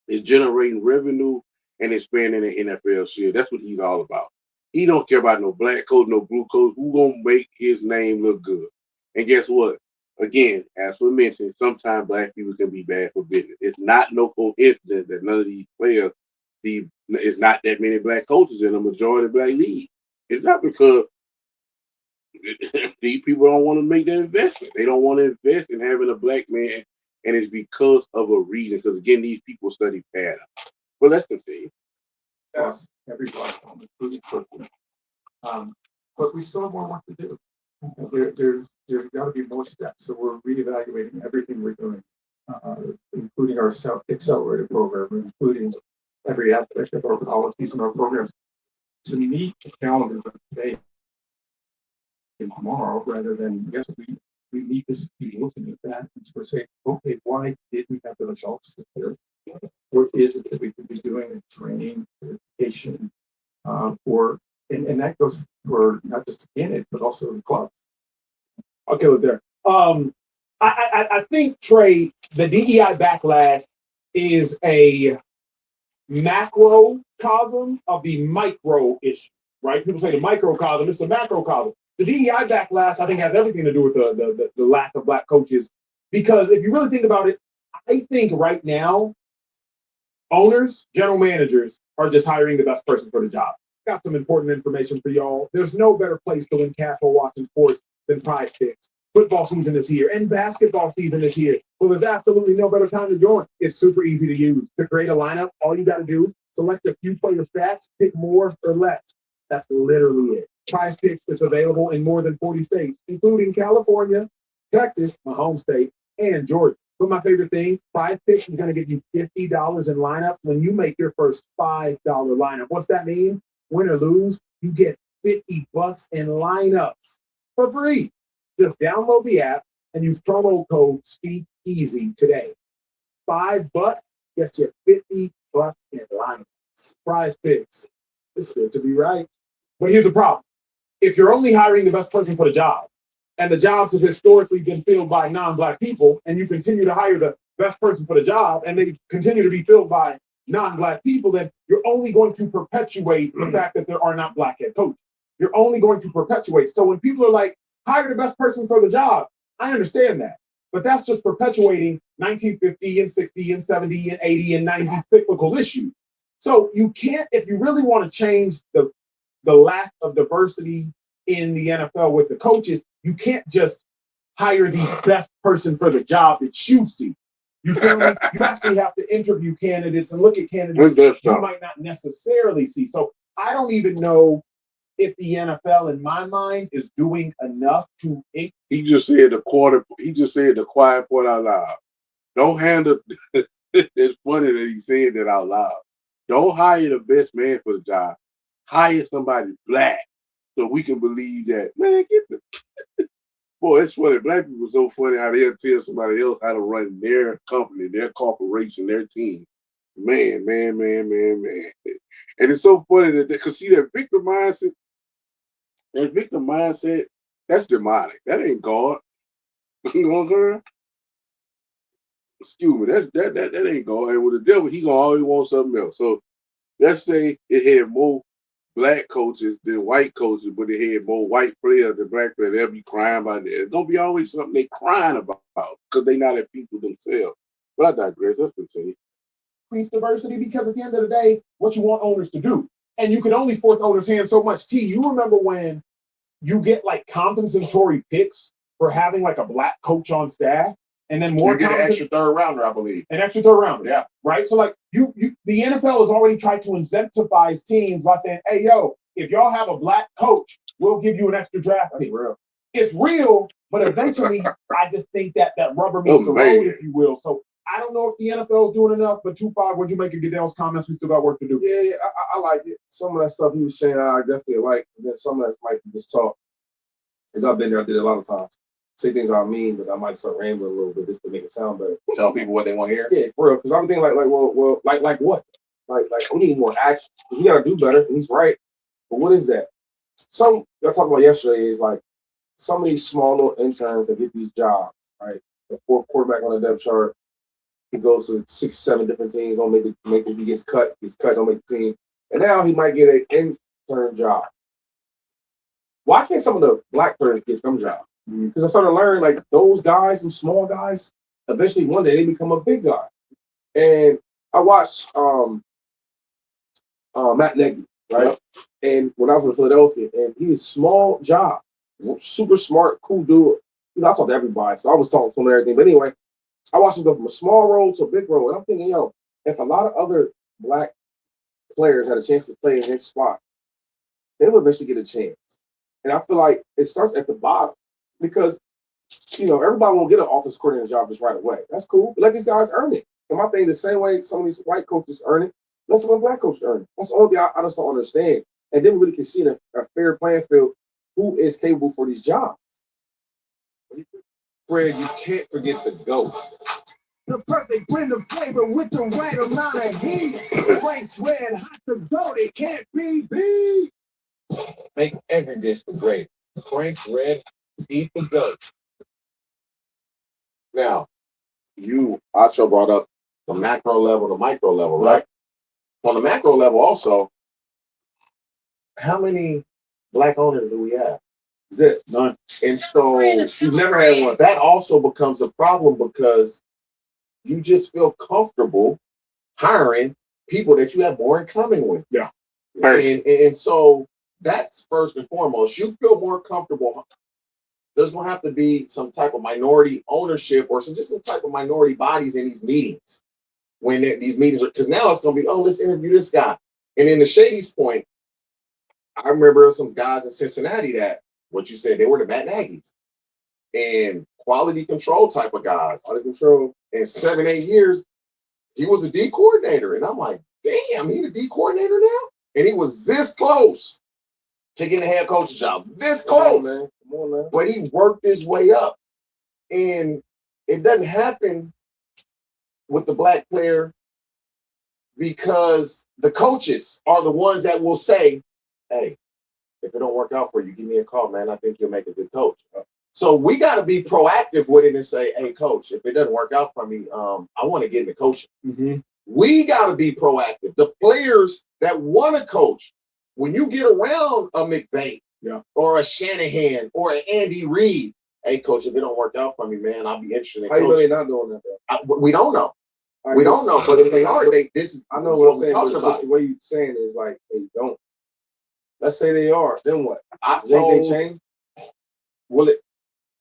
is generating revenue and expanding the NFL shield. That's what he's all about. He don't care about no black coach, no blue coach. Who gonna make his name look good? And guess what? Again, as we mentioned, sometimes black people can be bad for business. It's not no coincidence that none of these players it's not that many black coaches in a majority black league. It's not because these people don't want to make that investment. They don't want to invest in having a black man, and it's because of a reason. Because again, these people study pattern. But let's continue. Yes, every black home, including Brooklyn. But we still have more work to do. There's got to be more steps. So we're reevaluating everything we're doing, including our accelerated program, including every aspect of our policies and our programs to meet the challenges of today and tomorrow, rather than we need to be looking at that and sort of say, okay, why did we have the results here? What is it that we could be doing in training, education, and that goes for not just in it, but also in clubs. Okay, look there. I think, Trey, the DEI backlash is a macrocosm of the micro issue, right? People say the microcosm, it's a macrocosm. The DEI backlash, I think, has everything to do with the lack of black coaches. Because if you really think about it, I think right now, owners, general managers are just hiring the best person for the job. Got some important information for y'all. There's no better place to win cash while watching sports than Prize Picks. Football season is here and basketball season is here. Well, there's absolutely no better time to join. It's super easy to use. To create a lineup, all you got to do, select a few player stats, pick more or less. That's literally it. Prize Picks is available in more than 40 states, including California, Texas, my home state, and Georgia. But my favorite thing, Prize Picks is going to give you $50 in lineups when you make your first $5 lineup. What's that mean? Win or lose, you get $50 in lineups for free. Just download the app and use promo code SPEAKEASY today. $5 gets you $50 in lineups. Prize Picks. It's good to be right. But here's the problem. If you're only hiring the best person for the job, and the jobs have historically been filled by non-black people, and you continue to hire the best person for the job, and they continue to be filled by non-black people, then you're only going to perpetuate the fact that there are not black head coaches. You're only going to perpetuate. So when people are like, hire the best person for the job, I understand that. But that's just perpetuating 1950 and 60 and 70 and 80 and 90 cyclical issues. So you can't, if you really want to change the lack of diversity in the NFL with the coaches, you can't just hire the best person for the job that you see. You feel me? You actually have to interview candidates and look at candidates you might not necessarily see. So I don't even know if the NFL, in my mind, is doing enough to. He just said the quiet part out loud. Don't handle. It's funny that he said that out loud. Don't hire the best man for the job. Hire somebody black So we can believe that, man, get the boy, it's funny. Black people are so funny how they'll tell somebody else how to run their company, their corporation, their team. Man. And it's so funny that because see that victim mindset, that's demonic. That ain't God. You know what I'm saying? Excuse me, that ain't God. And with the devil, he gonna always want something else. So let's say it had more black coaches than white coaches, but it had more white players than black players. They'll be crying about that. It's gonna be always something they crying about because they not at peace with themselves. But I digress. Let's continue. Increase diversity because at the end of the day, what you want owners to do. And you can only force owners' hand so much. T, you remember when you get like compensatory picks for having like a black coach on staff, and then more you get an extra third rounder, I believe. An extra third rounder, yeah. Right? So like the NFL has already tried to incentivize teams by saying, hey, yo, if y'all have a black coach, we'll give you an extra draft pick. Real. It's real, but eventually I just think that rubber meets the road, if you will. So I don't know if the NFL is doing enough, but 2-5, what'd you make of Goodell's comments? We still got work to do. Yeah, I like it. Some of that stuff he was saying, I definitely like. And then some of that might be just talk. Because I've been there, I did it a lot of times. Say things I mean, but I might start rambling a little bit just to make it sound better. Tell people what they want to hear. Yeah, for real. Because I'm thinking like what? Like we need more action. We gotta do better. And he's right. But what is that? Some y'all talked about yesterday is like some of these small little interns that get these jobs, right? The fourth quarterback on the depth chart. He goes to 6, 7 different teams. Don't make it. He gets cut. Don't make the team. And now he might get an intern job. Why can't some of the black players get some job? Because I started to learn like those guys, some small guys, eventually one day they become a big guy. And I watched Matt Nagy, right? Yep. And when I was in Philadelphia, and he was small job, super smart, cool dude. You know, I talked to everybody, so I was talking to him and everything. But anyway, I watched him go from a small role to a big role. And I'm thinking, yo, if a lot of other black players had a chance to play in his spot, they would eventually get a chance. And I feel like it starts at the bottom because, you know, everybody won't get an office coordinator job just right away. That's cool. But let these guys earn it. And my thing, the same way some of these white coaches earn it, let some of the black coaches earn it. That's the only thing I just don't understand. And then we really can see in a fair playing field who is capable for these jobs. Fred, you can't forget the GOAT. The perfect blend of flavor with the right amount of heat. Frank's Red Hot, the GOAT, it can't be beat. Make every dish the great. Frank's Red, eat the GOAT. Now, you also brought up the macro level, the micro level, right? On the macro level also, how many black owners do we have? Zip, none. And so you've never had one. That also becomes a problem because you just feel comfortable hiring people that you have more in common with. Yeah. And so that's first and foremost. You feel more comfortable. There's going to have to be some type of minority ownership or some type of minority bodies in these meetings. When these meetings are, because now it's going to be, oh, let's interview this guy. And in the Shady's point, I remember some guys in Cincinnati that, what you said, they were the Matt Nagy's and quality control type of guys. Quality control. In 7-8 years, he was a D coordinator. And I'm like, damn, he's a D coordinator now? And he was this close to getting a head coach's job. This close. Come on, man. But he worked his way up. And it doesn't happen with the black player because the coaches are the ones that will say, hey, if it don't work out for you, give me a call, man. I think you'll make a good coach. So we got to be proactive with it and say, hey, coach, if it doesn't work out for me, I want to get into coaching. Mm-hmm. We got to be proactive. The players that want to coach, when you get around a McVay or a Shanahan or an Andy Reid, hey, coach, if it don't work out for me, man, I'll be interested in coaching. How you really not doing that, though? We don't know. We don't know, but if they are, I know what I'm saying. Talking about. The way you're saying is like, they don't. Let's say they are. Then what? They change? Well,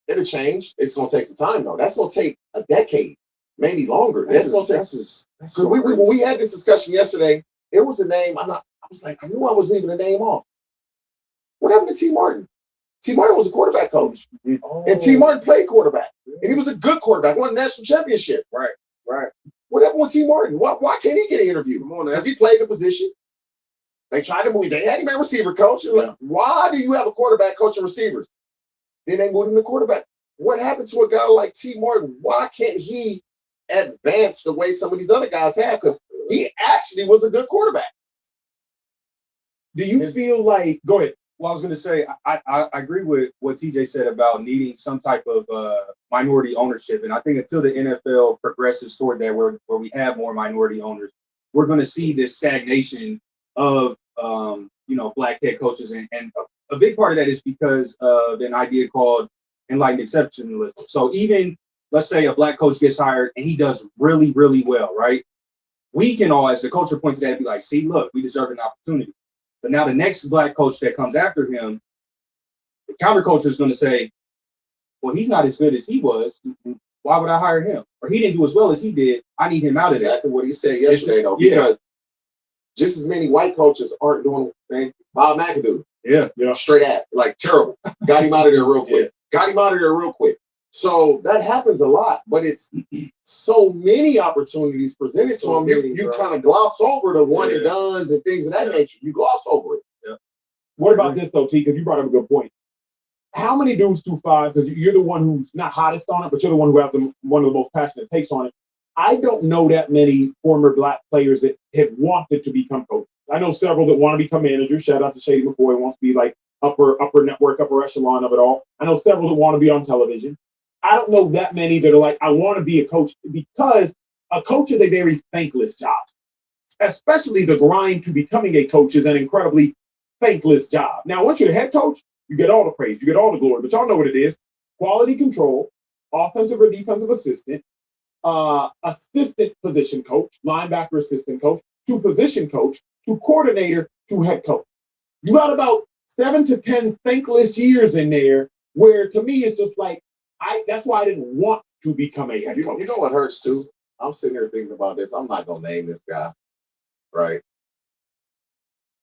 it'll change. It's going to take some time, though. That's going to take a decade, maybe longer. That's going to take. So when we had this discussion yesterday, it was a name. I was like, I knew I was leaving the name off. What happened to T. Martin? T. Martin was a quarterback coach, and T. Martin played quarterback, and he was a good quarterback. Won a national championship. Right. What happened with T. Martin? Why can't he get an interview? Because he played the position. They tried to move. They had him a receiver coach. Like, why do you have a quarterback coaching receivers? Then they moved him to quarterback. What happened to a guy like T. Martin? Why can't he advance the way some of these other guys have? Because he actually was a good quarterback. Do you feel like? Go ahead. Well, I was going to say, I agree with what TJ said about needing some type of minority ownership. And I think until the NFL progresses toward that, where we have more minority owners, we're going to see this stagnation of, Black head coaches. And a big part of that is because of an idea called enlightened exceptionalism. So even, let's say a Black coach gets hired and he does really, really well, right? We can all, as the culture, point to that and be like, see, look, we deserve an opportunity. But now the next Black coach that comes after him, the counterculture is going to say, well, he's not as good as he was. Why would I hire him? Or he didn't do as well as he did. I need him out of there. Exactly what he said yesterday, though, because just as many white coaches aren't doing things. Bob McAdoo. Yeah. Straight at, like, terrible. Got him out of there real quick. Got him out of there real quick. So that happens a lot, but it's so many opportunities presented to him. You kind of gloss over the one and dones and things of that nature. You gloss over it. Yeah. What about this though, T? Because you brought up a good point. How many dudes 2-5? Because you're the one who's not hottest on it, but you're the one who has one of the most passionate takes on it. I don't know that many former Black players that have wanted to become coaches. I know several that want to become managers. Shout out to Shady McCoy, wants to be like upper network, upper echelon of it all. I know several that want to be on television. I don't know that many that are like, I want to be a coach, because a coach is a very thankless job. Especially the grind to becoming a coach is an incredibly thankless job. Now, once you're the head coach, you get all the praise, you get all the glory, but y'all know what it is. Quality control, offensive or defensive assistant, assistant position coach, linebacker assistant coach, to position coach, to coordinator, to head coach. You got about 7 to 10 thankless years in there where, to me, it's just like, that's why I didn't want to become a head coach. You know what hurts too? I'm sitting here thinking about this. I'm not going to name this guy, right?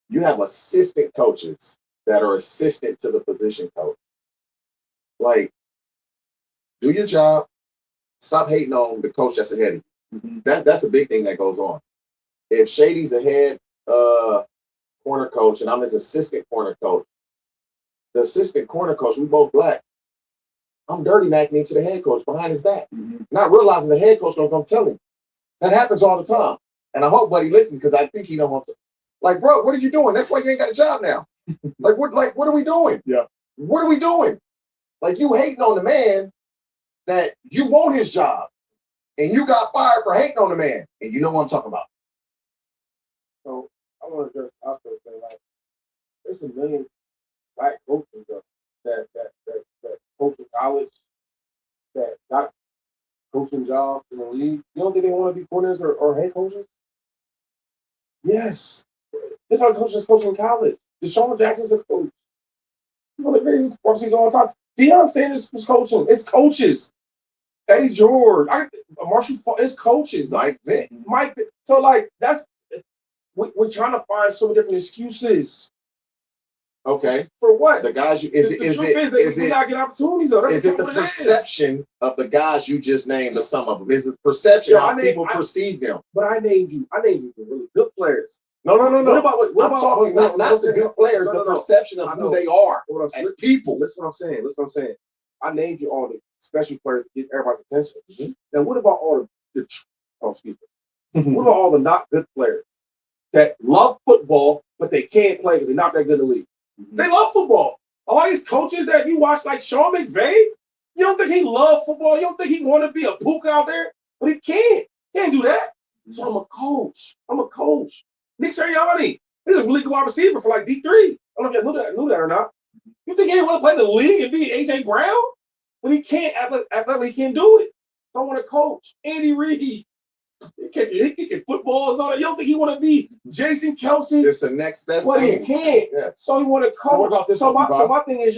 You have assistant coaches that are assistant to the position coach. Like, do your job. Stop hating on the coach that's ahead of you. Mm-hmm. That's a big thing that goes on. If Shady's a head corner coach and I'm his assistant corner coach, the assistant corner coach, we both Black, I'm dirty macking into the head coach behind his back, not realizing the head coach don't come tell him. That happens all the time. And I hope Buddy listens, because I think he don't want to. Like, bro, what are you doing? That's why you ain't got a job now. What are we doing? Yeah. What are we doing? Like, you hating on the man that you want his job, and you got fired for hating on the man, and you know what I'm talking about. So I want to just also say, like, there's a million Black coaches that coach in college, that got coaching jobs in the league. You don't think they want to be coordinators or head coaches? Yes. There's other coaches coaching in college. Deshaun Jackson's a coach. He's one of the greatest sports seasons all the time. Deion Sanders was coaching. It's coaches. Eddie George, Marshall, it's coaches. Mike Vick. So, like, we're trying to find so many different excuses. Okay. For what? The guys you is it not getting opportunities though? Is it the perception of the guys you just named, or some of them? Is it perception how people perceive them? But I named you the really good players. No. What about I'm talking not the good players, the perception of who they are as people. Listen what I'm saying. I named you all the special players to get everybody's attention. Mm-hmm. Now, what about all the what about all the not good players that love football, but they can't play because they're not that good in the league? Mm-hmm. They love football. A lot of these coaches that you watch, like Sean McVay, you don't think he loves football? You don't think he want to be a pook out there? But he can't. Can't do that. So I'm a coach. Nick Sirianni, he's a really good wide receiver for like D3. I don't know if you knew that or not. You think he didn't want to play in the league and be AJ Brown? But he can't, athletically, he can't do it. So I want to coach. Andy Reid. He can footballs and all that. You don't think he want to be Jason Kelsey? It's the next best thing. Well, he can't. Yes. So he want to coach. What about this? So my thing is,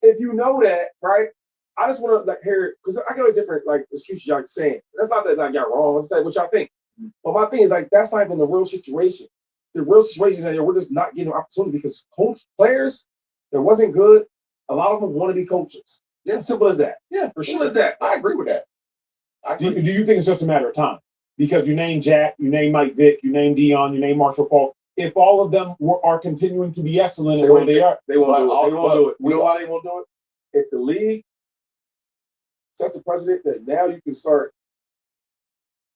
if you know that, right? I just want to like hear, because I get all different like excuses y'all saying. That's not that like y'all wrong. It's like what y'all think. But my thing is like that's not even the real situation. The real situation is that we're just not getting opportunity because players that wasn't good. A lot of them want to be coaches. Yeah, simple as that. Yeah, for sure. Simple as that. I agree with that. Do you think it's just a matter of time? Because you name Jack, you name Mike Vick, you name Deion, you name Marshall Falk. if all of them are continuing to be excellent at where they are. They won't do it. They won't do it. You know why they won't do it? If the league sets the precedent that now you can start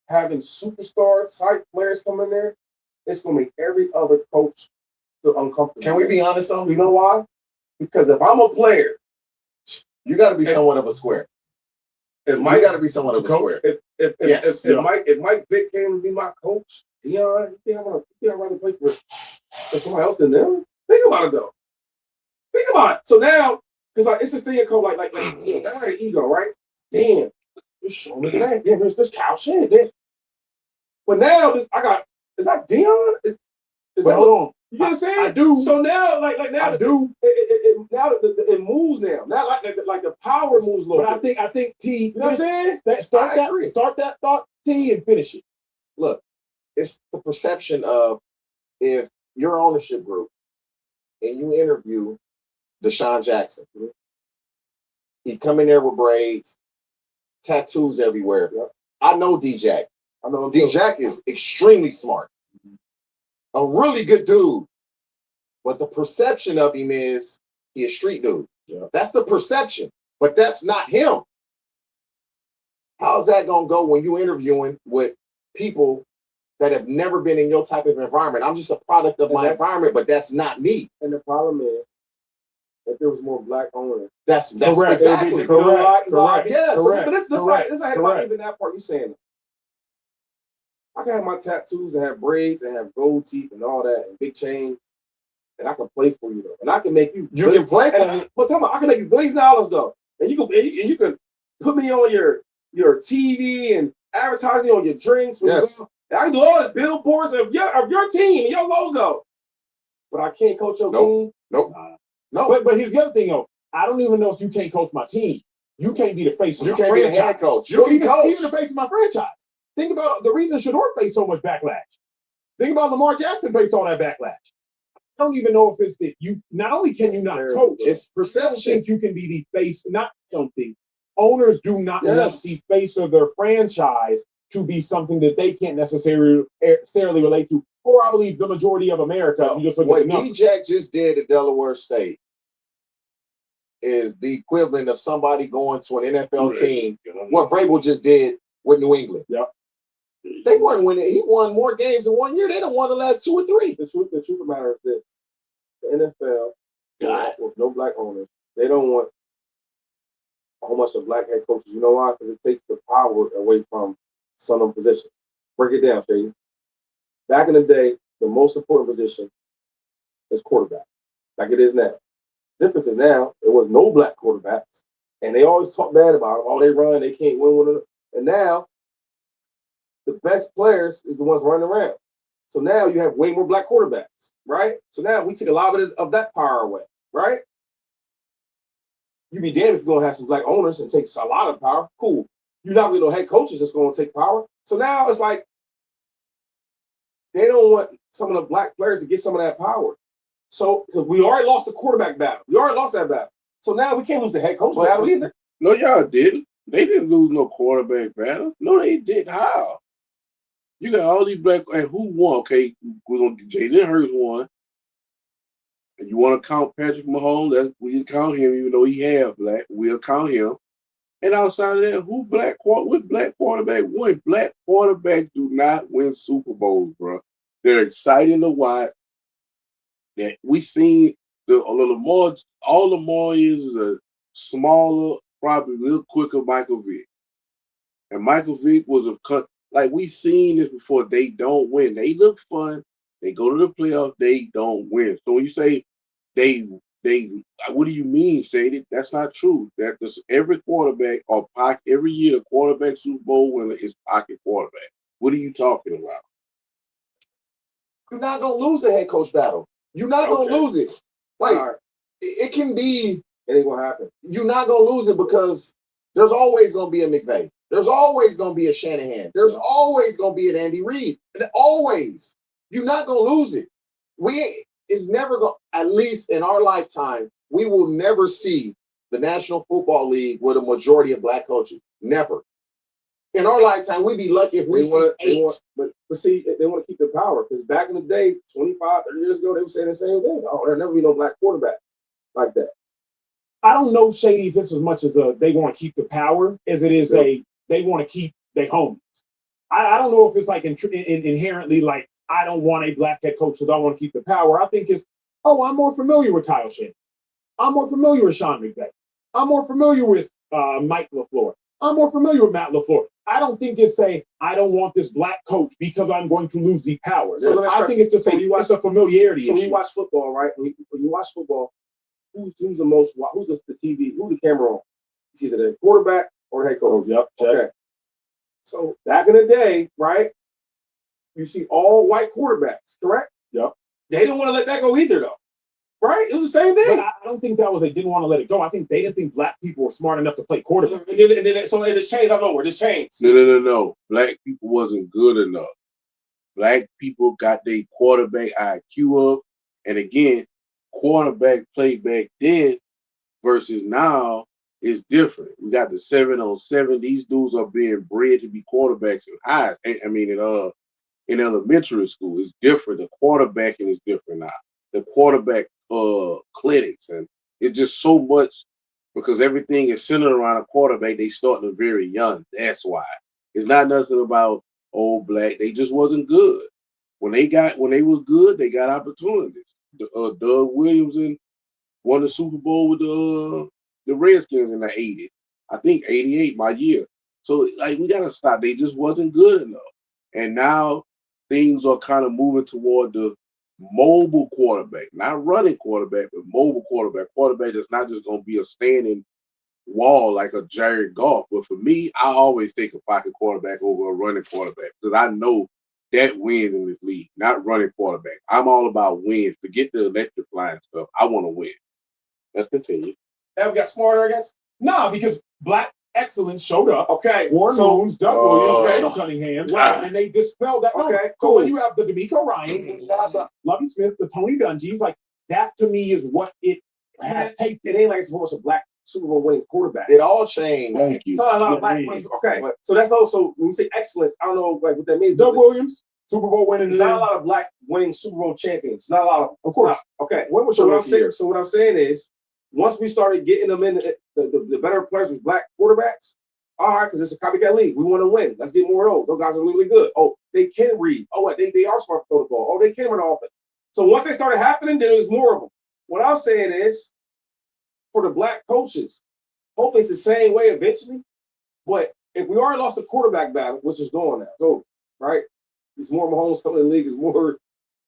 having superstar type players come in there, it's gonna make every other coach feel uncomfortable. Can we be honest on? You know why? Because if I'm a player, you got to be somewhat of a square. If Mike got to be somewhat of a square. If Mike Vick came to be my coach, Dion, you think I'd rather play for somebody else than them? Think about it though. Think about it. So now, because like it's this thing called like I had an ego, right? Damn, this show me that. Damn, there's this cow shit. Damn. But now is that Dion? Is that hold on. You know what I'm saying? I do. So now, like now, I do. It moves now. Now, like the power moves a little. But bit. I think T. You know what I'm saying? Start that thought, T, and finish it. Look, it's the perception of if your ownership group and you interview Deshaun Jackson, he come in there with braids, tattoos everywhere. Yep. I know D-Jack. I know D-Jack is extremely smart. A really good dude. But the perception of him is he a street dude. Yeah. That's the perception. But that's not him. How's that going to go when you interviewing with people that have never been in your type of environment? I'm just a product of my environment, but that's not me. And the problem is that there was more black owners. That's correct. Exactly. Correct. Yes. Correct. But this I had about even that part you saying. I can have my tattoos and have braids and have gold teeth and all that and big chains, and I can play for you though, and I can make you. You can play for me. But tell me, I can make you $1 though, and you can put me on your TV and advertise me on your drinks. Yes. And I can do all this billboards of your team and your logo, but I can't coach your team. Nope. No. But here's the other thing though. I don't even know if you can't coach my team. You can't be the face of my franchise. You can't be the head coach. You can coach. Even the face of my franchise. Think about the reason Shador faced so much backlash. Think about Lamar Jackson faced all that backlash. I don't even know if it's that you. Not only can you not coach, it's perception. I don't think you can be the face. Don't think owners do not want the face of their franchise to be something that they can't necessarily relate to, or I believe the majority of America. No, what D-Jack just did at Delaware State is the equivalent of somebody going to an NFL team. What Vrabel just did with New England. Yep. They weren't winning. He won more games in 1 year. They don't won the last 2 or 3. The truth of the matter is this: the NFL, with no black owners, they don't want a whole bunch of black head coaches. You know why? Because it takes the power away from some of the positions. Break it down, Shady. Back in the day, the most important position is quarterback, like it is now. The difference is now there was no black quarterbacks, and they always talk bad about them. Oh, they run, they can't win with them. And now, the best players is the ones running around. So now you have way more black quarterbacks, right? So now we take a lot of that power away, right? You be damned if you're going to have some black owners and take a lot of power. Cool. You're not going to head coaches that's going to take power. So now it's like they don't want some of the black players to get some of that power. So because we already lost the quarterback battle. We already lost that battle. So now we can't lose the head coach battle either. No, y'all didn't. They didn't lose no quarterback battle. No, they did. How? You got all these black, and who won? Okay, we're gonna Jalen Hurts won. And you want to count Patrick Mahomes? We count him, even though he half black. We'll count him. And outside of that, what black quarterback won? Black quarterbacks do not win Super Bowls, bro. They're exciting to watch. That we seen all the more is a smaller, probably a little quicker Michael Vick. And Michael Vick was like we seen this before. They don't win. They look fun. They go to the playoffs. They don't win. So when you say they, what do you mean, Shady? That's not true. That every quarterback or every year the quarterback Super Bowl winner is pocket quarterback. What are you talking about? You're not gonna lose a head coach battle. You're not gonna lose it. Like it can be. It ain't gonna happen. You're not gonna lose it because there's always gonna be a McVay. There's always gonna be a Shanahan. There's always gonna be an Andy Reid. Always. You're not gonna lose it. It's never going. At least in our lifetime, we will never see the National Football League with a majority of black coaches. Never. In our lifetime, we'd be lucky if we see 8. But see, they want to keep the power because back in the day, 25, 30 years ago, they were saying the same thing. Oh, there'll never be no black quarterback like that. I don't know, Shady, if it's as much as they want to keep the power as it is they want to keep their homies. I don't know if it's like inherently like, I don't want a black head coach because I want to keep the power. I think it's, I'm more familiar with Kyle Shanahan. I'm more familiar with Sean McVay. I'm more familiar with Mike LaFleur. I'm more familiar with Matt LaFleur. I don't think it's I don't want this black coach because I'm going to lose the power. So I think it's just it's a familiarity issue. So when you watch football, right? When you watch football, who's the most, who's the TV, who's the camera on? It's either the quarterback or the head coach. Yep. Okay. So back in the day, right? You see all white quarterbacks, correct? Yep. They didn't want to let that go either, though. Right? It was the same thing. But I don't think that was they didn't want to let it go. I think they didn't think black people were smart enough to play quarterback. And then so it just changed out of nowhere. It just changed. No. Black people wasn't good enough. Black people got their quarterback IQ up. And again, quarterback play back then versus now is different. We got the 7-on-7. These dudes are being bred to be quarterbacks in high. I mean, in elementary school, it's different. The quarterbacking is different now. The quarterback clinics, and it's just so much because everything is centered around a quarterback. They starting very young. That's why. It's not nothing about old black. They just wasn't good. When they was good, they got opportunities. Doug Williams won the Super Bowl with the Redskins in the 80s. I think 88, my year. So like we gotta stop. They just wasn't good enough. And now things are kind of moving toward the mobile quarterback, not running quarterback, but mobile quarterback. Quarterback that's not just going to be a standing wall like a Jared Goff. But for me, I always take a pocket quarterback over a running quarterback because I know that wins in this league, not running quarterback. I'm all about wins. Forget the electrifying stuff. I want to win. Let's continue. Have we got smarter, I guess? No, because black excellence showed up. Okay. Warren Moons, Doug Williams, Randall Cunningham, and they dispelled that. Okay, cool. So when you have the DeMeco Ryan, the Lovie Smith, the Tony Dungy's, like that to me is what it has taken. It ain't like it's almost a black Super Bowl winning quarterback. It all changed. Thank you. It's not a lot of black winners. Okay. So that's also when we say excellence, I don't know like what that means. Doug Williams, Super Bowl winning. There's not a lot of black winning Super Bowl champions. Not a lot of course. Okay. When was so your what I'm saying? So what I'm saying is, once we started getting them in the better players with black quarterbacks, all right, because it's a copycat league. We want to win. Let's get more of those. Those guys are really good. Oh, they can read. Oh, they are smart to throw the ball. Oh, they can run the offense. So once they started happening, then there's more of them. What I'm saying is, for the black coaches, hopefully it's the same way eventually. But if we already lost the quarterback battle, which is going now, so right, it's more Mahomes coming in the league. It's more.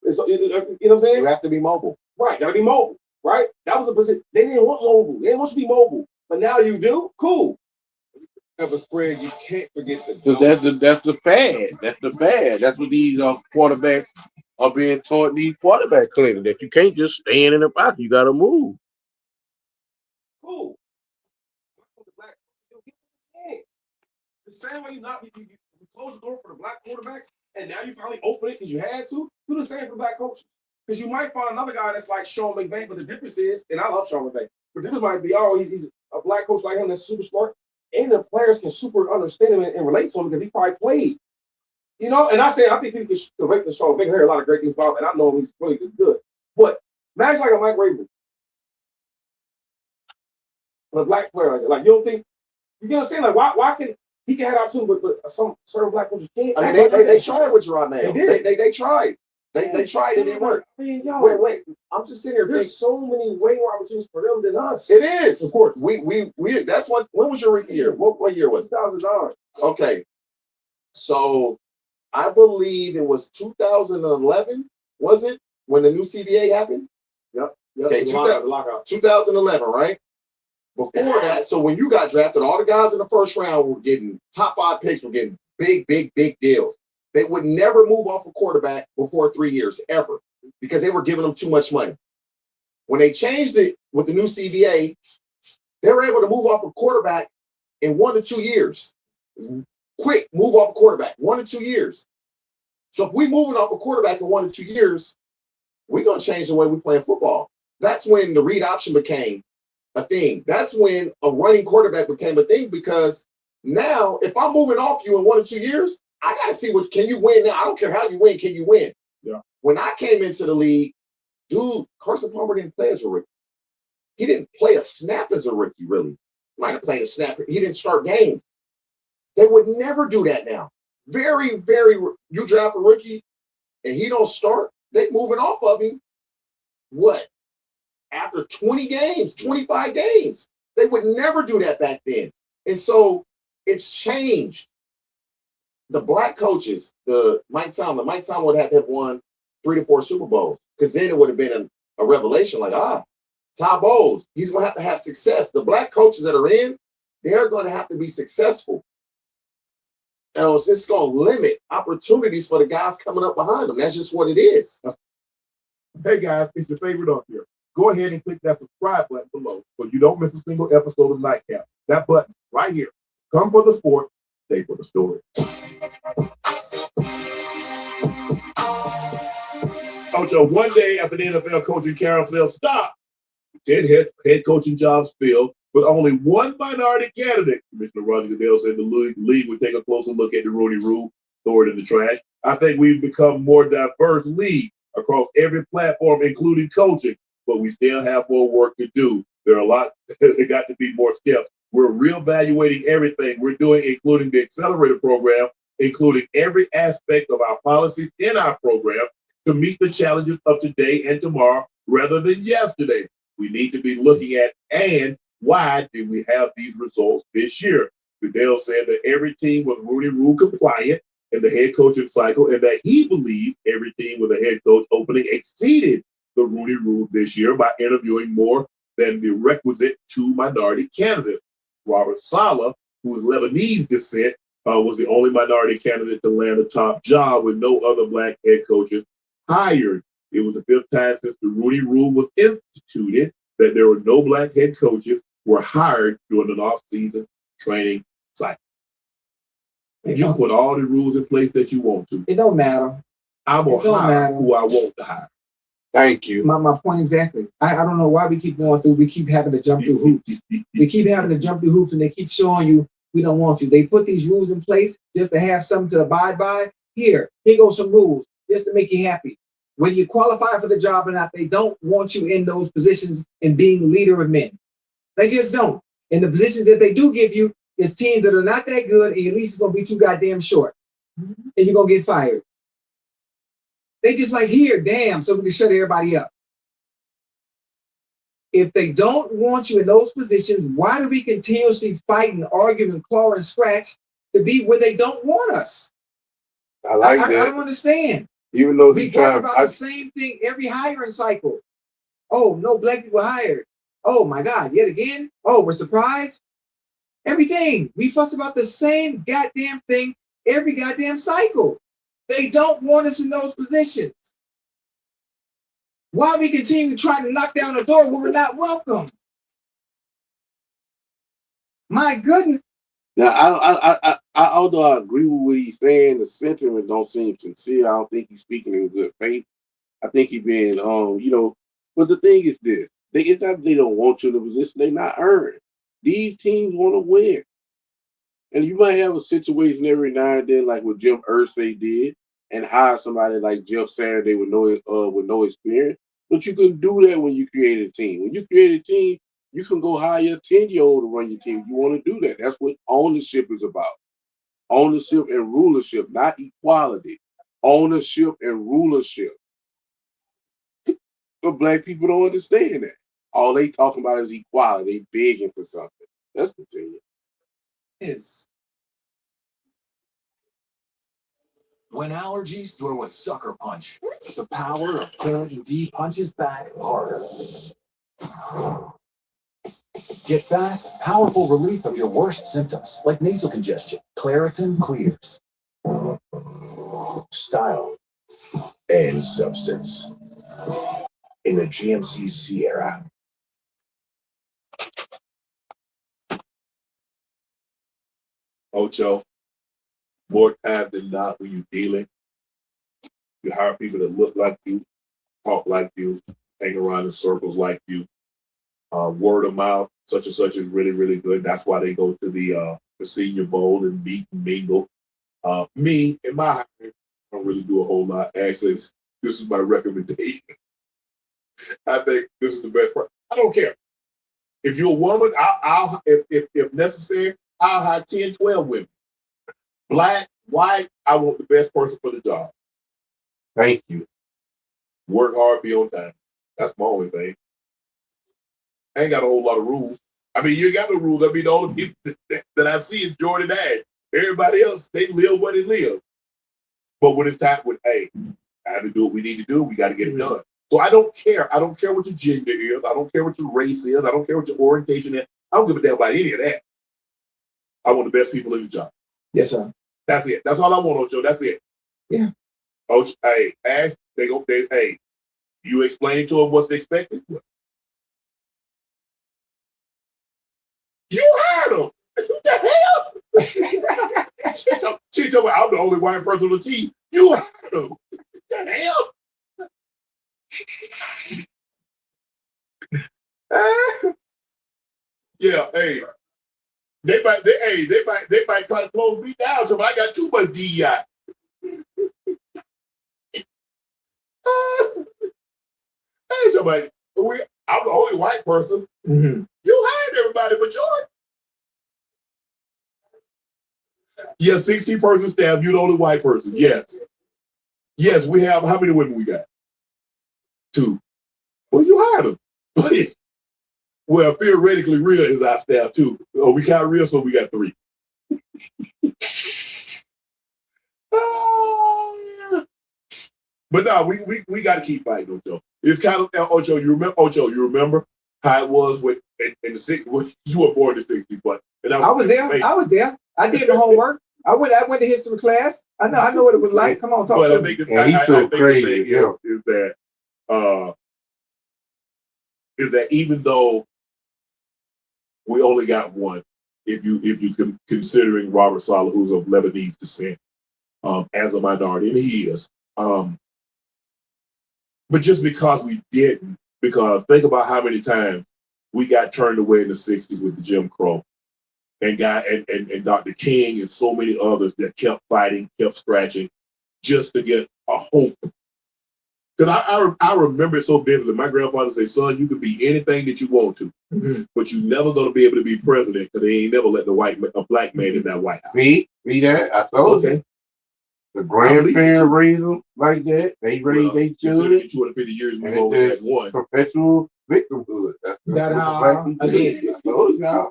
You know what I'm saying? You have to be mobile. Right, gotta be mobile. Right, that was a position. They didn't want mobile. They didn't want you to be mobile. But now you do. Cool. Have a spread, you can't forget the. So that's the fad. That's the fad. That's what these quarterbacks are being taught in these quarterback clinics. That you can't just stand in the pocket. You got to move. Cool. The same way you close the door for the black quarterbacks, and now you finally open it because you had to. Do the same for black coaches. Because you might find another guy that's like Sean McVay, but the difference is, and I love Sean McVay, but the difference might be, he's a black coach like him that's super smart, and the players can super understand him and relate to him because he probably played. You know, and I think people can rate the Sean McVay. I hear a lot of great things about him, and I know he's really good. But imagine like a Mike Rabel. A black player like you don't think, you get what I'm saying? Like, why can he can have opportunity, but some certain black coaches can't? I mean, they tried with Gerard Mayo. They tried. They tried and it didn't work. I mean, yo, wait. I'm just sitting here. There's so many way more opportunities for them than us. It is. Of course. We that's what. When was your rookie year? What year was it? 2009. Okay. So I believe it was 2011. Was it when the new CBA happened? Yep. Okay. The lockout. 2011, right? Before that, so when you got drafted, all the guys in the first round were getting top 5 picks, were getting big deals. They would never move off a quarterback before 3 years, ever, because they were giving them too much money. When they changed it with the new CBA, they were able to move off a quarterback in 1 to 2 years. Quick, move off a quarterback, 1 to 2 years. So if we moving off a quarterback in 1 to 2 years, we're going to change the way we play football. That's when the read option became a thing. That's when a running quarterback became a thing because Now, if I'm moving off you in 1 or 2 years, I got to see what can you win now. I don't care how you win. Can you win? Yeah. When I came into the league, dude, Carson Palmer didn't play as a rookie. He didn't play a snap as a rookie, really. Might have played a snap. He didn't start games. They would never do that now. Very, very, you draft a rookie and he don't start, they moving off of him. What? After 20 games, 25 games. They would never do that back then. And so it's changed. The black coaches, Mike Tomlin would have to have won 3 to 4 Super Bowls, because then it would have been a revelation like, Todd Bowles, he's going to have success. The black coaches that are in, they're going to have to be successful. Else it's going to limit opportunities for the guys coming up behind them. That's just what it is. Hey guys, it's your favorite up here. Go ahead and click that subscribe button below so you don't miss a single episode of Nightcap. That button right here. Come for the sport, stay for the story. Ocho, one day after the NFL coaching carousel stopped, 10 head coaching jobs filled, with only one minority candidate. Commissioner Roger Goodell said the league would take a closer look at the Rooney Rule, throw it in the trash. I think we've become a more diverse league across every platform, including coaching, but we still have more work to do. There are a lot, there got to be more steps. We're reevaluating everything we're doing, including the accelerator program, including every aspect of our policies in our program to meet the challenges of today and tomorrow rather than yesterday. We need to be looking at, and why did we have these results this year? Goodell said that every team was Rooney Rule compliant in the head coaching cycle, and that he believes every team with a head coach opening exceeded the Rooney Rule this year by interviewing more than the requisite 2 minority candidates. Robert Saleh, who is Lebanese descent, was the only minority candidate to land a top job with no other black head coaches hired. It was the 5th time since the Rooney Rule was instituted that there were no black head coaches were hired during an off-season training cycle. You can put all the rules in place that you want to. It don't matter. I will hire who I want to hire. Thank you. My point exactly. I don't know why we keep going through. We keep having to jump through hoops. We keep having to jump through hoops, and they keep showing you we don't want you. They put these rules in place just to have something to abide by. Here goes some rules just to make you happy. Whether you qualify for the job or not, they don't want you in those positions and being leader of men. They just don't. And the positions that they do give you is teams that are not that good, and your lease is going to be too goddamn short. And you're going to get fired. They just like, here, damn, so we can shut everybody up. If they don't want you in those positions, why do we continuously fight and argue and claw and scratch to be where they don't want us? I like that. I don't understand. Even though we talk about the same thing every hiring cycle. Oh, no black people hired. Oh my God, yet again? Oh, we're surprised? Everything. We fuss about the same goddamn thing every goddamn cycle. They don't want us in those positions. Why we continue trying to knock down the door when we're not welcome? My goodness. Now, I although I agree with what he's saying, the sentiment don't seem sincere. I don't think he's speaking in good faith. I think he's being, but the thing is this. It's not that they don't want you in the position. They're not earned. These teams want to win. And you might have a situation every now and then, like what Jim Irsay did, and hire somebody like Jeff Saturday with no experience. But you can do that when you create a team. When you create a team, you can go hire a 10-year-old to run your team. You want to do that. That's what ownership is about. Ownership and rulership, not equality. Ownership and rulership. But black people don't understand that. All they talking about is equality. They begging for something. That's the thing. Yes. When allergies throw a sucker punch, the power of Claritin D punches back harder. Get fast, powerful relief of your worst symptoms, like nasal congestion. Claritin clears. Style and substance in the GMC Sierra. Ocho, more times than not when you're dealing, you hire people that look like you, talk like you, hang around in circles like you. Word of mouth, such and such is really, really good. That's why they go to the the Senior Bowl and meet and mingle. Me and my hiring, I don't really do a whole lot. Access. This is my recommendation. I think this is the best part. I don't care. If you're a woman, I'll if necessary, I'll hire 10, 12 women. Black, white, I want the best person for the job. Thank you. Work hard, be on time. That's my only thing. I ain't got a whole lot of rules. I mean, you ain't got no rules. I mean, the only people that I see is Jordan Ash. Everybody else, they live where they live. But when it's time, hey, I have to do what we need to do. We got to get it done. So I don't care. I don't care what your gender is. I don't care what your race is. I don't care what your orientation is. I don't give a damn about any of that. I want the best people in the job. Yes, sir. That's it. That's all I want, Ocho. That's it. Yeah. Ocho, hey, Ash, hey, you explain to them what's expected. You hired them. What the hell? she told me I'm the only white person on the team. You hired them. What the hell? Yeah, hey. They might try to close me down, so I got too much DEI. Hey, somebody, I'm the only white person. Mm-hmm. You hired everybody but Jordan. Yeah, 60-person staff, you're the only white person. Yes. Yes, we have, how many women we got? 2. Well, you hired them. Well, theoretically, Rhea is our staff too. Oh, we count Rhea, so we got 3. But no, we got to keep fighting, Ocho. It's kind of Ocho. You remember how it was in the 60s? You were born in the 60s, but I was there. I was there. I did the homework. I went to history class. I know what it was like. Come on, talk to me. And he's so crazy. Is that even though we only got one, if you considering Robert Saleh, who's of Lebanese descent, as a minority, and he is. But just because we didn't, because think about how many times we got turned away in the 60s with the Jim Crow, and Dr. King and so many others that kept fighting, kept scratching, just to get a hope. Because I remember it so vividly. My grandfather said, "Son, you can be anything that you want to, but you're never going to be able to be president because they ain't never let a black man in that White House." See that? I told you. The grandparents raise them like that. They raise their children. 250 years, we only had one. Perpetual victimhood.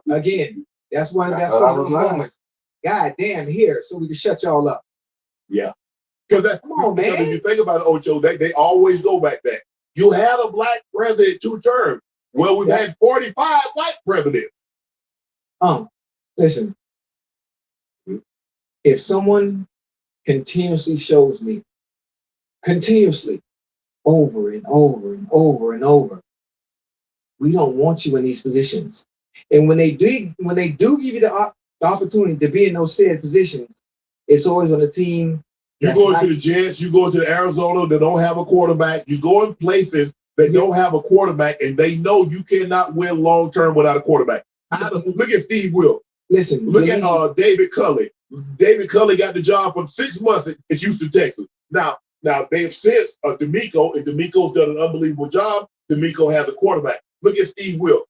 Again, that's one of those moments. God damn, here, so we can shut y'all up. Yeah. Come on, man. Because if you think about it, Ocho, they always go back that. You had a black president 2 terms. Well, we've had 45 white presidents. Listen. If someone continuously shows me, over and over and over and over, we don't want you in these positions. And when they do give you the opportunity to be in those said positions, it's always on a team. You go into the Jets, you go to Arizona that don't have a quarterback, you go in places that don't have a quarterback, and they know you cannot win long term without a quarterback. Look at Steve Wilkes. Listen, look at David Culley. David Culley got the job for 6 months at Houston, Texas. Now they've since D'Amico, and D'Amico's done an unbelievable job. D'Amico has a quarterback. Look at Steve Wilkes.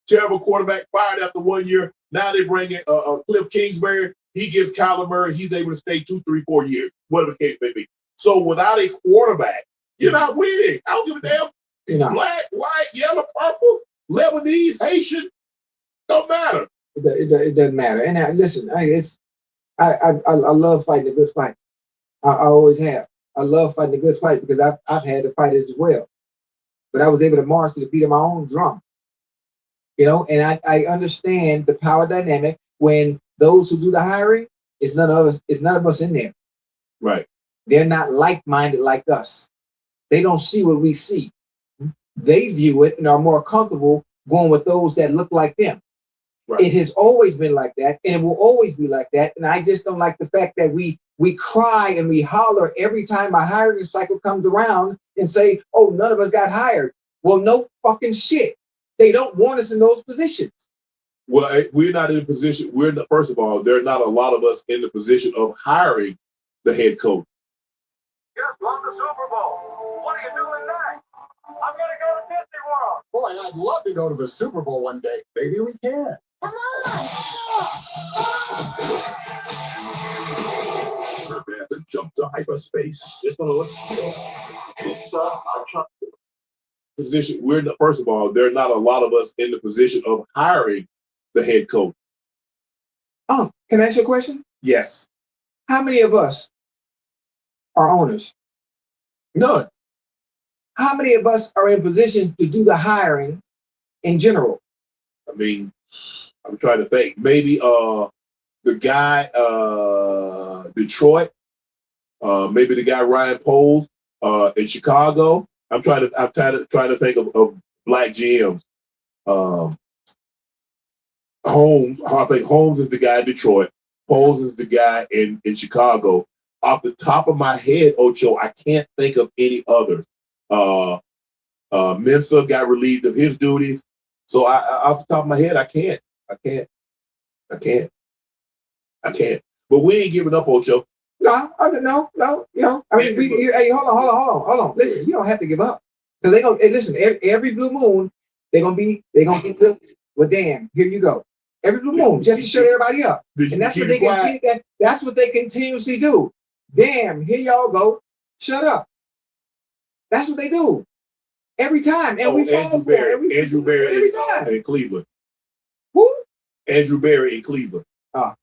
Terrible quarterback, fired after 1 year. Now they bring in Cliff Kingsbury. He gives Kyler Murray, he's able to stay 2, 3, 4 years, whatever the case may be. So without a quarterback, you're not winning. I don't give a damn. Black, white, yellow, purple, Lebanese, Haitian, don't matter. It doesn't matter. And listen, I love fighting a good fight. I always have. I love fighting a good fight because I've had to fight it as well. But I was able to march to the beat of my own drum. And I understand the power dynamic when those who do the hiring, it's none of us in there. Right. They're not like-minded like us. They don't see what we see. They view it and are more comfortable going with those that look like them. Right. It has always been like that, and it will always be like that. And I just don't like the fact that we cry and we holler every time a hiring cycle comes around and say, "Oh, none of us got hired." Well, no fucking shit. They don't want us in those positions. Well, we're not in a position. First of all, there are not a lot of us in the position of hiring the head coach. Just won the Super Bowl. What are you doing next? I'm gonna go to Disney World. Boy, I'd love to go to the Super Bowl one day. Maybe we can. Come on. Prepare to jump to hyperspace. Just gonna look. Position. First of all, there are not a lot of us in the position of hiring the head coach. Oh, can I ask you a question? Yes. How many of us are owners? None. How many of us are in position to do the hiring in general? I mean, I'm trying to think. Maybe the guy Detroit, maybe the guy Ryan Poles in Chicago. I'm trying to think of black GMs. Holmes, I think Holmes is the guy in Detroit. Poles is the guy in Chicago. Off the top of my head, Ocho, I can't think of any others. Mensa got relieved of his duties. So off the top of my head, I can't. But we ain't giving up, Ocho. No. You know, I mean, hey, hold on. Listen, you don't have to give up because they gonna listen. Every blue moon, they gonna get good. Well, damn, here you go. Every blue moon, just to shut everybody up, and that's what they that's what they continuously do. Damn, here y'all go. Shut up. That's what they do every time, and we fall for it. Andrew Berry every time in Cleveland. Who? Andrew Berry in Cleveland. Ah.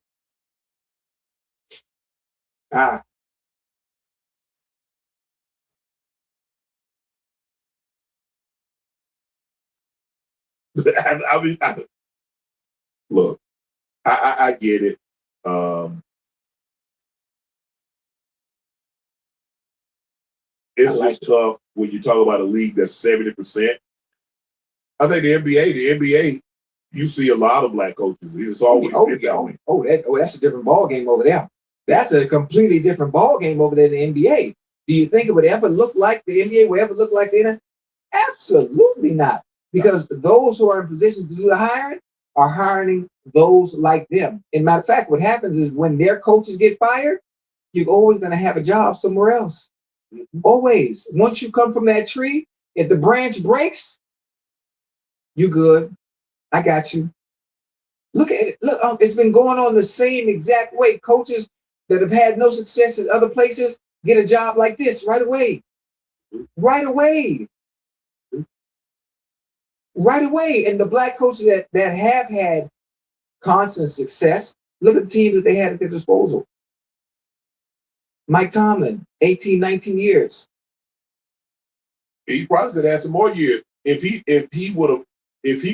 Look, I get it. It's just tough when you talk about a league that's 70%. I think the NBA, you see a lot of black coaches. It's always been that way. That's a different ball game over there. That's a completely different ball game over there in the NBA. Do you think it would ever look like the NBA would ever look like the NFL? Absolutely not. Because those who are in position to do the hiring are hiring those like them. And matter of fact, what happens is when their coaches get fired, you're always going to have a job somewhere else. Always. Once you come from that tree, if the branch breaks, you good. I got you. Look at it. Look, it's been going on the same exact way. Coaches that have had no success in other places get a job like this right away. Right away. Right away. And the black coaches that have had constant success, look at the teams that they had at their disposal. Mike Tomlin, 18, 19 years. He probably could have some more years. If he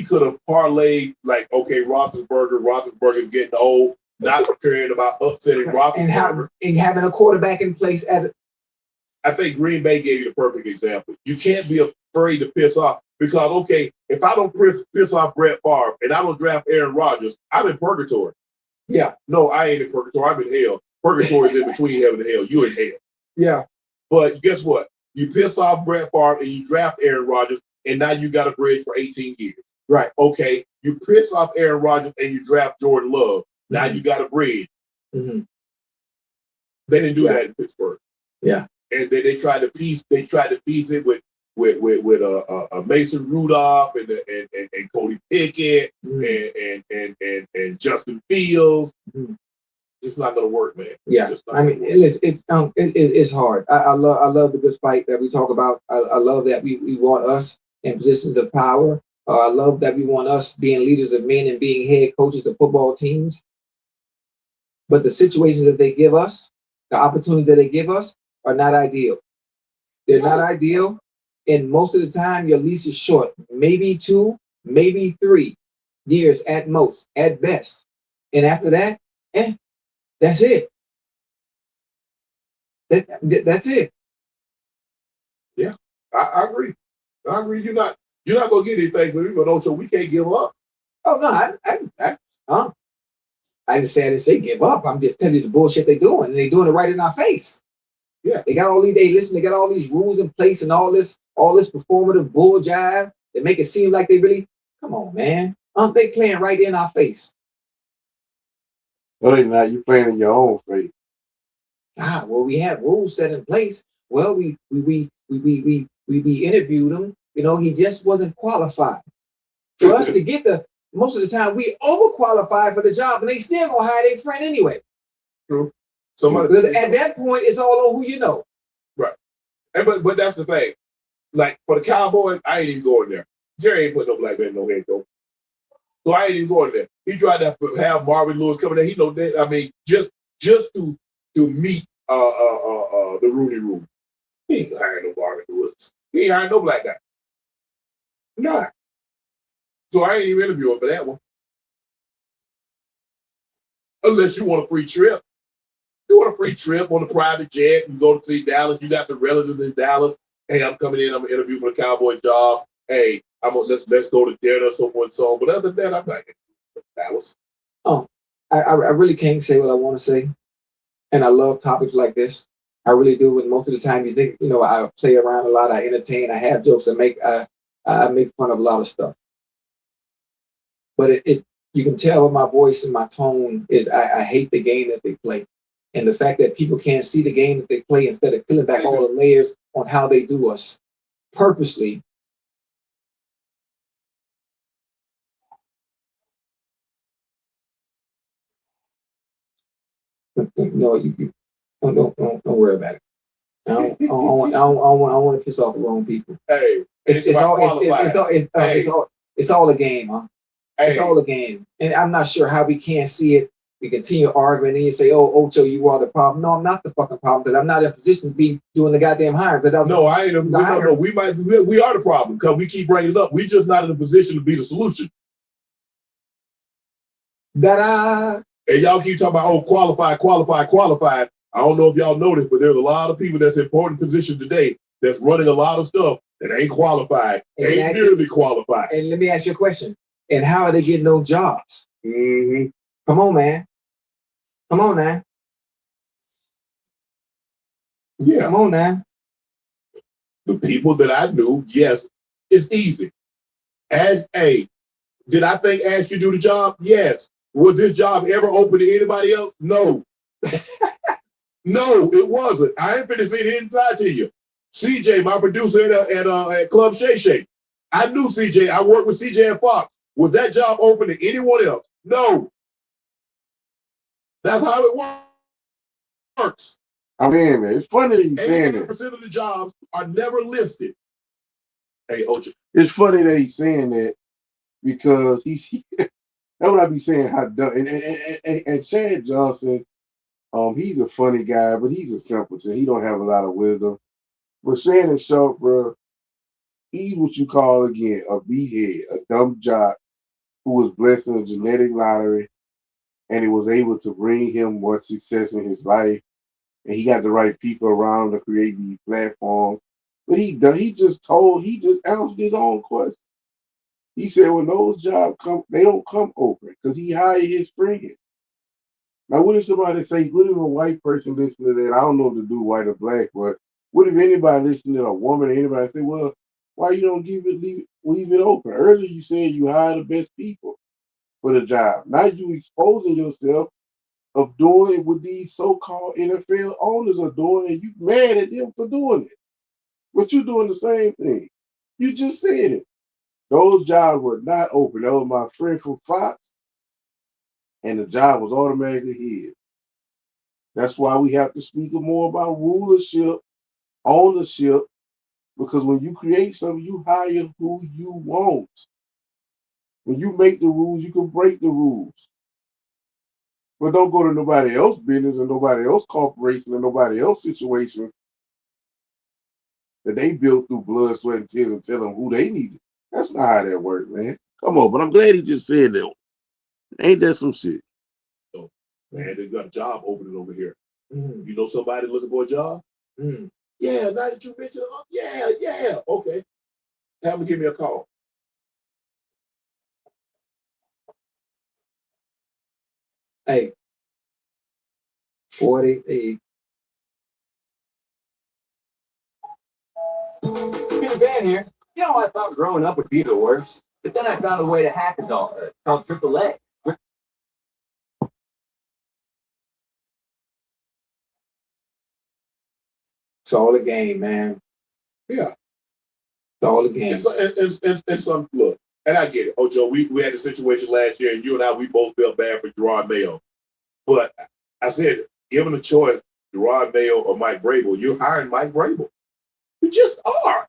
could have parlayed, like, okay, Roethlisberger's getting old, not caring about upsetting Roethlisberger. And having a quarterback in place I think Green Bay gave you the perfect example. You can't be afraid to piss off because, okay, if I don't piss off Brett Favre and I don't draft Aaron Rodgers, I'm in purgatory. Yeah. No, I ain't in purgatory. I'm in hell. Purgatory is in between heaven and hell. You in hell. Yeah. But guess what? You piss off Brett Favre and you draft Aaron Rodgers, and now you got a bridge for 18 years. Right. Okay. You piss off Aaron Rodgers and you draft Jordan Love. Now you got a bridge. Mm-hmm. They didn't do that in Pittsburgh. Yeah. And then they tried to piece it with Mason Rudolph and Cody Pickett and Justin Fields. Mm-hmm. It's not gonna work, man. Yeah, I mean, it's hard. I love the good fight that we talk about. I love that we want us in positions of power. I love that we want us being leaders of men and being head coaches of football teams. But the situations that they give us, the opportunities that they give us, are not ideal. They're not ideal, and most of the time your lease is short, maybe 2, maybe 3 years at most, at best, and after that, that's it. That's it. Yeah, I agree. I agree. You're not gonna get anything from me, but also we can't give up. Oh no, I didn't say give up. I'm just telling you the bullshit they're doing, and they're doing it right in our face. Yeah, they got all these. They got all these rules in place and all this performative bull jive. They make it seem like they really. Come on, man. They playing right in our face. No, they're not. You playing in your own face. Well, we have rules set in place. Well, we interviewed him. You know, he just wasn't qualified. For us to get most of the time we overqualified for the job, and they still gonna hire their friend anyway. True. Because at that point, it's all on who you know. Right. And but that's the thing. Like for the Cowboys, I ain't even going there. Jerry ain't putting no black man in no head coach. So I ain't even going there. He tried to have Marvin Lewis coming there. He know that. I mean, just to meet the Rooney Rule. He ain't hiring no Marvin Lewis. He ain't hiring no black guy. Nah. So I ain't even interviewing for that one. Unless you want a free trip. You want a free trip on a private jet and go to see Dallas. You got some relatives in Dallas. Hey, I'm coming in. I'm gonna interview for the Cowboy job. Hey, let's go to dinner, so forth and so on. But other than that, I'm like Dallas. Oh, I really can't say what I want to say, and I love topics like this. I really do. And most of the time, you think I play around a lot. I entertain. I have jokes. I make fun of a lot of stuff. But you can tell with my voice and my tone is I hate the game that they play. And the fact that people can't see the game that they play instead of peeling back all the layers on how they do us purposely. No, you don't worry about it. I don't want to piss off the wrong people. Hey, it's all a game, huh? Hey. It's all a game, and I'm not sure how we can't see it. We continue arguing, and you say, "Oh, Ocho, you are the problem." No, I'm not the fucking problem because I'm not in a position to be doing the goddamn hiring. I ain't. No, we are the problem because we keep bringing it up. We just not in a position to be the solution. Da-da. And y'all keep talking about qualified. I don't know if y'all know this, but there's a lot of people that's in important positions today that's running a lot of stuff that ain't qualified, ain't nearly qualified. And let me ask you a question. And how are they getting those jobs? Mm-hmm. Come on, man. Come on, now. Yeah. Come on, now. The people that I knew, yes, it's easy. Did I think Ash could do the job? Yes. Was this job ever open to anybody else? No. No, it wasn't. I ain't finna sit here and lie to you. CJ, my producer at Club Shay Shay. I knew CJ. I worked with CJ at Fox. Was that job open to anyone else? No. That's how it works. I mean, man, it's funny that he's saying that. 80% of the jobs are never listed. Hey, Ocho. It's funny that he's saying that because that's what I be saying. How dumb and Chad Johnson, he's a funny guy, but he's a simpleton. He don't have a lot of wisdom. But Shannon Sharp, bro, he's what you call again a meathead, a dumb jock who was blessed in a genetic lottery, and it was able to bring him more success in his life. And he got the right people around him to create these platforms. But he just answered his own question. He said when those jobs come, they don't come open because he hired his friend. Now, what if somebody say, what if a white person listen to that? I don't know if to do white or black, but what if anybody listen to a woman or anybody say, well, why you don't leave it open? Earlier you said you hire the best people for the job. Now you exposing yourself of doing what these so-called NFL owners are doing, and you mad at them for doing it. But you doing the same thing. You just said it. Those jobs were not open. That was my friend from Fox, and the job was automatically his. That's why we have to speak more about rulership, ownership, because when you create something, you hire who you want. When you make the rules, you can break the rules. But don't go to nobody else's business and nobody else's corporation and nobody else's situation that they built through blood, sweat, and tears and tell them who they needed. That's not how that works, man. Come on, but I'm glad he just said that. Ain't that some shit? Oh, man, they got a job opening over here. You know somebody looking for a job? Yeah, now that you mentioned it, yeah. Okay. Have them give me a call. Hey, 48. Been here. You know, I thought growing up would be the worst. But then I found a way to hack it all. It's called AAA. It's all a game, man. Yeah. It's all a game. And some look, and I get it. Oh, Joe, we had a situation last year, and you and I, we both felt bad for Gerard Mayo. But I said, given a choice, Gerard Mayo or Mike Vrabel, you're hiring Mike Vrabel. You just are.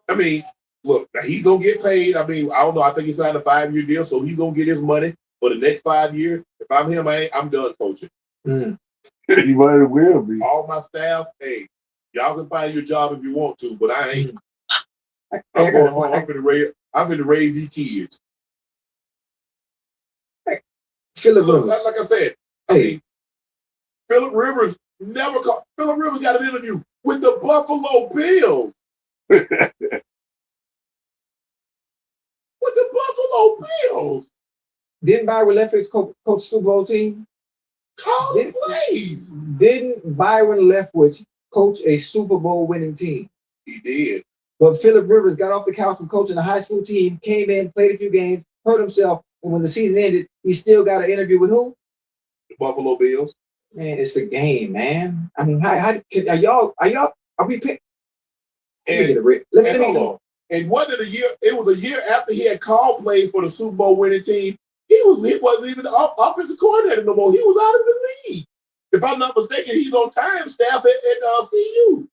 I mean, look, he's gonna get paid. I mean, I don't know. I think he signed a 5-year deal, so he's gonna get his money for the next 5 years. If I'm him, I'm done coaching. He might will be. All my staff, hey, y'all can find your job if you want to, but I ain't. I'm gonna raise these kids. Phillip Rivers. Like I said, I mean, Phillip Rivers never called. Phillip Rivers got an interview with the Buffalo Bills. With the Buffalo Bills. Didn't Byron Leftwich coach Super Bowl team? Call plays. Didn't Byron Leftwich coach a Super Bowl winning team? He did. But Phillip Rivers got off the couch from coaching a high school team, came in, played a few games, hurt himself, and when the season ended, he still got an interview with who? The Buffalo Bills. Man, it's a game, man. I mean, are we pick? And hold on. And wasn't it a year? It was a year after he had called plays for the Super Bowl winning team. He wasn't even the offensive coordinator no more. He was out of the league. If I'm not mistaken, he's on time staff at CU.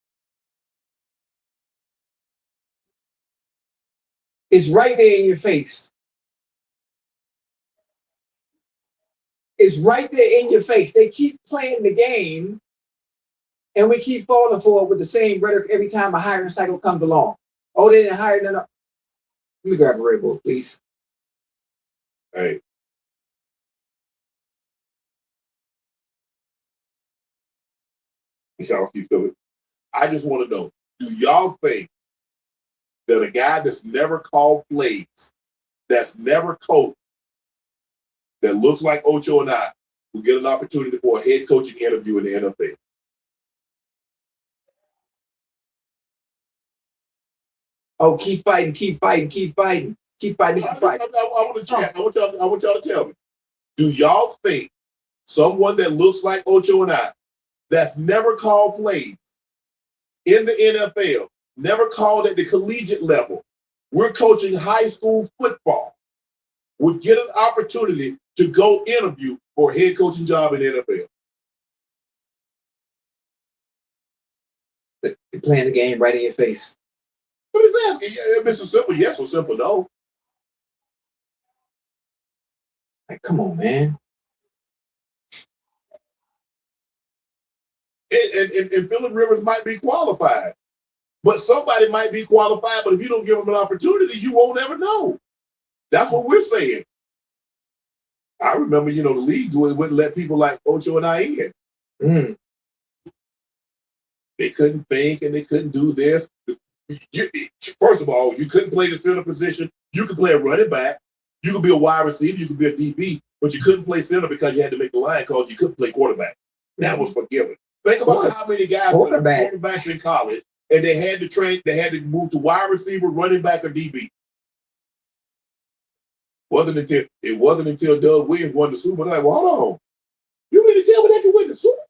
It's right there in your face. It's right there in your face. They keep playing the game, and we keep falling for it with the same rhetoric every time a hiring cycle comes along. Oh, they didn't hire none. Let me grab a Red Bull, please. Hey. Y'all keep coming. I just want to know, do y'all think that a guy that's never called plays, that's never coached, that looks like Ocho and I, will get an opportunity for a head coaching interview in the NFL? Oh, keep fighting, keep fighting, keep fighting, keep fighting, keep fighting. I want to chat. I want y'all to tell me. Do y'all think someone that looks like Ocho and I, that's never called plays in the NFL, never called at the collegiate level, we're coaching high school football, would get an opportunity to go interview for a head coaching job in the NFL? They're playing the game right in your face. But he's asking, if it's a simple yes or simple no. Like, come on, man. And Phillip Rivers might be qualified. But somebody might be qualified, but if you don't give them an opportunity, you won't ever know. That's what we're saying. I remember, the league wouldn't let people like Ocho and I in. They couldn't think and they couldn't do this. First of all, you couldn't play the center position. You could play a running back. You could be a wide receiver. You could be a DB, but you couldn't play center because you had to make the line call. You couldn't play quarterback. That was forgiven. Think about how many guys were quarterbacks in college, and they had to train. They had to move to wide receiver, running back, or DB. It wasn't until Doug Williams won the Super Bowl. Like, well, hold on, you mean to tell me they can win the Super Bowl?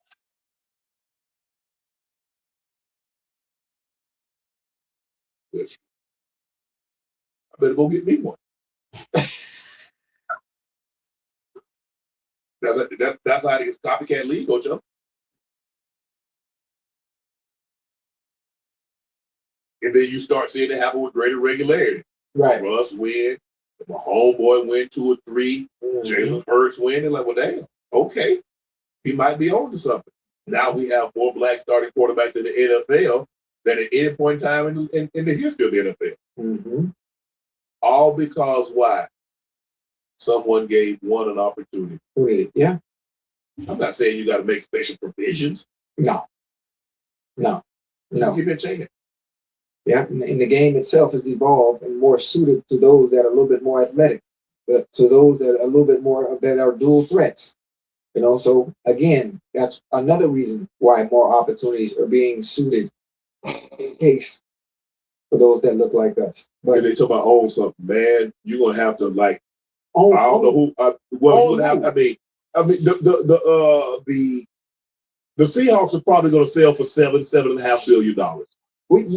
I better go get me one. That's how it's copycat league, Coach. And then you start seeing it happen with greater regularity. Right. Russ win, my homeboy win 2 or 3, Jalen Hurts win, and like, well, damn, okay, he might be on to something. Now we have more black starting quarterbacks in the NFL than at any point in time in the history of the NFL. All because why? Someone gave one an opportunity. Yeah. I'm not saying you got to make special provisions. No. Just give me a chance. Yeah, and the game itself has evolved and more suited to those that are a little bit more athletic, to those that are a little bit more that are dual threats. So again, that's another reason why more opportunities are being suited in case for those that look like us. But they talk about own something, man. You're gonna have to like. I don't know who. Well, you have. I mean, the Seahawks are probably going to sell for $7.5 billion,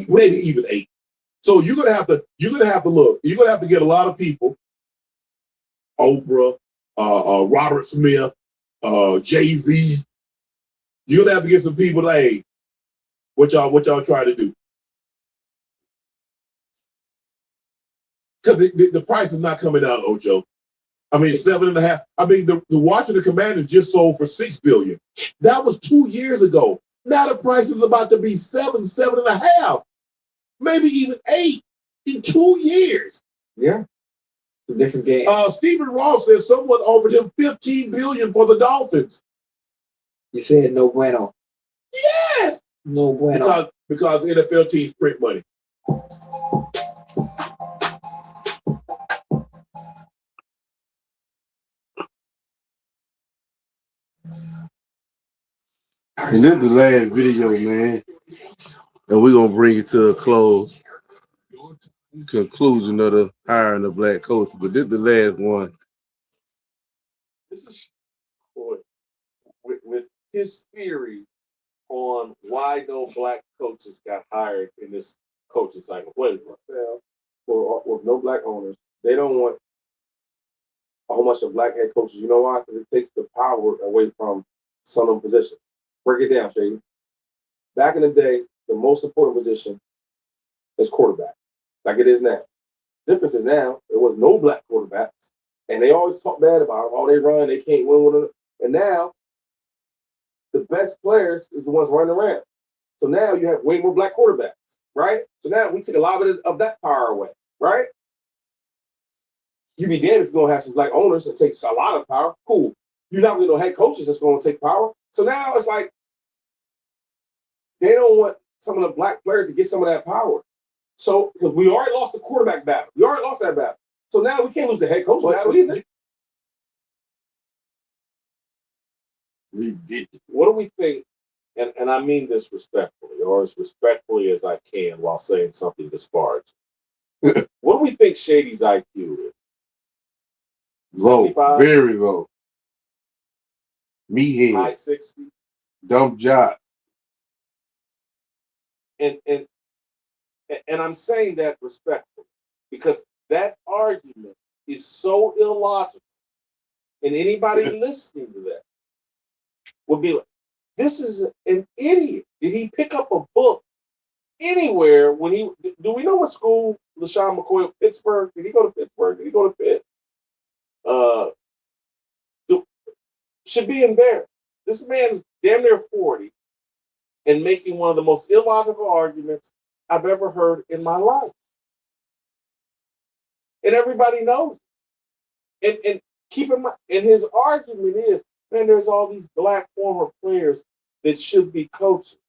maybe even $8. So you're gonna have to look. You're gonna have to get a lot of people. Oprah, Robert Smith, Jay-Z. You're gonna have to get some people like, hey, what y'all trying to do? Because the price is not coming down, Ojo. I mean, 7.5. I mean, the Washington Commanders just sold for $6 billion. That was 2 years ago. Now the price is about to be 7.5, maybe even 8 in 2 years. Yeah, it's a different game. Stephen Ross says someone offered him $15 billion for the Dolphins. You said no bueno. Yes, no bueno. Because NFL teams print money. And this is the last video, man. And we're going to bring it to a close. Conclusion of the hiring of black coach. But this is the last one. This is with his theory on why no black coaches got hired in this coaching cycle. Well, with no black owners, they don't want a whole bunch of black head coaches. You know why? Because it takes the power away from some of the positions. Break it down, Shady. Back in the day, the most important position is quarterback, like it is now. The difference is now there was no black quarterbacks, and they always talk bad about them. Oh, they run, they can't win with them. And now the best players is the ones running around. So now you have way more black quarterbacks, right? So now we took a lot of that power away, right? You be damned if you're going to have some black owners that takes a lot of power. Cool. You're not going to head coaches that's going to take power. So now it's like they don't want some of the black players to get some of that power. So because we already lost the quarterback battle. We already lost that battle. So now we can't lose the head coach battle either. What do we think? And I mean this respectfully, or as respectfully as I can while saying something disparaging. What do we think Shady's IQ is? Low, 75? very low. Meathead. High 60. Dumb job. And I'm saying that respectfully because that argument is so illogical, and anybody listening to that would be like, "This is an idiot. Did he pick up a book anywhere when he? Do we know what school LaShawn McCoy? Pittsburgh? Did he go to Pittsburgh? Did he go to Pitt? Should be embarrassed. This man's damn near 40 and making one of the most illogical arguments I've ever heard in my life. And everybody knows it. And keep in mind, and his argument is, man, there's all these black former players that should be coaches.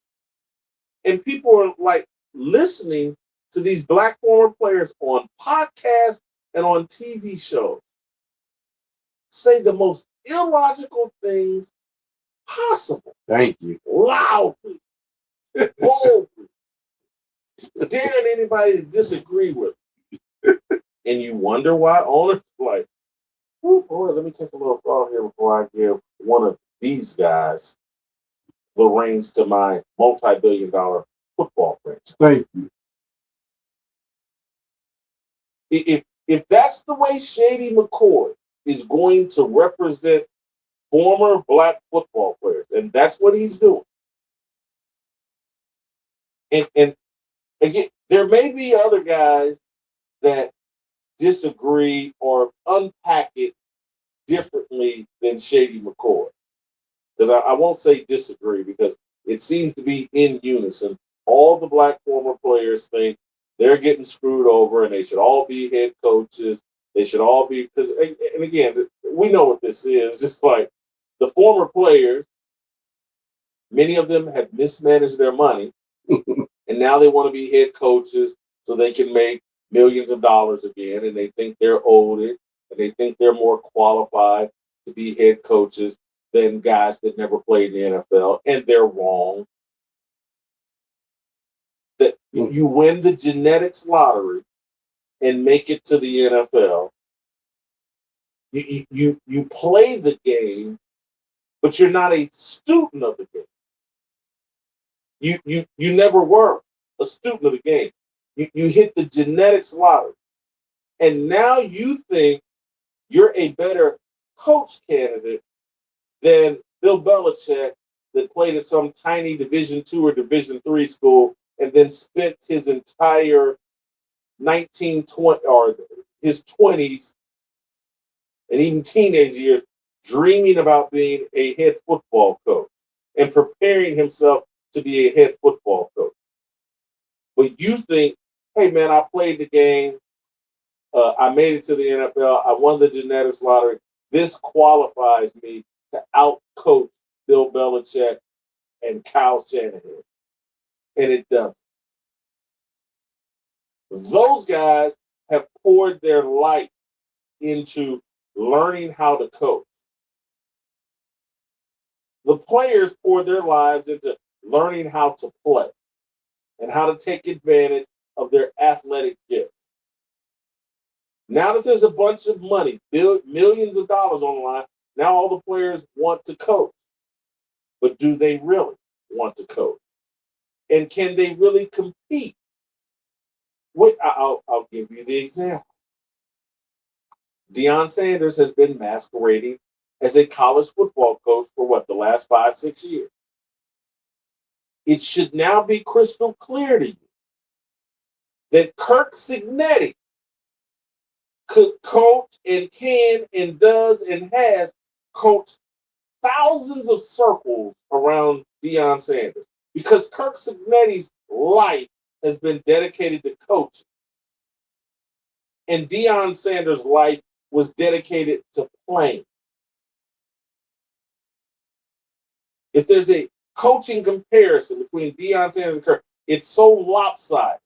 And people are like listening to these black former players on podcasts and on TV shows say the most illogical things possible. Thank you. Loudly, boldly, daring anybody to disagree with it. And you wonder why owners like, oh boy, let me take a little thought here before I give one of these guys the reins to my multi-billion-dollar football franchise. Thank you. If that's the way Shady McCoy is going to represent former black football players, and that's what he's doing. And again, there may be other guys that disagree or unpack it differently than Shady McCoy. Because I won't say disagree because it seems to be in unison. All the black former players think they're getting screwed over and they should all be head coaches. They should all be, because, and again, we know what this is. Just like the former players, many of them have mismanaged their money and now they want to be head coaches so they can make millions of dollars again, and they think they're owed it, and they think they're more qualified to be head coaches than guys that never played in the NFL, and they're wrong. that you win the genetics lottery and make it to the NFL. You play the game, but you're not a student of the game. You never were a student of the game. You hit the genetics lottery. And now you think you're a better coach candidate than Bill Belichick that played at some tiny Division II or Division III school and then spent his entire 1920 or his 20s and even teenage years dreaming about being a head football coach and preparing himself to be a head football coach. But you think, hey man, I played the game, I made it to the NFL, I won the genetics lottery. This qualifies me to out-coach Bill Belichick and Kyle Shanahan. And it doesn't. Those guys have poured their life into learning how to coach. The players pour their lives into learning how to play and how to take advantage of their athletic gifts. Now that there's a bunch of money, millions of dollars on the line, now all the players want to coach. But do they really want to coach? And can they really compete? I'll give you the example. Deion Sanders has been masquerading as a college football coach for the last 5-6 years. It should now be crystal clear to you that Kirk Signetti could coach and can and does and has coached thousands of circles around Deion Sanders because Kirk Signetti's life has been dedicated to coaching. And Deion Sanders' life was dedicated to playing. If there's a coaching comparison between Deion Sanders and Kirk, it's so lopsided.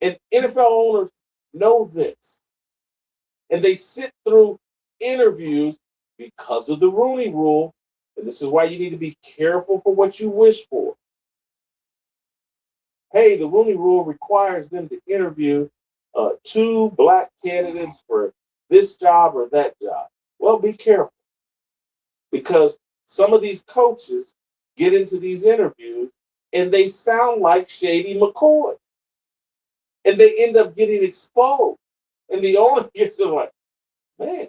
And NFL owners know this. And they sit through interviews because of the Rooney Rule. And this is why you need to be careful for what you wish for. Hey, the Rooney Rule requires them to interview 2 black candidates for this job or that job. Well, be careful. Because some of these coaches get into these interviews and they sound like Shady McCoy. And they end up getting exposed. And the owner gets it like, man,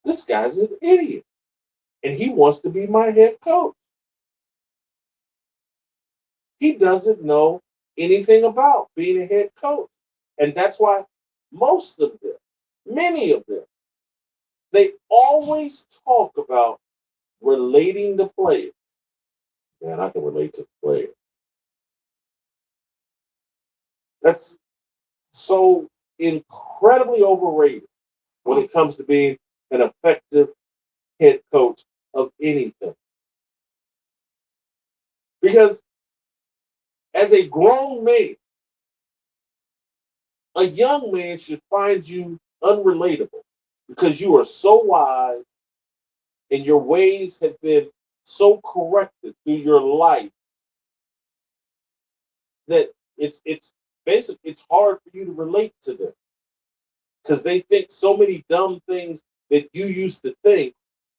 this guy's an idiot. And he wants to be my head coach. He doesn't know anything about being a head coach. And that's why most of them, many of them, they always talk about relating to players. Man, I can relate to the players. That's so incredibly overrated when it comes to being an effective head coach of anything. Because as a grown man, a young man should find you unrelatable because you are so wise and your ways have been so corrected through your life that it's basically it's hard for you to relate to them because they think so many dumb things that you used to think,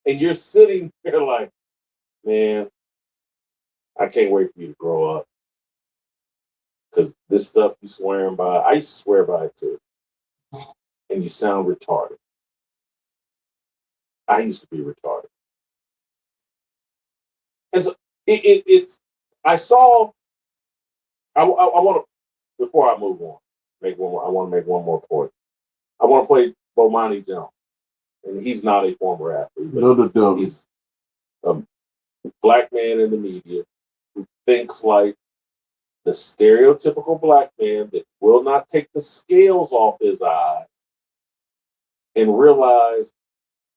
and you're sitting there like, man, I can't wait for you to grow up because this stuff you swearing by, I used to swear by it too, and you sound retarded. I used to be retarded. And so it's, I saw, I want to, before I move on, make one more, I want to make one more point. I want to play Bomani Jones. And he's not a former athlete, but he's a black man in the media who thinks like the stereotypical black man that will not take the scales off his eyes and realize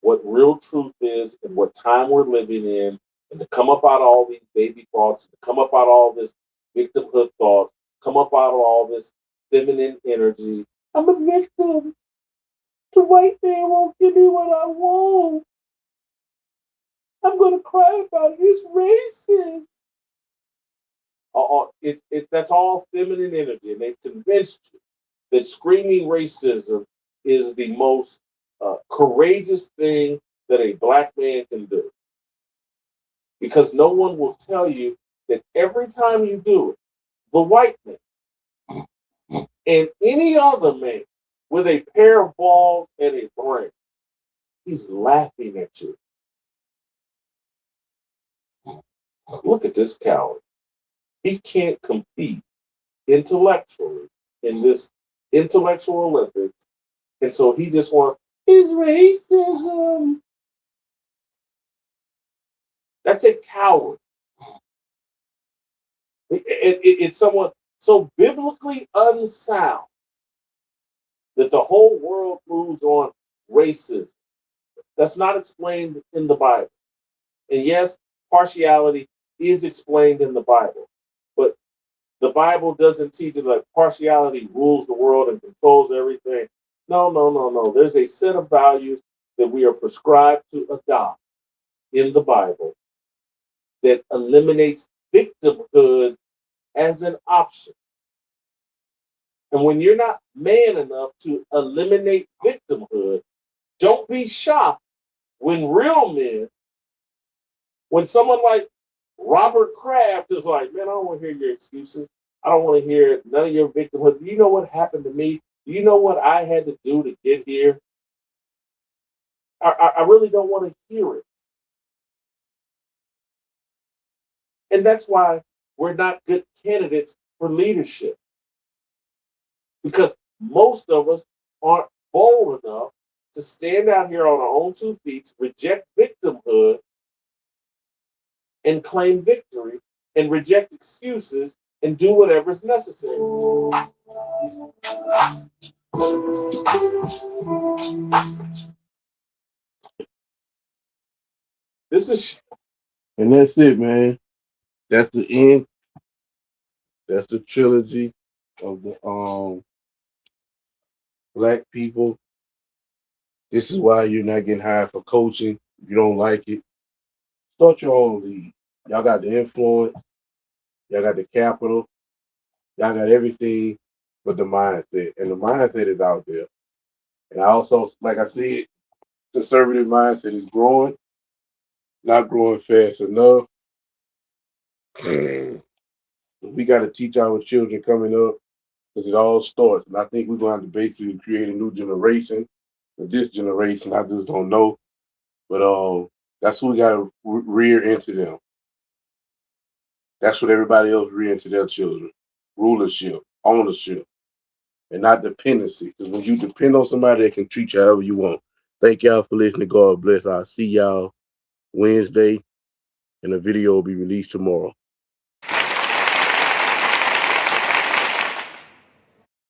what real truth is and what time we're living in, and to come up out of all these baby thoughts, to come up out of all this victimhood thoughts, come up out of all this feminine energy. I'm a victim. The white man won't give me what I want. I'm going to cry about it. It's racist. That's all feminine energy, and they've convinced you that screaming racism is the most courageous thing that a black man can do. Because no one will tell you that every time you do it, the white man and any other man with a pair of balls and a brain, he's laughing at you. Look at this coward. He can't compete intellectually in this intellectual Olympics. And so he just wants, it's racism. That's a coward. It's someone so biblically unsound that the whole world moves on racism. That's not explained in the Bible. And yes, partiality is explained in the Bible. But the Bible doesn't teach it that partiality rules the world and controls everything. No. There's a set of values that we are prescribed to adopt in the Bible that eliminates victimhood as an option. And when you're not man enough to eliminate victimhood, don't be shocked when real men, when someone like Robert Kraft is like, man, I don't want to hear your excuses. I don't want to hear none of your victimhood. Do you know what happened to me? Do you know what I had to do to get here? I really don't want to hear it. And that's why we're not good candidates for leadership. Because most of us aren't bold enough to stand out here on our own 2 feet, reject victimhood, and claim victory, and reject excuses, and do whatever's necessary. This is, and that's it, man. That's the end. That's the trilogy of the black people. This is why you're not getting hired for coaching. If you don't like it, start your own league. Y'all got the influence. Y'all got the capital. Y'all got everything but the mindset. And the mindset is out there. And I also, like I said, conservative mindset is growing, not growing fast enough. We got to teach our children coming up because it all starts. And I think we're going to have to basically create a new generation. But this generation, I just don't know. But that's what we got to rear into them. That's what everybody else rear into their children. Rulership, ownership, and not dependency. Because when you depend on somebody, they can treat you however you want. Thank y'all for listening. God bless. I'll see y'all Wednesday, and the video will be released tomorrow.